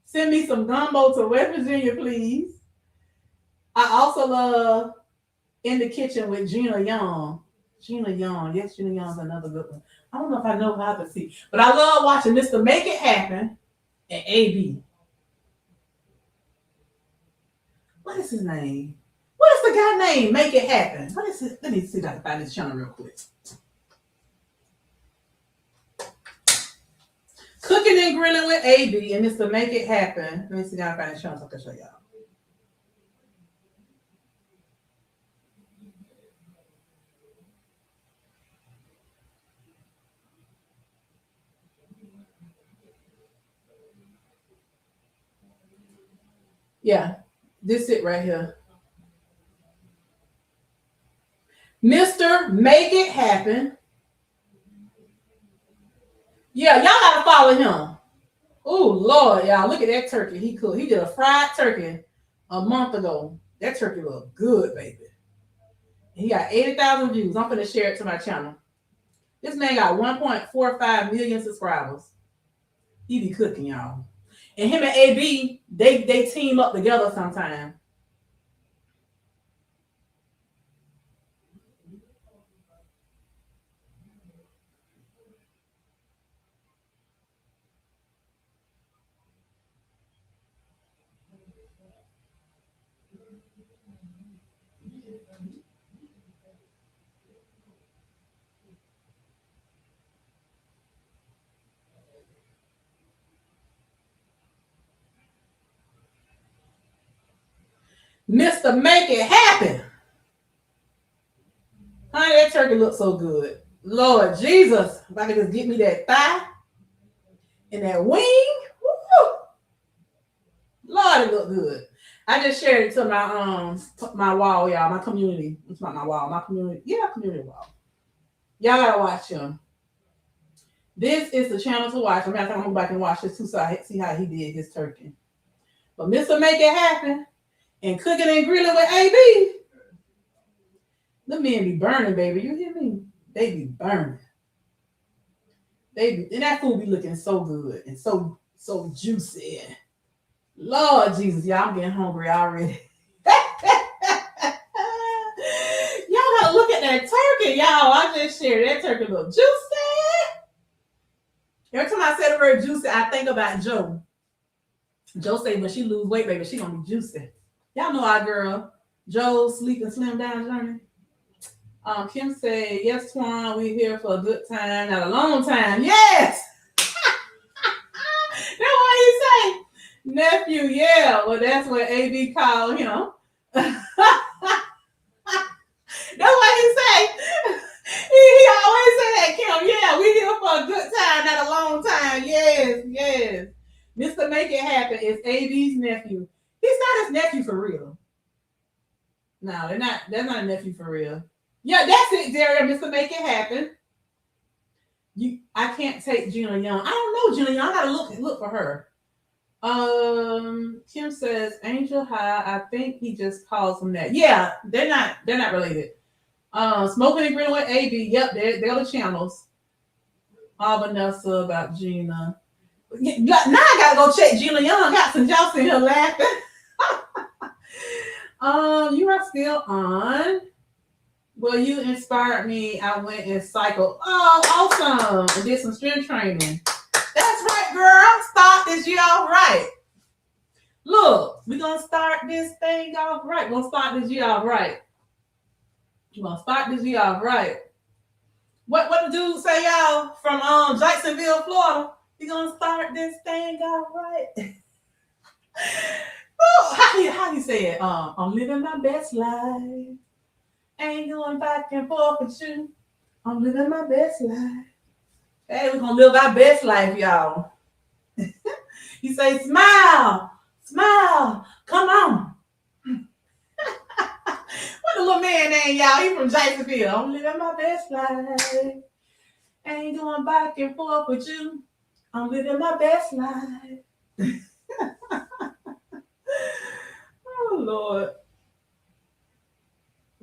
Send me some gumbo to West Virginia, please. I also love In the Kitchen with Gina Young. Gina Young. Yes, Gina Young's another good one. I don't know if I know how to see, but I love watching Mr. Make It Happen and AB. What is his name? What is the guy name? Make It Happen. What is it? Let me see if I can find this channel real quick. Cooking and Grilling with AB and Mr. Make It Happen. Let me see if I can find this channel so I can show y'all. Yeah, this it right here. Mr. Make It Happen. Yeah, y'all gotta follow him. Oh Lord, y'all, look at that turkey he cooked. He did a fried turkey a month ago. That turkey looked good, baby. He got 80,000 views. I'm gonna share it to my channel. This man got 1.45 million subscribers. He be cooking, y'all. And him and AB, they team up together sometimes. Mr. Make It Happen. Honey, that turkey looks so good. Lord Jesus, if I could just get me that thigh and that wing. Woo! Lord, it look good. I just shared it to my wall, y'all, my community. It's not my wall, my community. Yeah, community wall. Y'all gotta watch him. This is the channel to watch. I'm gonna go back and watch this too, so I see how he did his turkey. But Mr. Make It Happen and Cooking and Grilling with AB. The men be burning, baby. You hear me? They be burning. And that food be looking so good and so juicy. Lord Jesus, y'all, I'm getting hungry already. Y'all gotta look at that turkey, y'all. I just shared that turkey look juicy. Every time I say the word juicy, I think about Joe. Joe say when she lose weight, baby, she gonna be juicy. Y'all know our girl, Joe Sleep and Slim Down Journey. Kim said, yes, Twan, we here for a good time, not a long time. Yes! That's what he say. Nephew, yeah. Well, that's what AB called him. That's what he say. He always say that, Kim. Yeah, we here for a good time, not a long time. Yes, yes. Mr. Make It Happen is AB's nephew. He's not his nephew for real. No, they're not. That's not a nephew for real. Yeah, that's it, Daria. Mr. Make It Happen. I can't take Gina Young. I don't know Gina Young. I gotta look for her. Kim says Angel High. I think he just calls them that. Yeah, they're not related. Smoking and Grilling with AB. Yep, they're the channels. Vanessa about Gina. Now I gotta go check Gina Young. Got some y'all sitting here laughing. You are still on. Well, you inspired me. I went and cycled. Oh, awesome. And did some strength training. That's right, girl. Start this year off right. Look, we're going to start this thing off right. We're going to start this year off right. We're going to start this year off right. What the dude say, y'all, from Jacksonville, Florida? We're going to start this thing off right. Oh, how you say it? I'm living my best life. Ain't going back and forth with you. I'm living my best life. Hey, we're going to live our best life, y'all. He say, smile, smile, come on. What the little man name, y'all? He from Jacksonville. I'm living my best life. Ain't going back and forth with you. I'm living my best life. Oh, Lord.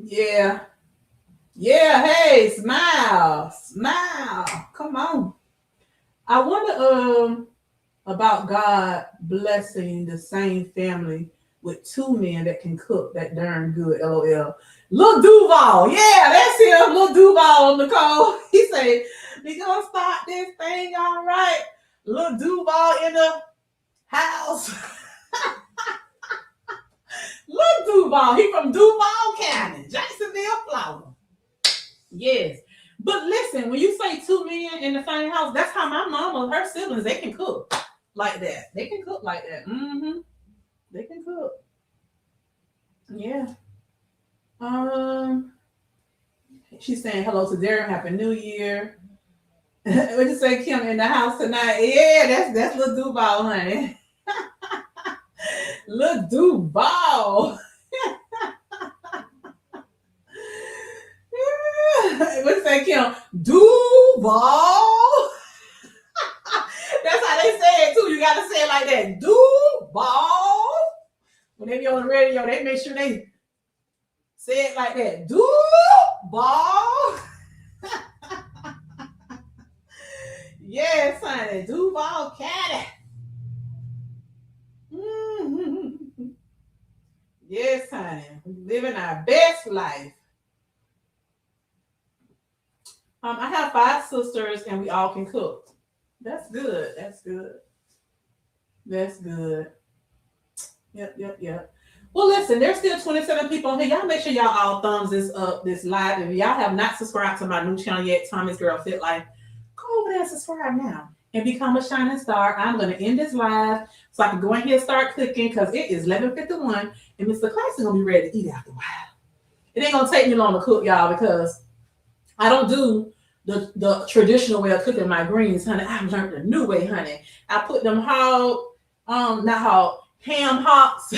Yeah. Yeah, hey, smile. Smile. Come on. I wonder, about God blessing the same family with two men that can cook that darn good. LOL. Lil Duval. Yeah, that's him. Lil Duval, Nicole. He said, we gonna start this thing all right. Lil Duval in the house. Lil Duval. He from Duval County, Jacksonville, Florida. Yes. But listen, when you say two men in the same house, that's how my mama, her siblings, they can cook like that. They can cook like that. Mm-hmm. They can cook. Yeah. She's saying hello to Darren. Happy New Year. What you say, Kim, in the house tonight? Yeah, that's Lil Duval, honey. Lil Duval. What you say, Kim? Duval. That's how they say it too. You gotta say it like that. Duval. When they be on the radio, they make sure they say it like that. Duval. Yes, honey. Duval County. Mm-hmm. Yes, honey. Living our best life. I have 5 sisters and we all can cook. That's good. That's good. That's good. Yep. Well, listen, there's still 27 people on here. Y'all make sure y'all all thumbs this up, this live. If y'all have not subscribed to my new channel yet, Tommy's Girl Fit Life, go over there and subscribe now and become a shining star. I'm going to end this live so I can go in here and start cooking because it is 11:51 and Mr. Class is going to be ready to eat after a while. It ain't going to take me long to cook, y'all, because I don't do the traditional way of cooking my greens, honey. I've learned the new way, honey. I put them ham hocks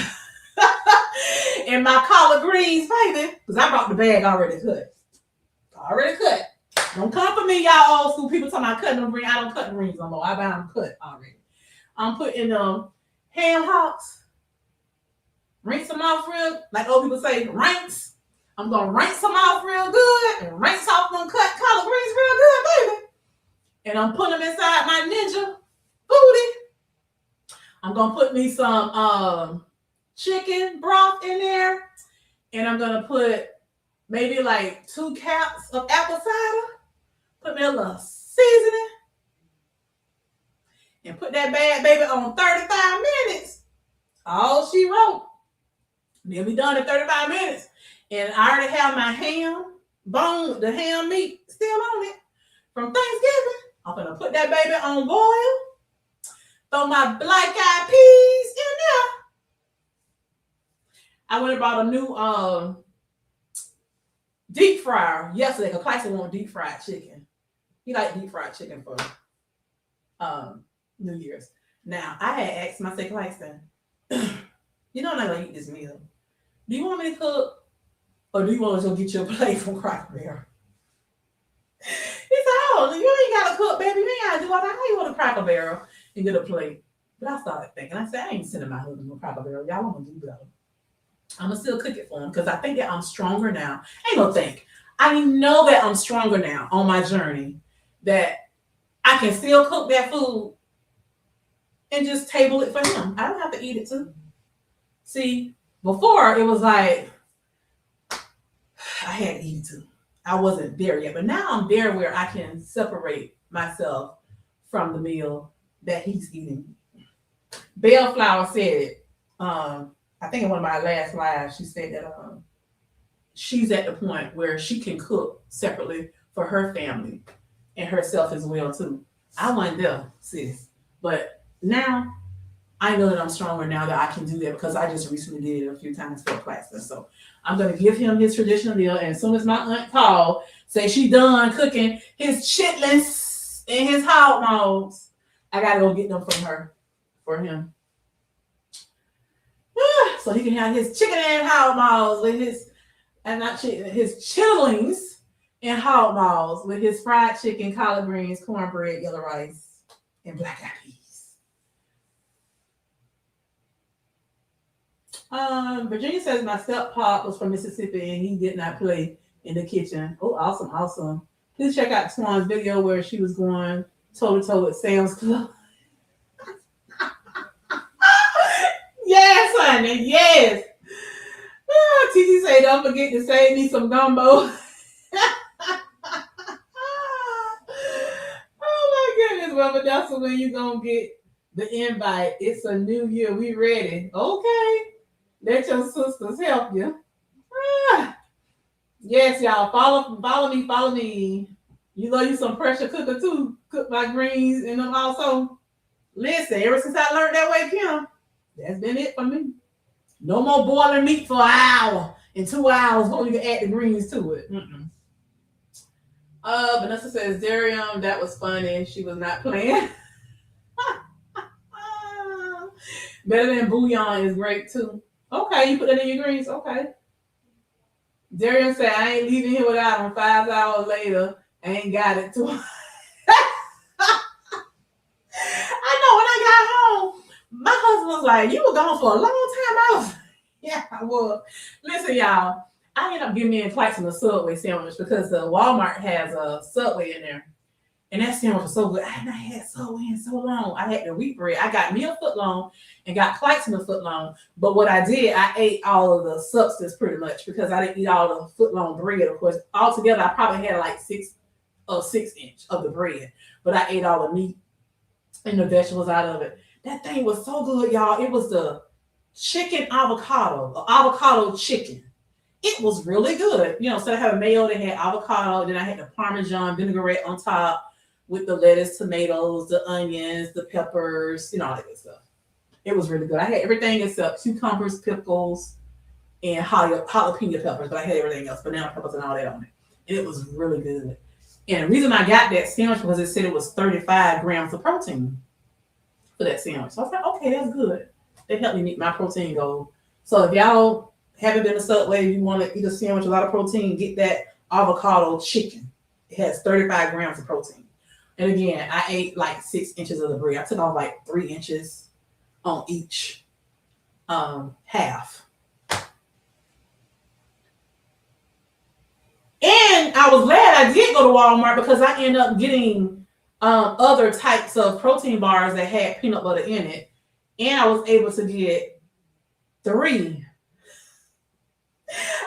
and my collard greens, baby, because I brought the bag already cut. Don't come for me, y'all old school people talking about cutting them greens. I don't cut the greens no more. I buy them cut already. I'm putting ham hocks, rinse them off real, like old people say, rinse. I'm going to rinse them off real good and rinse off them cut collard greens real good, baby. And I'm putting them inside my Ninja foodie. I'm going to put me some chicken broth in there. And I'm going to put maybe like 2 caps of apple cider. Put me a little seasoning. And put that bad baby on 35 minutes. All she wrote. Then we done in 35 minutes. And I already have my the ham meat still on it from Thanksgiving. I'm going to put that baby on boil. Throw my black-eyed peas in there. I went and bought a new deep fryer yesterday because Claxton wanted deep fried chicken. He liked deep fried chicken for New Year's. Now, I had asked my Claxton, you know I'm not going to eat this meal. Do you want me to cook? Or do you want to go get you a plate from Cracker Barrel? He said, oh, you ain't got to cook, baby. You ain't got to do all that. How you want a Cracker Barrel and get a plate? But I started thinking. I said, I ain't sending my husband no Cracker Barrel. Y'all want to do better. I'm going to still cook it for him because I think that I'm stronger now. Ain't no think. I know that I'm stronger now on my journey that I can still cook that food and just table it for him. I don't have to eat it too. See, before it was like, I had to eat it too. I wasn't there yet, but now I'm there where I can separate myself from the meal that he's eating. Bellflower said, I think in one of my last lives, she said that she's at the point where she can cook separately for her family and herself as well too. I wasn't there, sis, but now I know that I'm stronger now that I can do that because I just recently did it a few times for a class. So I'm going to give him his traditional meal. And as soon as my aunt called, say she done cooking his chitlins and his hog maws, I got to go get them from her for him. So he can have his chicken and hog maws with his chillings and hog maws with his fried chicken, collard greens, cornbread, yellow rice, and black-eyed peas. Virginia says my step-pop was from Mississippi and he did not play in the kitchen. Oh, awesome. Please check out Twan's video where she was going toe-to-toe with Sam's Club. honey. Yes. TT say, don't forget to save me some gumbo. Oh my goodness, well, Vanessa, when you gonna get the invite? It's a new year. We ready. Okay. Let your sisters help you. Yes, y'all. Follow me. You know you some pressure cooker too. Cook my greens and them also. Listen, ever since I learned that way, Kim, that's been it for me. No more boiling meat for an hour and 2 hours before you can add the greens to it. Vanessa says, Darium, that was funny. She was not playing. Better than bouillon is great too. Okay, you put that in your greens. Okay. Darium said, I ain't leaving here without them. 5 hours later, I ain't got it to him. I know when I got home, my husband was like, you were gone for a long time. Yeah, I was. Listen, y'all, I ended up getting me and Clarkson a Subway sandwich because the Walmart has a Subway in there. And that sandwich was so good. I had not had Subway in so long. I had the wheat bread. I got me a foot long and got Clarkson a foot long. But what I did, I ate all of the substance pretty much because I didn't eat all the foot long bread. Of course, altogether, I probably had like 6 inch of the bread. But I ate all the meat and the vegetables out of it. That thing was so good, y'all. It was the chicken avocado chicken. It was really good. You know, instead of having mayo, they had avocado. Then I had the Parmesan vinaigrette on top with the lettuce, tomatoes, the onions, the peppers, you know, all that good stuff. It was really good. I had everything except cucumbers, pickles, and jalapeno peppers, but I had everything else, banana peppers and all that on it. And it was really good. And the reason I got that sandwich was it said it was 35 grams of protein for that sandwich. So I was like, okay, that's good. They helped me meet my protein goal. So if y'all haven't been to Subway, you want to eat a sandwich with a lot of protein, get that avocado chicken. It has 35 grams of protein. And again, I ate like 6 inches of the bread. I took off like 3 inches on each half. And I was glad I did go to Walmart because I ended up getting other types of protein bars that had peanut butter in it. And I was able to get 3.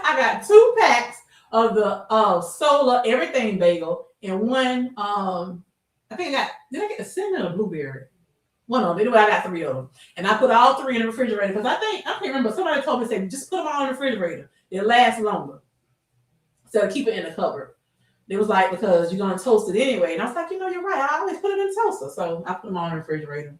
I got 2 packs of the Solar Everything Bagel and one, I think did I get the cinnamon or blueberry? One of them. Anyway, I got 3 of them. And I put all 3 in the refrigerator because I can't remember, somebody told me, say, just put them all in the refrigerator. It lasts longer. Instead of keep it in the cupboard. It was like, because you're going to toast it anyway. And I was like, you know, you're right. I always put it in the toaster. So I put them all in the refrigerator.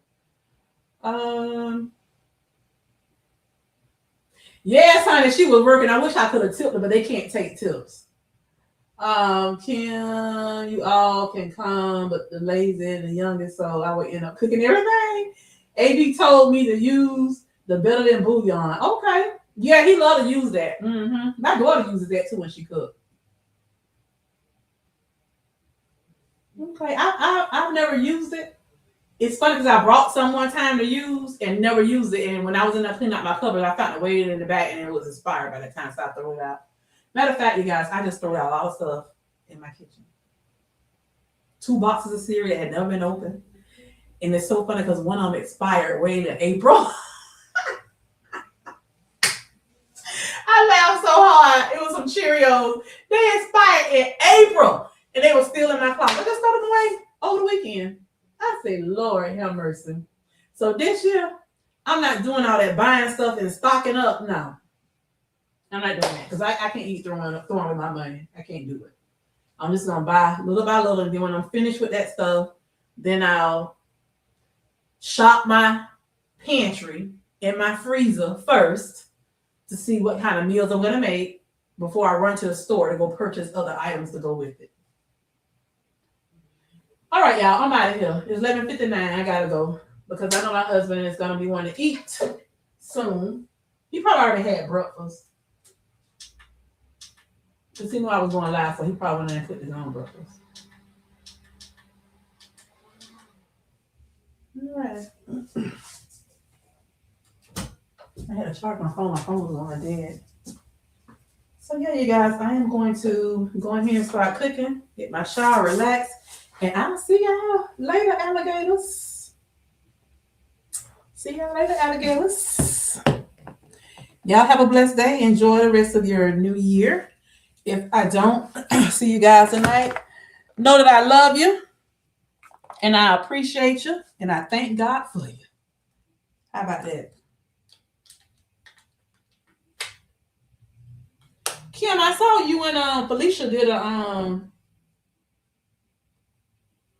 Yes, honey, she was working. I wish I could have tipped her, but they can't take tips. Kim, you all can come, but the lazy and the youngest, so I would end up cooking everything. AB told me to use the better than bouillon. Okay. Yeah, he loved to use that. My daughter uses that too when she cooks. Okay, I've never used it. It's funny because I brought some one time to use and never used it. And when I was in there cleaning out my cupboard, I found it way in the back and it was expired by the time, so I threw it out. Matter of fact, you guys, I just threw out a lot of stuff in my kitchen. 2 boxes of cereal that had never been opened. And it's so funny because one of them expired way in April. I laughed so hard. It was some Cheerios. They expired in April. And they were still in my closet. I just threw them away over the weekend. I say, Lord, have mercy. So this year, I'm not doing all that buying stuff and stocking up. No. I'm not doing that because I can't eat throwing away my money. I can't do it. I'm just going to buy little by little. And then when I'm finished with that stuff, then I'll shop my pantry and my freezer first to see what kind of meals I'm going to make before I run to the store to go purchase other items to go with it. All right, y'all, I'm out of here. It's 11:59. I got to go because I know my husband is going to be wanting to eat soon. He probably already had breakfast. Because he knew I was going live, so he probably went in and cooked his own breakfast. All right. I had to charge my phone. My phone was on dead. So yeah, you guys, I am going to go in here and start cooking, get my shower, relax, and I'll see y'all later, alligators. See y'all later, alligators. Y'all have a blessed day. Enjoy the rest of your new year. If I don't see you guys tonight, know that I love you and I appreciate you and I thank God for you. How about that? Kim, I saw you and Felicia did a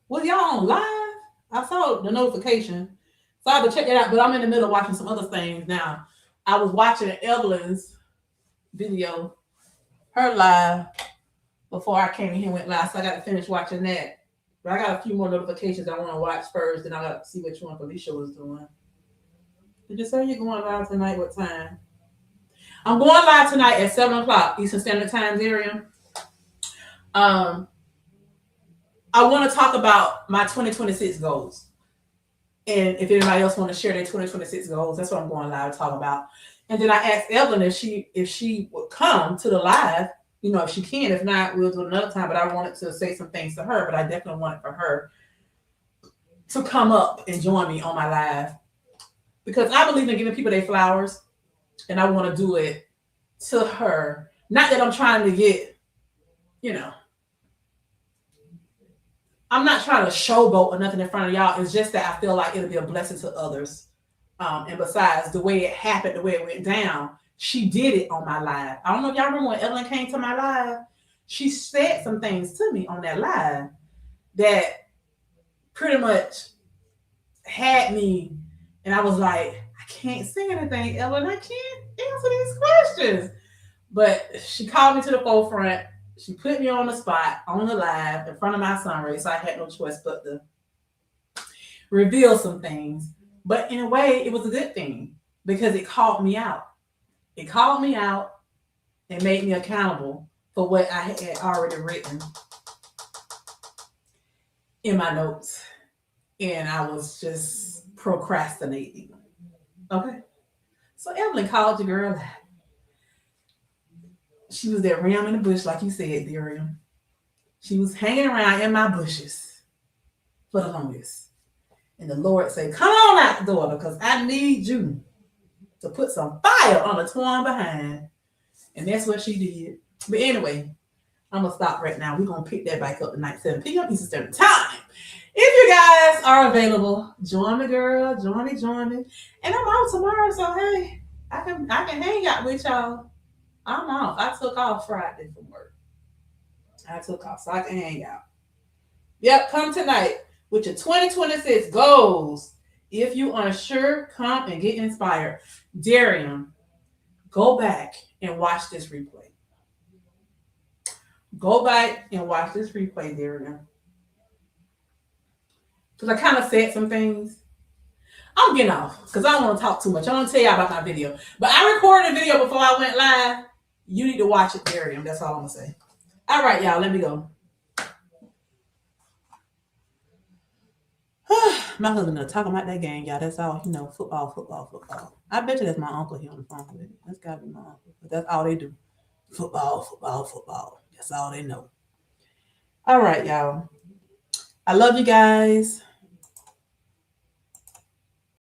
was y'all on live? I saw the notification. So I have to check it out, but I'm in the middle of watching some other things now. I was watching Evelyn's video, her live, before I came in here and went live. So I got to finish watching that. But I got a few more notifications I want to watch first, then I got to see which one Felicia was doing. Did you say you're going live tonight? What time? I'm going live tonight at 7 o'clock Eastern Standard Time, Darian. I want to talk about my 2026 goals. And if anybody else want to share their 2026 goals, that's what I'm going live to talk about. And then I asked Evelyn if she would come to the live, if she can. If not, we'll do it another time. But I wanted to say some things to her, but I definitely wanted for her to come up and join me on my live. Because I believe in giving people their flowers. And I want to do it to her. Not that I'm trying to get, I'm not trying to showboat or nothing in front of y'all. It's just that I feel like it'll be a blessing to others. And besides, the way it happened, the way it went down, she did it on my live. I don't know if y'all remember when Evelyn came to my live. She said some things to me on that live that pretty much had me, and I was like, I can't say anything, Evelyn. I can't answer these questions. But she called me to the forefront. She put me on the spot, on the live, in front of my sunray, so I had no choice but to reveal some things. But in a way, it was a good thing because it called me out. It called me out and made me accountable for what I had already written in my notes. And I was just procrastinating. Okay. So Evelyn called your girl out. She was there around in the bush, like you said, Darian. She was hanging around in my bushes for the longest. And the Lord said, come on out, daughter, because I need you to put some fire on the twine behind. And that's what she did. But anyway, I'm going to stop right now. We're going to pick that back up tonight, 7 p.m. Eastern Standard Time. If you guys are available, join me, girl. Join me. And I'm out tomorrow, so hey, I can hang out with y'all. I'm off. I took off Friday from work. So I can hang out. Yep, come tonight with your 2026 goals. If you unsure, come and get inspired. Darian, go back and watch this replay. Go back and watch this replay, Darian. Because I kind of said some things. I'm getting off because I don't want to talk too much. I want to tell y'all about my video. But I recorded a video before I went live. You need to watch it, Darian. That's all I'm going to say. All right, y'all. Let me go. My husband talking about that game, y'all. That's all. Football. I bet you that's my uncle here on the phone with it. That's got to be my uncle. But that's all they do. Football. That's all they know. All right, y'all. I love you guys.